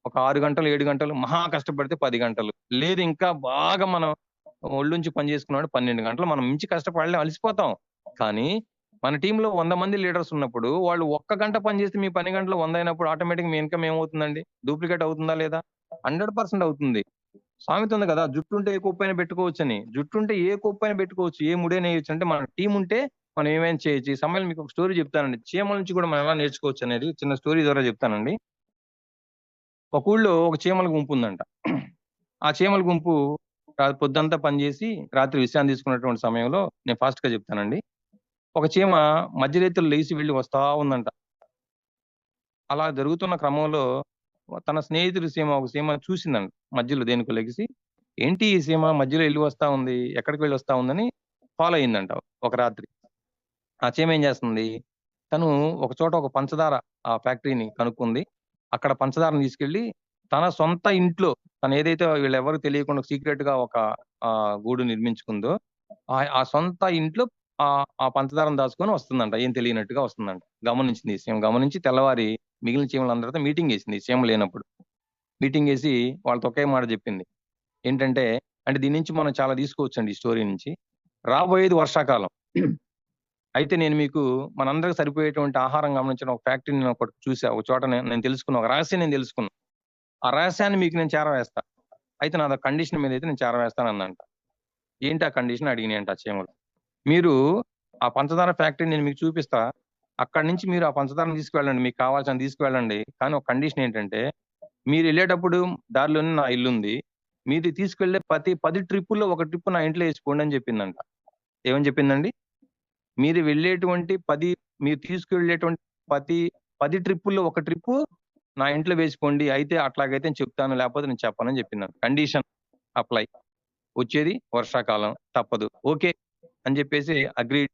ఒక 6 గంటలు 7 గంటలు, మహా కష్టపడితే 10 గంటలు. లేదు ఇంకా బాగా మనం ఒళ్ళుంచి పని చేసుకున్నాడు 12 గంటలు. మనం మించి కష్టపడలే, అలసిపోతాం. కానీ మన టీంలో 100 మంది లీడర్స్ ఉన్నప్పుడు వాళ్ళు 1 గంట పని చేస్తే మీ పని గంటలు 100 అయినప్పుడు ఆటోమేటిక్ మీ ఇన్కమ్ ఏమవుతుందండి? డూప్లికేట్ అవుతుందా లేదా? 100% అవుతుంది. సామెత ఉంది కదా, జుట్టుంటే ఏ కొప్పైనా పెట్టుకోవచ్చు అని. జుట్టుంటే ఏ కొప్పైనా పెట్టుకోవచ్చు, ఏ ముడైనా వేయచ్చు. అంటే మన టీం ఉంటే మనం ఏమైనా చేయొచ్చు. ఈ సమయంలో మీకు ఒక స్టోరీ చెప్తానండి. చీమల నుంచి కూడా మనం ఎలా నేర్చుకోవచ్చు అనేది చిన్న స్టోరీ ద్వారా చెప్తానండి. ఒక ఊళ్ళో ఒక చీమల గుంపు ఉందంట. ఆ చీమల గుంపు పొద్దంతా పనిచేసి రాత్రి విశ్రాంతి తీసుకున్నటువంటి సమయంలో, నేను ఫాస్ట్ గా చెప్తానండి, ఒక చీమ మధ్యరేతులు లేచి వెళ్ళి వస్తా ఉందంట. అలా జరుగుతున్న క్రమంలో తన స్నేహితుడి ఒక సీమ చూసిందంట, మధ్యలో దేనికో లెగిసి. ఏంటి ఈ సీమ మధ్యలో వెళ్ళి వస్తా ఉంది, ఎక్కడికి వెళ్ళి వస్తా ఉందని ఫాలో అయిందంట ఒక రాత్రి. ఆ చీమ ఏం చేస్తుంది, తను ఒక చోట ఒక పంచదార ఆ ఫ్యాక్టరీని కనుక్కుంది. అక్కడ పంచదారని తీసుకెళ్లి తన సొంత ఇంట్లో, తను ఏదైతే వీళ్ళెవరికి తెలియకుండా సీక్రెట్ గా ఒక గూడు నిర్మించుకుందో ఆ సొంత ఇంట్లో ఆ పంచదారం దాచుకొని వస్తుందంట, ఏం తెలియనట్టుగా వస్తుందంట. గమనించింది ఈ సీమ. గమనించి తెల్లవారి మిగిలిన చీమలందరితో మీటింగ్ వేసింది. సీమ లేనప్పుడు మీటింగ్ వేసి వాళ్ళతో ఒకే మాట చెప్పింది. ఏంటంటే, అంటే దీని నుంచి మనం చాలా తీసుకోవచ్చండి ఈ స్టోరీ నుంచి. రాబోయేది వర్షాకాలం. అయితే నేను మీకు మనందరికి సరిపోయేటువంటి ఆహారం గమనించిన ఒక ఫ్యాక్టరీని ఒకటి చూసా, ఒక చోట నేను తెలుసుకున్నా, ఒక రహస్యం నేను తెలుసుకున్నా. ఆ రహస్యాన్ని మీకు నేను చేరవేస్తా. అయితే నా కండిషన్ మీద అయితే నేను చేరవేస్తాను అందంట. ఏంటి ఆ కండిషన్ అడిగినాయంట ఆ చీమలు. మీరు ఆ పంచదార ఫ్యాక్టరీ నేను మీకు చూపిస్తా, అక్కడి నుంచి మీరు ఆ పంచదారని తీసుకువెళ్ళండి, మీకు కావాల్సిన తీసుకువెళ్ళండి. కానీ ఒక కండిషన్ ఏంటంటే, మీరు వెళ్ళేటప్పుడు దారిలోనే నా ఇల్లు ఉంది, మీరు తీసుకెళ్లే ప్రతి 10 ట్రిప్పుల్లో ఒక ట్రిప్ నా ఇంట్లో వేసిపోండి అని చెప్పిందంట. ఏమని చెప్పిందండి? మీరు వెళ్ళేటువంటి 10 మీరు తీసుకువెళ్ళేటువంటి 10 ట్రిప్పుల్లో ఒక ట్రిప్పు నా ఇంట్లో వేసుకోండి. అయితే అట్లాగైతే నేను చెప్తాను, లేకపోతే నేను చెప్పనని చెప్పిందండి. Condition apply. వచ్చేది వర్షాకాలం, తప్పదు. ఓకే అని చెప్పేసి అగ్రీడ్.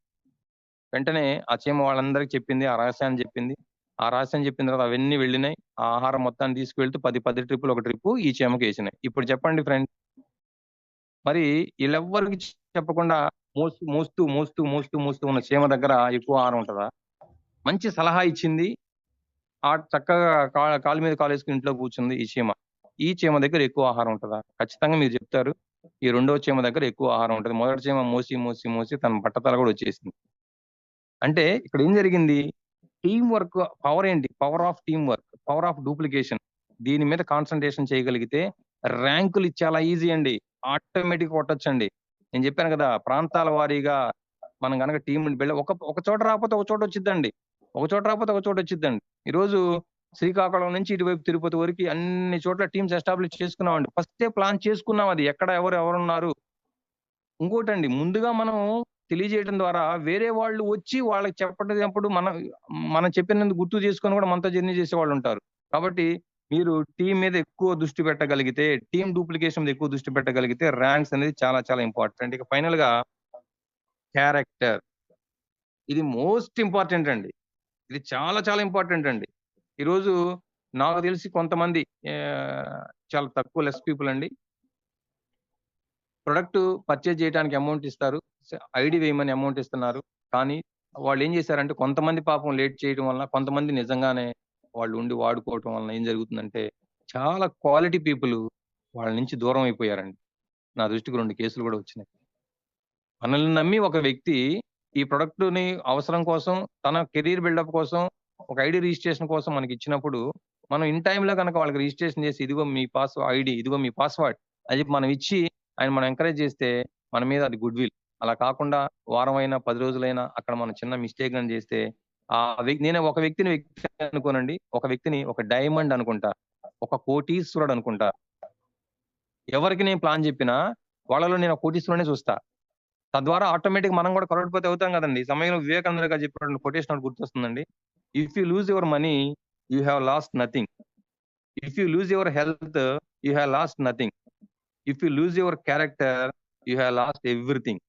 వెంటనే ఆ చీమ వాళ్ళందరికీ చెప్పింది, ఆ రహస్యాన్ని చెప్పింది. ఆ రహస్యం చెప్పిన తర్వాత అవన్నీ వెళ్ళినాయి. ఆ ఆహారం మొత్తాన్ని తీసుకువెళ్తూ 10 ట్రిప్పులు ఒక ట్రిప్పు ఈ చీమకి వేసినాయి. ఇప్పుడు చెప్పండి ఫ్రెండ్స్, మరి వీళ్ళెవ్వరికి చెప్పకుండా మోస్తూ ఉన్న చీమ దగ్గర ఎక్కువ ఆహారం ఉంటుందా? మంచి సలహా ఇచ్చింది. చక్కగా కాలు మీద కాలేసుకుని ఇంట్లో కూర్చుంది ఈ చీమ. ఈ చీమ దగ్గర ఎక్కువ ఆహారం ఉంటుందా? ఖచ్చితంగా మీరు చెప్తారు, ఈ రెండో చీమ దగ్గర ఎక్కువ ఆహారం ఉంటుంది. మొదటి చీమ మోసి తన బట్టతల కూడా వచ్చేసింది. అంటే ఇక్కడ ఏం జరిగింది? టీం వర్క్ పవర్ ఏంటి? Power of team work, power of duplication. దీని మీద కాన్సన్ట్రేషన్ చేయగలిగితే ర్యాంకులు చాలా ఈజీ అండి. ఆటోమేటిక్ కొట్టొచ్చండి. నేను చెప్పాను కదా, ప్రాంతాల వారీగా మనం కనుక టీం ఒక చోట రాకపోతే ఒక చోట వచ్చిద్దండి, ఒక చోట రాకపోతే ఒక చోట వచ్చిద్దండి. ఈరోజు శ్రీకాకుళం నుంచి ఇటువైపు తిరుపతి వరకు అన్ని చోట్ల టీమ్స్ ఎస్టాబ్లిష్ చేసుకున్నామండి. ఫస్టే ప్లాన్ చేసుకున్నాం అది ఎక్కడ ఎవరున్నారు. ఇంకోటండి, ముందుగా మనం తెలియజేయడం ద్వారా వేరే వాళ్ళు వచ్చి వాళ్ళకి చెప్పేటప్పుడు మనం చెప్పినందుకు గుర్తు చేసుకొని కూడా మనతో జర్నీ చేసే వాళ్ళు ఉంటారు. కాబట్టి మీరు టీం మీద ఎక్కువ దృష్టి పెట్టగలిగితే, టీం డూప్లికేషన్ మీద ఎక్కువ దృష్టి పెట్టగలిగితే ర్యాంక్స్ అనేది చాలా చాలా ఇంపార్టెంట్. ఇక ఫైనల్ గా క్యారెక్టర్, ఇది మోస్ట్ ఇంపార్టెంట్ అండి. ఇది చాలా చాలా ఇంపార్టెంట్ అండి. ఈరోజు నాకు తెలిసి కొంతమంది చాలా తక్కువ లెస్ పీపుల్ అండి, ప్రొడక్ట్ పర్చేజ్ చేయడానికి అమౌంట్ ఇస్తారు, ఐడి వేయమని అమౌంట్ ఇస్తున్నారు. కానీ వాళ్ళు ఏం చేశారంటే, కొంతమంది పాపం లేట్ చేయడం వల్ల, కొంతమంది నిజంగానే వాళ్ళు ఉండి వాడుకోవటం వలన ఏం జరుగుతుందంటే, చాలా క్వాలిటీ పీపుల్ వాళ్ళ నుంచి దూరం అయిపోయారండి. నా దృష్టికి 2 కేసులు కూడా వచ్చినాయి. మనల్ని నమ్మి ఒక వ్యక్తి ఈ ప్రొడక్ట్ ని అవసరం కోసం, తన కెరీర్ బిల్డప్ కోసం, ఒక ఐడి రిజిస్ట్రేషన్ కోసం మనకి ఇచ్చినప్పుడు, మనం ఇన్ టైంలో కనుక వాళ్ళకి రిజిస్ట్రేషన్ చేసి, ఇదిగో మీ ఐడి, ఇదిగో మీ పాస్వర్డ్ అని చెప్పి మనం ఇచ్చి మనం ఎంకరేజ్ చేస్తే మన మీద అది గుడ్ విల్. అలా కాకుండా వారం అయినా 10 రోజులైనా అక్కడ మనం చిన్న మిస్టేక్ అని చేస్తే, నేను ఒక వ్యక్తిని అనుకోనండి, ఒక వ్యక్తిని ఒక డైమండ్ అనుకుంటా, ఒక కోటీశ్వరుడు అనుకుంటా. ఎవరికి నేను ప్లాన్ చెప్పినా వాళ్ళలో నేను కోటీశ్వరునే చూస్తా. తద్వారా ఆటోమేటిక్ మనం కూడా కరోడ్పతి అవుతాం కదండి. ఈ సమయంలో వివేకానంద గారు చెప్పినటువంటి కొటేషన్ ఒకటి గుర్తొస్తుందండి. If you lose your money you have lost nothing. If you lose your health you have lost nothing. If you lose your character you have lost everything.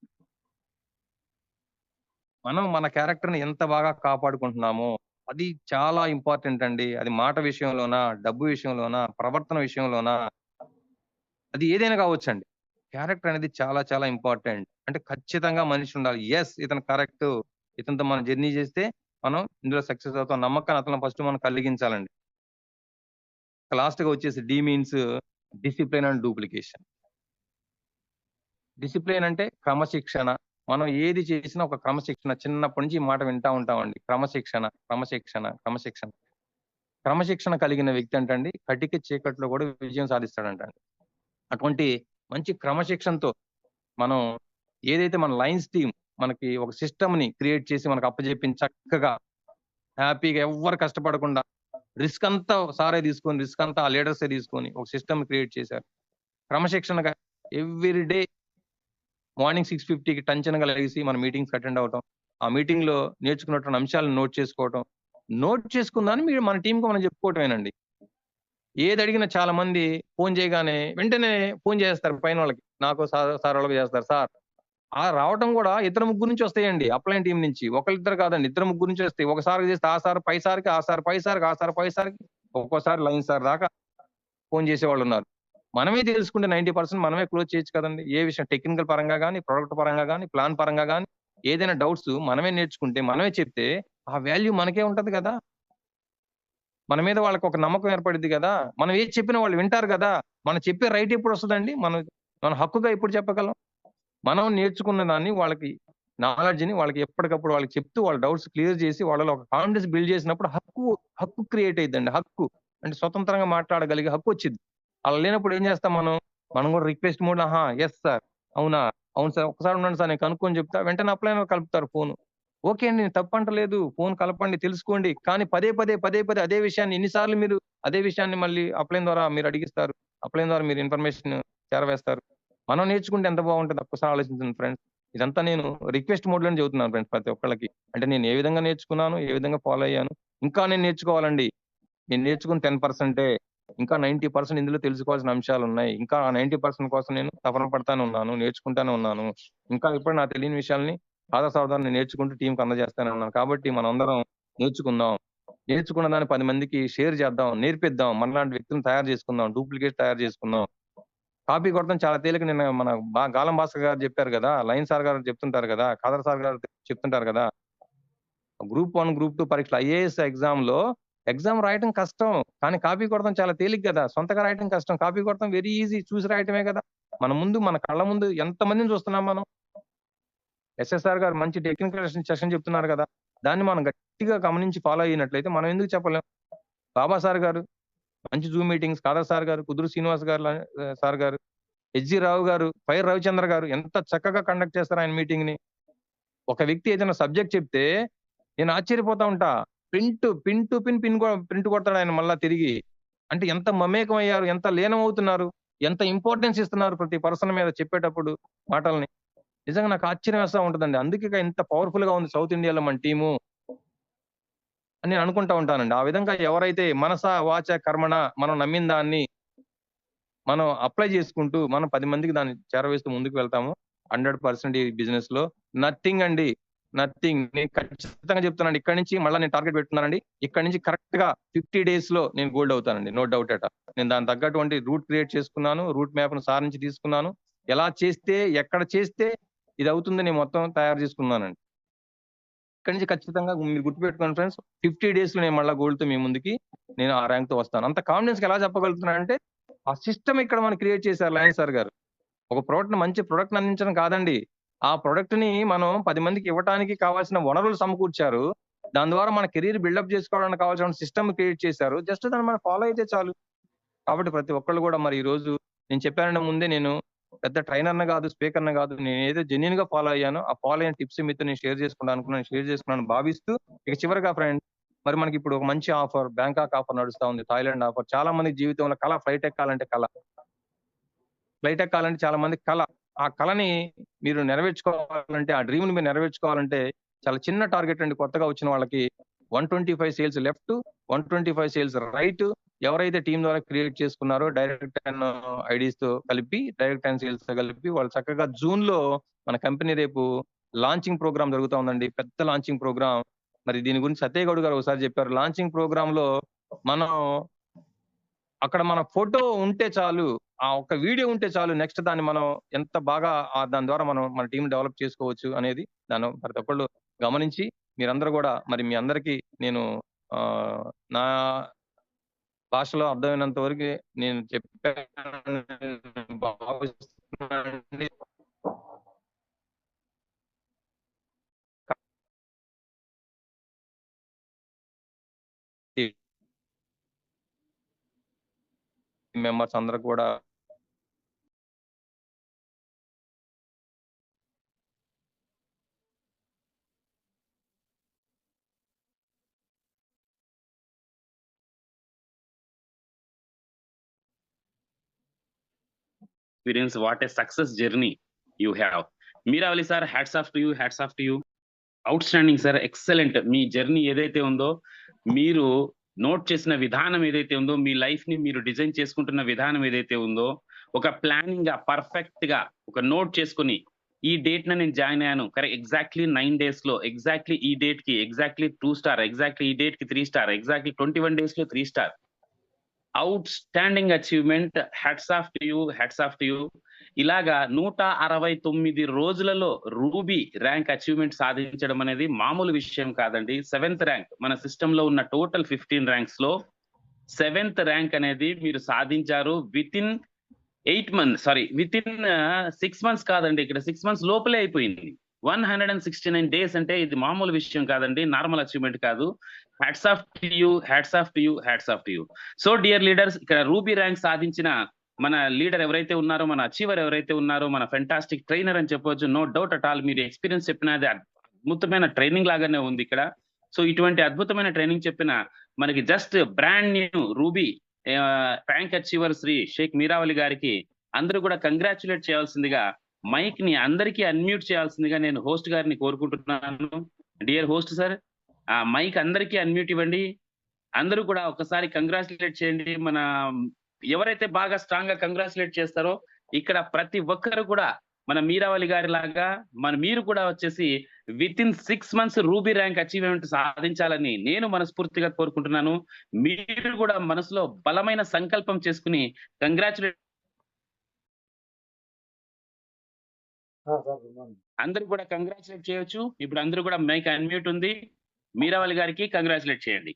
మనం మన క్యారెక్టర్ ని ఎంత బాగా కాపాడుకుంటున్నామో అది చాలా ఇంపార్టెంట్ అండి. అది మాట విషయంలోనా, డబ్బు విషయంలోనా, ప్రవర్తన విషయంలోనా, అది ఏదైనా కావచ్చండి. క్యారెక్టర్ అనేది చాలా చాలా ఇంపార్టెంట్. అంటే ఖచ్చితంగా మనిషి ఉండాలి. ఇతను కరెక్ట్, ఇతనితో మనం జర్నీ చేస్తే మనం ఇందులో సక్సెస్ అవుతాం, నమ్మకాన్ని అతను ఫస్ట్ మనం కలిగించాలండి. లాస్ట్ గా వచ్చేసి D means discipline and duplication. Discipline అంటే క్రమశిక్షణ. మనం ఏది చేసినా ఒక క్రమశిక్షణ. చిన్నప్పటి నుంచి ఈ మాట వింటా ఉంటామండి, క్రమశిక్షణ క్రమశిక్షణ క్రమశిక్షణ. క్రమశిక్షణ కలిగిన వ్యక్తి అంటండి కటిక చీకట్లో కూడా విజయం సాధిస్తాడంటండి. అటువంటి మంచి క్రమశిక్షణతో మనం ఏదైతే మన లయన్స్ టీం మనకి ఒక సిస్టమ్ ని క్రియేట్ చేసి మనకు అప్పచెప్పించి చక్కగా హ్యాపీగా ఎవ్వరు కష్టపడకుండా రిస్క్ అంతా సారే తీసుకొని, రిస్క్ అంతా ఆ లీడర్సే తీసుకొని ఒక సిస్టమ్ క్రియేట్ చేశారు. క్రమశిక్షణగా ఎవ్రీ డే మార్నింగ్ 6:50కి టంచనగా లేసి మన మీటింగ్స్ అటెండ్ అవటం, ఆ మీటింగ్ లో నేర్చుకున్నటువంటి అంశాలను నోట్ చేసుకోవటం, నోట్ చేసుకుందాన్ని మీరు మన టీంకి మనం చెప్పుకోవటమేనండి. ఏది అడిగినా చాలా మంది ఫోన్ చేయగానే వెంటనే ఫోన్ చేస్తారు పైన వాళ్ళకి, నాకు సార్ వాళ్ళకి చేస్తారు. సార్ ఆ రావటం కూడా ఇద్దరు ముగ్గురు నుంచి వస్తాయండి, అప్లైన్ టీం నుంచి. ఒకళ్ళిద్దరు కాదండి, ఇద్దరు ముగ్గురు నుంచి వస్తాయి. ఒకసారి చేస్తే ఆ సార్ పై సార్కి, ఆ సార్ పై సార్కి, ఆ సార్ పై సార్కి, ఒక్కోసారి లైన్ సార్ దాకా ఫోన్ చేసే వాళ్ళు ఉన్నారు. మనమే తెలుసుకుంటే 90% మనమే క్లోజ్ చేయొచ్చు కదండి. ఏ విషయం టెక్నికల్ పరంగా కానీ, ప్రొడక్ట్ పరంగా కానీ, ప్లాన్ పరంగా కానీ ఏదైనా డౌట్స్ మనమే నేర్చుకుంటే, మనమే చెప్తే ఆ వాల్యూ మనకే ఉంటది కదా. మన మీద వాళ్ళకి ఒక నమ్మకం ఏర్పడింది కదా. మనం ఏది చెప్పినా వాళ్ళు వింటారు కదా. మనం చెప్పే రైట్ ఎప్పుడు వస్తుందండి? మన హక్కుగా ఎప్పుడు చెప్పగలం? మనం నేర్చుకున్న దాన్ని వాళ్ళకి, నాలెడ్జ్ని వాళ్ళకి ఎప్పటికప్పుడు వాళ్ళకి చెప్తూ వాళ్ళ డౌట్స్ క్లియర్ చేసి వాళ్ళలో ఒక కాన్ఫిడెన్స్ బిల్డ్ చేసినప్పుడు హక్కు క్రియేట్ అయ్యిందండి. హక్కు అంటే స్వతంత్రంగా మాట్లాడగలిగే హక్కు వచ్చింది. అలా లేనప్పుడు ఏం చేస్తాం మనం కూడా రిక్వెస్ట్ మోడ్, ఎస్ సార్, అవునా, అవును సార్, ఒకసారి ఉండండి సార్ నేను కనుక్కొని చెప్తా, వెంటనే అప్లైన్ కలుపుతారు ఫోన్. ఓకే అండి, నేను తప్పంటలేదు, ఫోన్ కలపండి, తెలుసుకోండి. కానీ పదే పదే అదే విషయాన్ని ఎన్నిసార్లు మీరు అదే విషయాన్ని మళ్ళీ అప్లైన్ ద్వారా మీరు అడిగిస్తారు, అప్లైన్ ద్వారా మీరు ఇన్ఫర్మేషన్ చేరవేస్తారు. మనం నేర్చుకుంటే ఎంత బాగుంటుంది ఒక్కసారి ఆలోచించండి ఫ్రెండ్స్. ఇదంతా నేను రిక్వెస్ట్ మోడ్లోనే చెబుతున్నాను ఫ్రెండ్స్ ప్రతి ఒక్కళ్ళకి. అంటే నేను ఏ విధంగా నేర్చుకున్నాను, ఏ విధంగా ఫాలో అయ్యాను, ఇంకా నేను నేర్చుకోవాలండి. నేను నేర్చుకున్న 10%, ఇంకా 90% ఇందులో తెలుసుకోవాల్సిన అంశాలు ఉన్నాయి. ఇంకా ఆ 90% కోసం నేను తపన పడతానే ఉన్నాను, నేర్చుకుంటానే ఉన్నాను. ఇంకా ఇప్పుడు నాకు తెలియని విషయాల్ని సాధారణ నేర్చుకుంటూ టీంకి అందజేస్తానే ఉన్నాను. కాబట్టి మనం అందరం నేర్చుకుందాం, నేర్చుకున్న దాన్ని 10 మందికి షేర్ చేద్దాం, నేర్పిద్దాం, మనలాంటి వ్యక్తులను తయారు చేసుకుందాం, డూప్లికేట్ తయారు చేసుకుందాం. కాపీ కొట్టడం చాలా తేలిక. నిన్న మన గాలం భాస్కర్ గారు చెప్పారు కదా, లైన్ సార్ గారు చెప్తుంటారు కదా, ఖాదర్ సార్ గారు చెప్తుంటారు కదా, గ్రూప్ 1, గ్రూప్ 2 పరీక్షలు ఐఏఎస్ ఎగ్జామ్ రాయటం కష్టం, కానీ కాపీ కొడతాం చాలా తేలిక కదా. సొంతగా రాయటం కష్టం, కాపీ కొడతాం వెరీ ఈజీ, చూసి రాయటమే కదా. మన కళ్ళ ముందు ఎంతమందిని చూస్తున్నాం మనం. ఎస్ఎస్ఆర్ గారు మంచి టెక్నికల్ సెషన్ చెప్తున్నారు కదా, దాన్ని మనం గట్టిగా గమనించి ఫాలో అయినట్లయితే మనం ఎందుకు చెప్పలేం. బాబా సార్ గారు మంచి జూమ్ మీటింగ్స్, ఖాదర్ సార్ గారు, కుదురు శ్రీనివాస్ గారు సార్ గారు, హెచ్జి రావు గారు, ఫైర్ రవిచంద్ర గారు ఎంత చక్కగా కండక్ట్ చేస్తారు ఆయన మీటింగ్ ని. ఒక వ్యక్తి ఏదైనా సబ్జెక్ట్ చెప్తే నేను ఆశ్చర్యపోతా ఉంటా, పిన్ టు పిన్ ప్రింట్ కొడతాడు ఆయన మళ్ళా తిరిగి. అంటే ఎంత మమేకం అయ్యారు, ఎంత లీనం అవుతున్నారు, ఎంత ఇంపార్టెన్స్ ఇస్తున్నారు ప్రతి పర్సన్ మీద చెప్పేటప్పుడు మాటల్ని. నిజంగా నాకు ఆశ్చర్యం వేస్తా ఉంటుందండి. అందుకే ఇంత పవర్ఫుల్ గా ఉంది సౌత్ ఇండియాలో మన టీము అని నేను అనుకుంటా ఉంటానండి. ఆ విధంగా ఎవరైతే మనస వాచ కర్మణ మనం నమ్మిన దాన్ని మనం అప్లై చేసుకుంటూ మనం 10 మందికి దాన్ని చేరవేస్తూ ముందుకు వెళ్తాము. 100% ఈ బిజినెస్ లో నథింగ్ అండి, నథింగ్. నేను ఖచ్చితంగా చెప్తానండి, ఇక్కడ నుంచి మళ్ళీ నేను టార్గెట్ పెట్టున్నానండి. ఇక్కడ నుంచి కరెక్ట్ గా 50 days లో నేను గోల్డ్ అవుతానండి, నో డౌట్ అట. నేను దాని తగ్గటువంటి రూట్ క్రియేట్ చేసుకున్నాను, రూట్ మ్యాప్ ను సార్ నుంచి తీసుకున్నాను. ఎలా చేస్తే, ఎక్కడ చేస్తే ఇది అవుతుంది నేను మొత్తం తయారు చేసుకున్నానండి. ఇక్కడ నుంచి ఖచ్చితంగా మీరు గుర్తుపెట్టుకోండి ఫ్రెండ్స్, 50 days లో నేను మళ్ళీ గోల్డ్ తో మీ ముందుకి నేను ఆ ర్యాంక్ తో వస్తాను. అంత కాన్ఫిడెన్స్ ఎలా చెప్పగలుగుతున్నానంటే ఆ సిస్టమ్ ఇక్కడ మనం క్రియేట్ చేశారు లయన్ సార్ గారు. ఒక ప్రోడక్ట్, మంచి ప్రొడక్ట్ అందించడం కాదండి, ఆ ప్రొడక్ట్ ని మనం 10 మందికి ఇవ్వడానికి కావాల్సిన వనరులు సమకూర్చారు. దాని ద్వారా మన కెరీర్ బిల్డప్ చేసుకోవడానికి కావాల్సిన సిస్టమ్ క్రియేట్ చేశారు. జస్ట్ దాన్ని మనం ఫాలో అయితే చాలు. కాబట్టి ప్రతి ఒక్కళ్ళు కూడా మరి ఈ రోజు నేను చెప్పానంటే ముందే, నేను పెద్ద ట్రైనర్ని కాదు, స్పీకర్ని కాదు, నేను ఏదో జెన్యున్ గా ఫాలో అయ్యాను. ఆ ఫాలో అయిన టిప్స్ మీతో నేను షేర్ చేసుకున్నాను భావిస్తూ, ఇక చివరిగా ఫ్రెండ్, మరి మనకి ఇప్పుడు ఒక మంచి ఆఫర్, బ్యాంకాక్ ఆఫర్ నడుస్తా ఉంది, థాయిలాండ్ ఆఫర్. చాలా మంది జీవితంలో కళ, ఫ్లైట్ ఎక్కాలంటే చాలా మంది కళ. ఆ కళని మీరు నెరవేర్చుకోవాలంటే, ఆ డ్రీమ్ ని మీరు నెరవేర్చుకోవాలంటే చాలా చిన్న టార్గెట్ అండి. కొత్తగా వచ్చిన వాళ్ళకి 125 సేల్స్ లెఫ్ట్, 125 సేల్స్ రైట్. ఎవరైతే టీం ద్వారా క్రియేట్ చేసుకున్నారో డైరెక్ట్ 10 ఐడీస్ తో కలిపి, డైరెక్ట్ 10 సేల్స్ తో కలిపి వాళ్ళు చక్కగా జూన్ లో మన కంపెనీ రేపు లాంచింగ్ ప్రోగ్రామ్ జరుగుతా ఉందండి, పెద్ద లాంచింగ్ ప్రోగ్రామ్. మరి దీని గురించి సత్య గౌడ్ గారు ఒకసారి చెప్పారు. లాంచింగ్ ప్రోగ్రామ్ లో మనం అక్కడ మన ఫోటో ఉంటే చాలు, ఆ ఒక్క వీడియో ఉంటే చాలు, నెక్స్ట్ దాన్ని మనం ఎంత బాగా దాని ద్వారా మనం మన టీం డెవలప్ చేసుకోవచ్చు అనేది దాన్ని ప్రతి ఒక్కళ్ళు గమనించి, మీరందరూ కూడా మరి మీ అందరికీ నేను నా భాషలో అర్థమైనంత వరకు నేను చెప్పాను భావిస్తున్నానండి. మెంబర్స్ అందరూ కూడా experience, what a success journey you have. Meeravali sir, hats off to you. Outstanding sir, excellent. Me journey ఏదైతే ఉందో, మీరు నోట్ చేసిన విధానం ఏదైతే ఉందో, మీ లైఫ్ ని మీరు డిజైన్ చేసుకుంటున్న విధానం ఏదైతే ఉందో, ఒక ప్లానింగ్ గా పర్ఫెక్ట్ గా ఒక నోట్ చేసుకుని, ఈ డేట్ న నేను జాయిన్ అయ్యాను కరెక్ట్, ఎగ్జాక్ట్లీ 9 days లో, ఎగ్జాక్ట్లీ ఈ డేట్ కి ఎగ్జాక్ట్లీ 2 star, ఎగ్జాక్ట్లీ ఈ డేట్ కి 3 star, ఎగ్జాక్ట్లీ 21 days లో 3 star. Outstanding achievement, hats off to you. ఇలాగా 169 రోజులలో రూబీ ర్యాంక్ అచీవ్మెంట్ సాధించడం అనేది మామూలు విషయం కాదండి. 7th ర్యాంక్ మన సిస్టమ్ లో ఉన్న టోటల్ 15 ర్యాంక్స్ లో 7th ర్యాంక్ అనేది మీరు సాధించారు వితిన్ 6 months కాదండి, ఇక్కడ 6 months లోపలే అయిపోయింది. 169 days అంటే ఇది మామూలు విషయం కాదండి, నార్మల్ అచీవ్మెంట్ కాదు. Hats off to you. So dear leaders, ఇక్కడ రూబీ ర్యాంక్ సాధించిన మన లీడర్ ఎవరైతే ఉన్నారో, మన అచీవర్ ఎవరైతే ఉన్నారో, మన ఫెంటాస్టిక్ ట్రైనర్ అని చెప్పవచ్చు. No doubt at all. మీరు ఎక్స్పీరియన్స్ చెప్పినది అద్భుతమైన ట్రైనింగ్ లాగానే ఉంది ఇక్కడ. సో ఇటువంటి అద్భుతమైన ట్రైనింగ్ చెప్పిన మనకి just brand new ruby rank achiever Shri Shaik Meeravali గారికి అందరూ కూడా కంగ్రాచులేట్ చేయాల్సిందిగా మైక్ ని అందరికీ అన్మ్యూట్ చేయాల్సిందిగా నేను హోస్ట్ గారిని కోరుకుంటున్నాను. డియర్ హోస్ట్ సార్, ఆ మైక్ అందరికీ అన్మ్యూట్ ఇవ్వండి. అందరూ కూడా ఒకసారి కంగ్రాచులేట్ చేయండి. మన ఎవరైతే బాగా స్ట్రాంగ్ గా కంగ్రాచులేట్ చేస్తారో ఇక్కడ ప్రతి ఒక్కరు కూడా మన మీరావళి గారి లాగా మీరు కూడా వచ్చేసి with in 6 months ruby rank achievement సాధించాలని నేను మనస్ఫూర్తిగా కోరుకుంటున్నాను. మీరు కూడా మనసులో బలమైన సంకల్పం చేసుకుని కంగ్రాచులేట్ అందరూ కూడా కంగ్రాచులేట్ చేయొచ్చు. ఇప్పుడు అందరూ కూడా మైక్ అన్మ్యూట్ ఉంది. మీరావళి గారికి కంగ్రాచులేట్ చేయండి.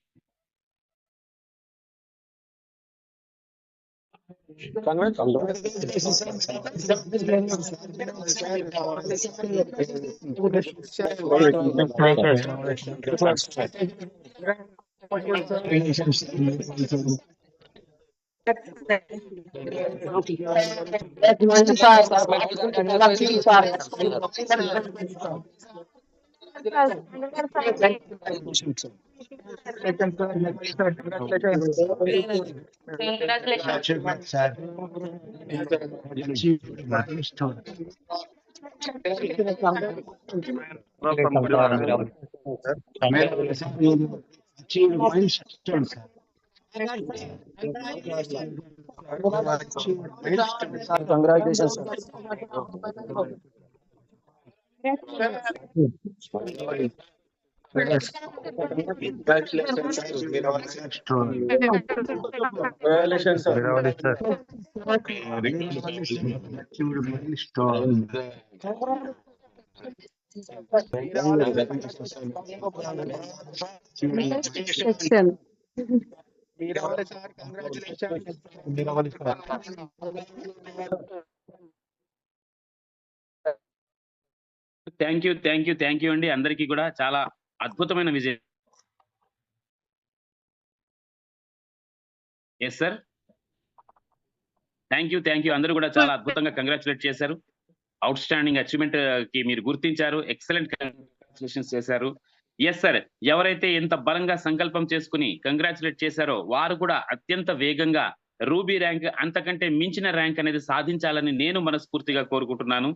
థ్యాంక్ యూ అండి. అందరికీ కూడా చాలా అద్భుతమైన విజయం. Yes sir, thank you. అందరూ కూడా చాలా అద్భుతంగా కంగ్రాచులేట్ చేశారు. అవుట్ స్టాండింగ్ అచీవ్మెంట్ కి మీరు గుర్తించారు. ఎక్సలెంట్ కంగ్రాచులేషన్స్ చేశారు. ఎస్ సార్, ఎవరైతే ఎంత బలంగా సంకల్పం చేసుకుని కంగ్రాచులేట్ చేశారో వారు కూడా అత్యంత వేగంగా రూబీ ర్యాంక్ అంతకంటే మించిన ర్యాంక్ అనేది సాధించాలని నేను మనస్ఫూర్తిగా కోరుకుంటున్నాను.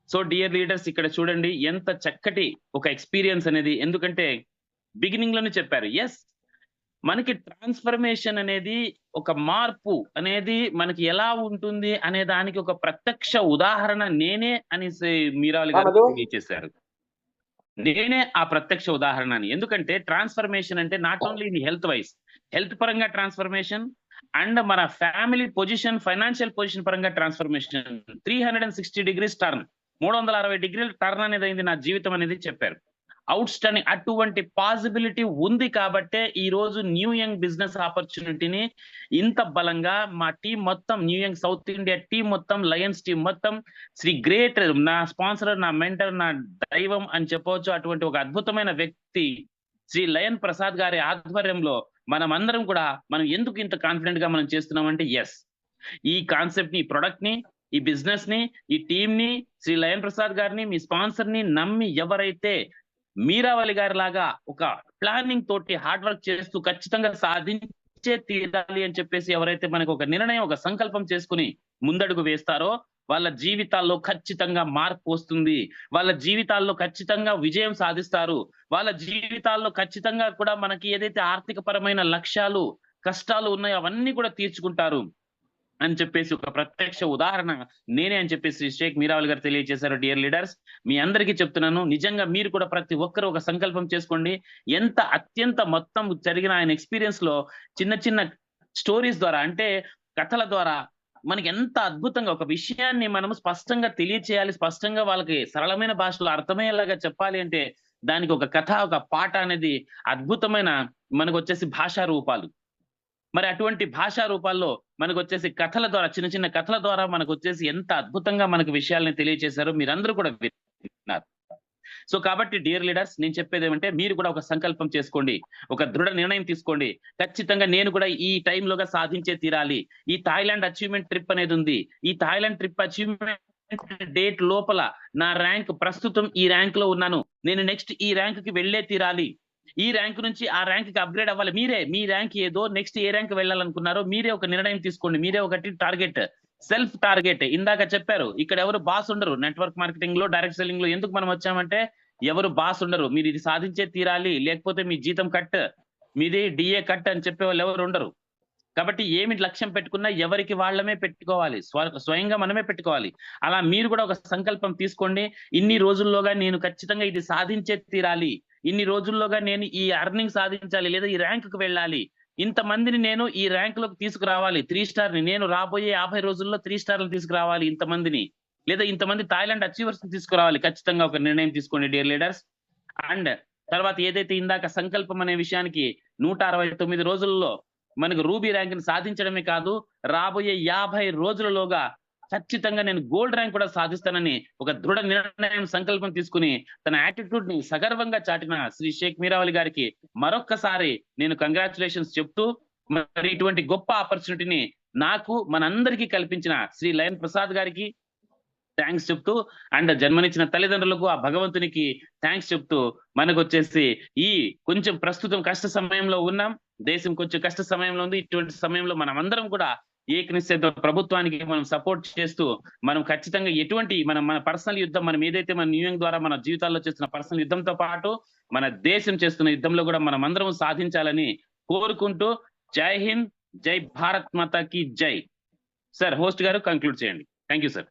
సో డియర్ లీడర్స్, ఇక్కడ చూడండి ఎంత చక్కటి ఒక ఎక్స్పీరియన్స్ అనేది. ఎందుకంటే బిగినింగ్ లోనే చెప్పారు, ఎస్ మనకి ట్రాన్స్ఫర్మేషన్ అనేది ఒక మార్పు అనేది మనకి ఎలా ఉంటుంది అనే దానికి ఒక ప్రత్యక్ష ఉదాహరణ నేనే అని మీరావళి గారు తెలియజేశారు. నేనే ఆ ప్రత్యక్ష ఉదాహరణ అని. ఎందుకంటే ట్రాన్స్ఫర్మేషన్ అంటే నాట్ ఓన్లీ ఇన్ హెల్త్ పరంగా ట్రాన్స్ఫర్మేషన్ అండ్ మన ఫ్యామిలీ పొజిషన్, ఫైనాన్షియల్ పొజిషన్ పరంగా transformation. 360 degrees turn, 360 degrees turn అనేది అయింది నా జీవితం అనేది చెప్పారు. అవుట్ స్టాండింగ్ అటువంటి పాసిబిలిటీ ఉంది కాబట్టే ఈ రోజు న్యూ యంగ్ బిజినెస్ ఆపర్చునిటీని ఇంత బలంగా మా టీం మొత్తం, new young south India team మొత్తం, లయన్స్ టీం మొత్తం, శ్రీ గ్రేట్ నా స్పాన్సర్, నా మెంటర్, నా దైవం అని చెప్పవచ్చు. అటువంటి ఒక అద్భుతమైన వ్యక్తి శ్రీ లయన్ ప్రసాద్ గారి ఆధ్వర్యంలో మనం అందరం కూడా ఎందుకు ఇంత కాన్ఫిడెంట్ గా మనం చేస్తున్నామంటే, ఎస్ ఈ కాన్సెప్ట్ ని, ఈ ప్రొడక్ట్ ని, ఈ బిజినెస్ ని, ఈ టీం ని, శ్రీ లయన్ ప్రసాద్ గారిని, మీ స్పాన్సర్ ని నమ్మి ఎవరైతే మీరావళి గారి లాగా ఒక ప్లానింగ్ తోటి హార్డ్ వర్క్ చేస్తూ ఖచ్చితంగా సాధించే తీరాలి అని చెప్పేసి ఎవరైతే మనకు ఒక నిర్ణయం, ఒక సంకల్పం చేసుకుని ముందడుగు వేస్తారో వాళ్ళ జీవితాల్లో ఖచ్చితంగా మార్పు వస్తుంది. వాళ్ళ జీవితాల్లో ఖచ్చితంగా విజయం సాధిస్తారు. వాళ్ళ జీవితాల్లో ఖచ్చితంగా కూడా మనకి ఏదైతే ఆర్థిక పరమైన లక్ష్యాలు, కష్టాలు ఉన్నాయో అవన్నీ కూడా తీర్చుకుంటారు అని చెప్పేసి ఒక ప్రత్యక్ష ఉదాహరణ నేనే అని చెప్పేసి షేక్ మీరావళి గారు తెలియజేశారు. డియర్ లీడర్స్, మీ అందరికీ చెప్తున్నాను, నిజంగా మీరు కూడా ప్రతి ఒక్కరు ఒక సంకల్పం చేసుకోండి. ఎంత అత్యంత మొత్తం జరిగిన ఆయన ఎక్స్పీరియన్స్ లో చిన్న చిన్న స్టోరీస్ ద్వారా, అంటే కథల ద్వారా మనకి ఎంత అద్భుతంగా ఒక విషయాన్ని మనం స్పష్టంగా తెలియచేయాలి, స్పష్టంగా వాళ్ళకి సరళమైన భాషలో అర్థమయ్యేలాగా చెప్పాలి అంటే దానికి ఒక కథ, ఒక పాట అనేది అద్భుతమైన మనకు వచ్చేసి భాషా రూపాలు. మరి అటువంటి భాషా రూపాల్లో మనకు వచ్చేసి కథల ద్వారా, చిన్న చిన్న కథల ద్వారా మనకు వచ్చేసి ఎంత అద్భుతంగా మనకు విషయాల్ని తెలియజేశారో మీరందరూ కూడా విన్నారు. సో కాబట్టి డియర్ లీడర్స్, నేను చెప్పేది ఏమంటే మీరు కూడా ఒక సంకల్పం చేసుకోండి, ఒక దృఢ నిర్ణయం తీసుకోండి. ఖచ్చితంగా నేను కూడా ఈ టైంలోగా సాధించే తీరాలి. ఈ థాయిలాండ్ అచీవ్మెంట్ ట్రిప్ అనేది ఉంది. ఈ థాయిలాండ్ ట్రిప్ అచీవ్మెంట్ డేట్ లోపల నా ర్యాంక్ ప్రస్తుతం ఈ ర్యాంక్ లో ఉన్నాను, నేను నెక్స్ట్ ఈ ర్యాంక్ కి వెళ్లే తీరాలి. ఈ ర్యాంక్ నుంచి ఆ ర్యాంక్ కి అప్గ్రేడ్ అవ్వాలి. మీరే మీ ర్యాంక్ ఏదో నెక్స్ట్ ఏ ర్యాంక్ వెళ్ళాలనుకున్నారో మీరే ఒక నిర్ణయం తీసుకోండి. మీరే ఒకటి టార్గెట్ సెల్ఫ్ టార్గెట్. ఇందాక చెప్పారు ఇక్కడ ఎవరు బాస్ ఉండరు. నెట్వర్క్ మార్కెటింగ్ లో, డైరెక్ట్ సెల్లింగ్ లో ఎందుకు మనం వచ్చామంటే ఎవరు బాస్ ఉండరు. మీరు ఇది సాధించే తీరాలి, లేకపోతే మీ జీతం కట్, మీది డిఏ కట్ అని చెప్పే వాళ్ళు ఎవరు ఉండరు. కాబట్టి ఏమి లక్ష్యం పెట్టుకున్నా ఎవరికి వాళ్ళమే పెట్టుకోవాలి, స్వయంగా మనమే పెట్టుకోవాలి. అలా మీరు కూడా ఒక సంకల్పం తీసుకోండి. ఇన్ని రోజుల్లోగా నేను ఖచ్చితంగా ఇది సాధించే తీరాలి, ఇన్ని రోజుల్లోగా నేను ఈ అర్నింగ్ సాధించాలి, లేదా ఈ ర్యాంకుకు వెళ్ళాలి, ఇంతమందిని నేను ఈ ర్యాంకులోకి తీసుకురావాలి, 3 స్టార్ని నేను రాబోయే 50 రోజుల్లో 3 స్టార్లు తీసుకురావాలి ఇంతమందిని, లేదా ఇంతమంది థాయిలాండ్ అచీవర్స్ తీసుకురావాలి. ఖచ్చితంగా ఒక నిర్ణయం తీసుకోండి డియర్ లీడర్స్. అండ్ తర్వాత ఏదైతే ఇందాక సంకల్పం అనే విషయానికి 169 రోజుల్లో మనకు రూబీ ర్యాంక్ ని సాధించడమే కాదు, రాబోయే 50 రోజులలోగా ఖచ్చితంగా నేను గోల్డ్ ర్యాంక్ కూడా సాధిస్తానని ఒక దృఢ నిర్ణయం, సంకల్పం తీసుకుని తన యాటిట్యూడ్ ని సగర్వంగా చాటిన శ్రీ షేక్ మీరావలి గారికి మరొక్కసారి నేను కంగ్రాచులేషన్స్ చెప్తూ, మరి ఇటువంటి గొప్ప ఆపర్చునిటీని నాకు మనందరికీ కల్పించిన శ్రీ లయన్ ప్రసాద్ గారికి థ్యాంక్స్ చెప్తూ, అండ్ జన్మనిచ్చిన తల్లిదండ్రులకు ఆ భగవంతునికి థ్యాంక్స్ చెప్తూ, మనకు వచ్చేసి ఈ కొంచెం ప్రస్తుతం కష్ట సమయంలో ఉన్నాం, దేశం కొంచెం కష్ట సమయంలో ఉంది. ఇటువంటి సమయంలో మనం అందరం కూడా ఏకనిశ్చయంతో ప్రభుత్వానికి మనం సపోర్ట్ చేస్తూ, మనం ఖచ్చితంగా ఎటువంటి మన పర్సనల్ యుద్ధం, మనం ఏదైతే మన న్యూయంగ్ ద్వారా మన జీవితాల్లో చేస్తున్న పర్సనల్ యుద్ధంతో పాటు మన దేశం చేస్తున్న యుద్ధంలో కూడా మనం అందరం సాధించాలని కోరుకుంటూ, జై హింద్, జై భారత్ మాతా కీ జై. సార్ హోస్ట్ గారు కంక్లూడ్ చేయండి. Thank you sir.